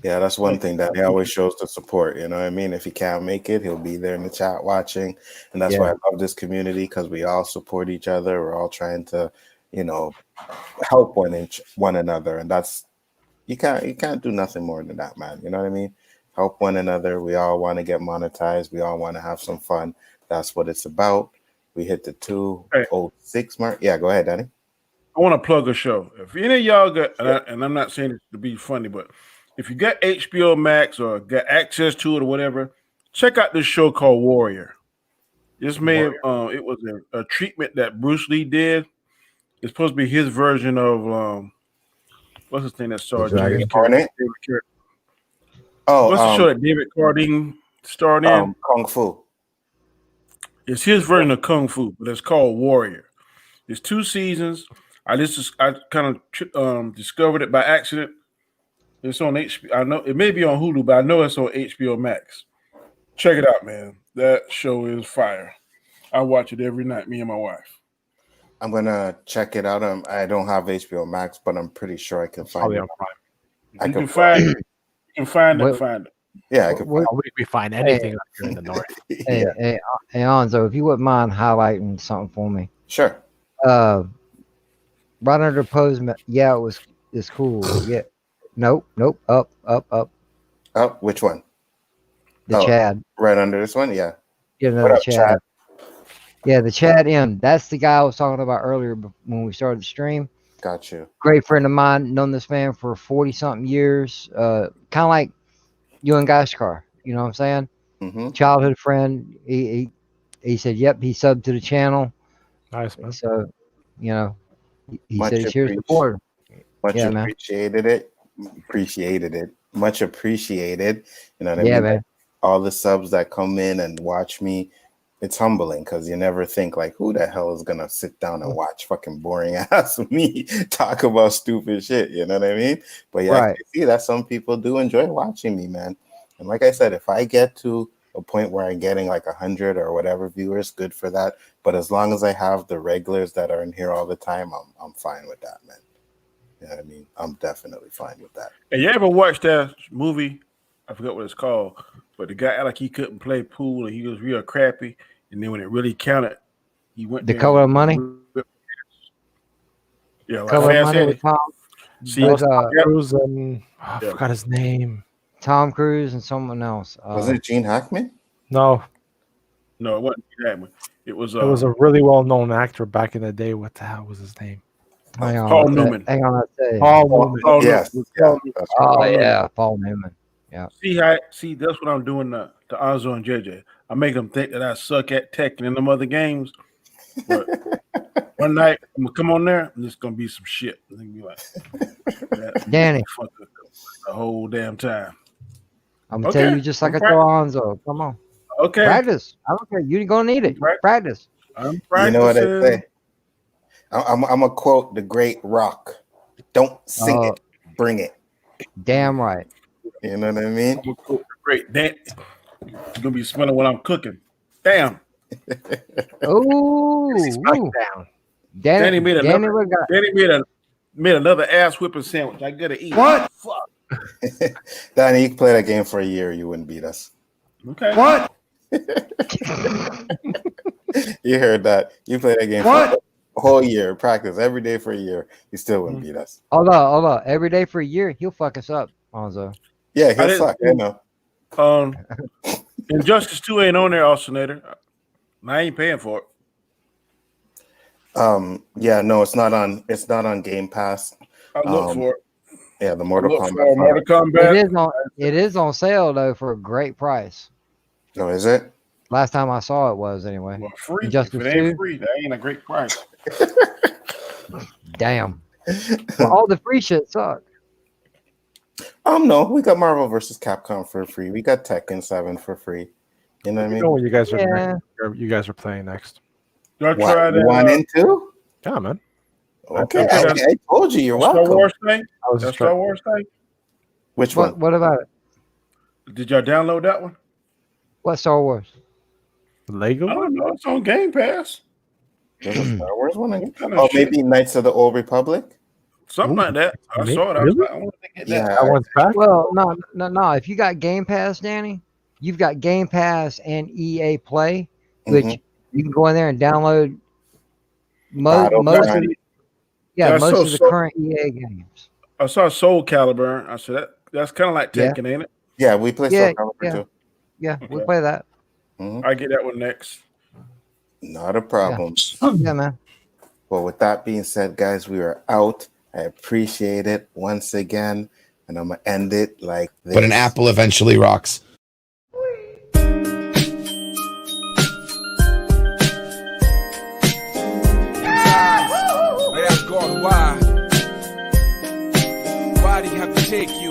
Yeah, that's one thing that he always shows the support. You know what I mean? If he can't make it, he'll be there in the chat watching. And that's why I love this community, because we all support each other. We're all trying to, you know, help one another. And that's you can't do nothing more than that, man. You know what I mean? Help one another. We all want to get monetized. We all want to have some fun. That's what it's about. We hit the 206 mark. Yeah, go ahead, Danny. I want to plug a show. If any of y'all got, and I'm not saying it to be funny, but if you got HBO Max or got access to it or whatever, check out this show called Warrior. This it was a treatment that Bruce Lee did. It's supposed to be his version of what's his name that starred in? Oh, what's the show that David Carradine starred in? Kung Fu. It's his version of Kung Fu, but it's called Warrior. It's 2 seasons. I kind of discovered it by accident. It's on HBO. I know it may be on Hulu, but I know it's on HBO Max. Check it out, man. That show is fire. I watch it every night, me and my wife. I'm gonna check it out. I don't have HBO Max, but I'm pretty sure I can find it. You can find it. Yeah, I can. We find anything up here in the north. Hey, Anzo, if you wouldn't mind highlighting something for me. Sure. Right under pose. Yeah, it's cool. Yeah. Nope. Up. Oh, which one? The Chad. Right under this one? Yeah. Yeah, no, the Chad. Yeah, the Chad M. That's the guy I was talking about earlier when we started the stream. Got you. Great friend of mine. Known this man for 40-something years. Kind of like you and Gashkar. You know what I'm saying? Mm-hmm. Childhood friend. He said, yep, he subbed to the channel. Nice, man. So, you know, he Much said he's here to support. Much man. Appreciated it. Much appreciated. You know what I mean? Yeah, man. All the subs that come in and watch me, it's humbling because you never think like, who the hell is gonna sit down and watch fucking boring ass me talk about stupid shit? You know what I mean? But yeah, I can see that some people do enjoy watching me, man. And like I said, if I get to a point where I'm getting like 100 or whatever viewers, good for that. But as long as I have the regulars that are in here all the time, I'm fine with that, man. You know what I mean? I'm definitely fine with that. And you ever watched that movie? I forgot what it's called, but the guy acted like he couldn't play pool and he was real crappy. And then when it really counted, he went The Color of Money. Yeah, like Color of Money with Tom. Cruise and I forgot his name. Tom Cruise and someone else. Was it Gene Hackman? No, it wasn't Gene Hackman. It was a really well-known actor back in the day. What the hell was his name? Paul Newman. Hang on, Paul Newman. Yes. Paul Newman. Yeah. See, that's what I'm doing to Anzo and JJ. I make them think that I suck at tech and in them other games. But one night I'm gonna come on there and it's gonna be some shit. Be like, Danny, the whole damn time. I'm gonna tell you just like I told Anzo. Come on. Okay. Practice. I don't care. You're gonna need it. Practice. I'm practicing. You know what I say? I'm gonna quote the great Rock. Don't sing it, bring it. Damn right. You know what I mean? Great. You're gonna be smelling what I'm cooking. Damn. Ooh. Danny made another ass whipping sandwich. I gotta eat. What? Fuck. Danny, you can play that game for a year, you wouldn't beat us. Okay. What? You heard that. You play that game for a whole year, practice every day for a year. You still wouldn't beat us. Hold on. Every day for a year, he'll fuck us up, Anzo. Yeah, he'll suck. I know. Injustice 2 ain't on there, Alternator. I ain't paying for it. Yeah, no, it's not on Game Pass. I look for it. Yeah, the Mortal Kombat. Kombat. It is on sale though for a great price. No, is it? Last time I saw it was anyway. Well, free. Injustice If it ain't 2? free, that ain't a great price. Damn. Well, all the free shit sucked. No, we got Marvel vs. Capcom for free. We got Tekken 7 for free. You know what I mean? know what you guys are Yeah. you guys are playing next. Y'all What, try that 1 and 2? Yeah, man. Okay, Okay, I told you. You're Star welcome. Wars thing? I was That just Star trying. Wars thing? Which one? What about it? Did y'all download that one? What Star Wars? Lego? I don't know. It's on Game Pass. There's a Star Wars one? What kind of Oh, shit? maybe Knights of the Old Republic? Something like that. I saw it. I was Really? like, I want to get that. Yeah. That one's back. Well, no. If you got Game Pass, Danny, you've got Game Pass and EA Play, which Mhm. you can go in there and download most Battleground. of That's most so- of the so- current EA games. I saw Soul Calibur. I said that's kind of like Yeah. Tekken, ain't it? Yeah, we play Yeah, Soul Calibur yeah. too. Yeah, we'll Okay. play that. I get that one next. Not a problem. Yeah, man. Well, with that being said, guys, we are out. I appreciate it once again, and I'm gonna end it like this. But an apple eventually rocks. I ask God why. Why do you have to take you?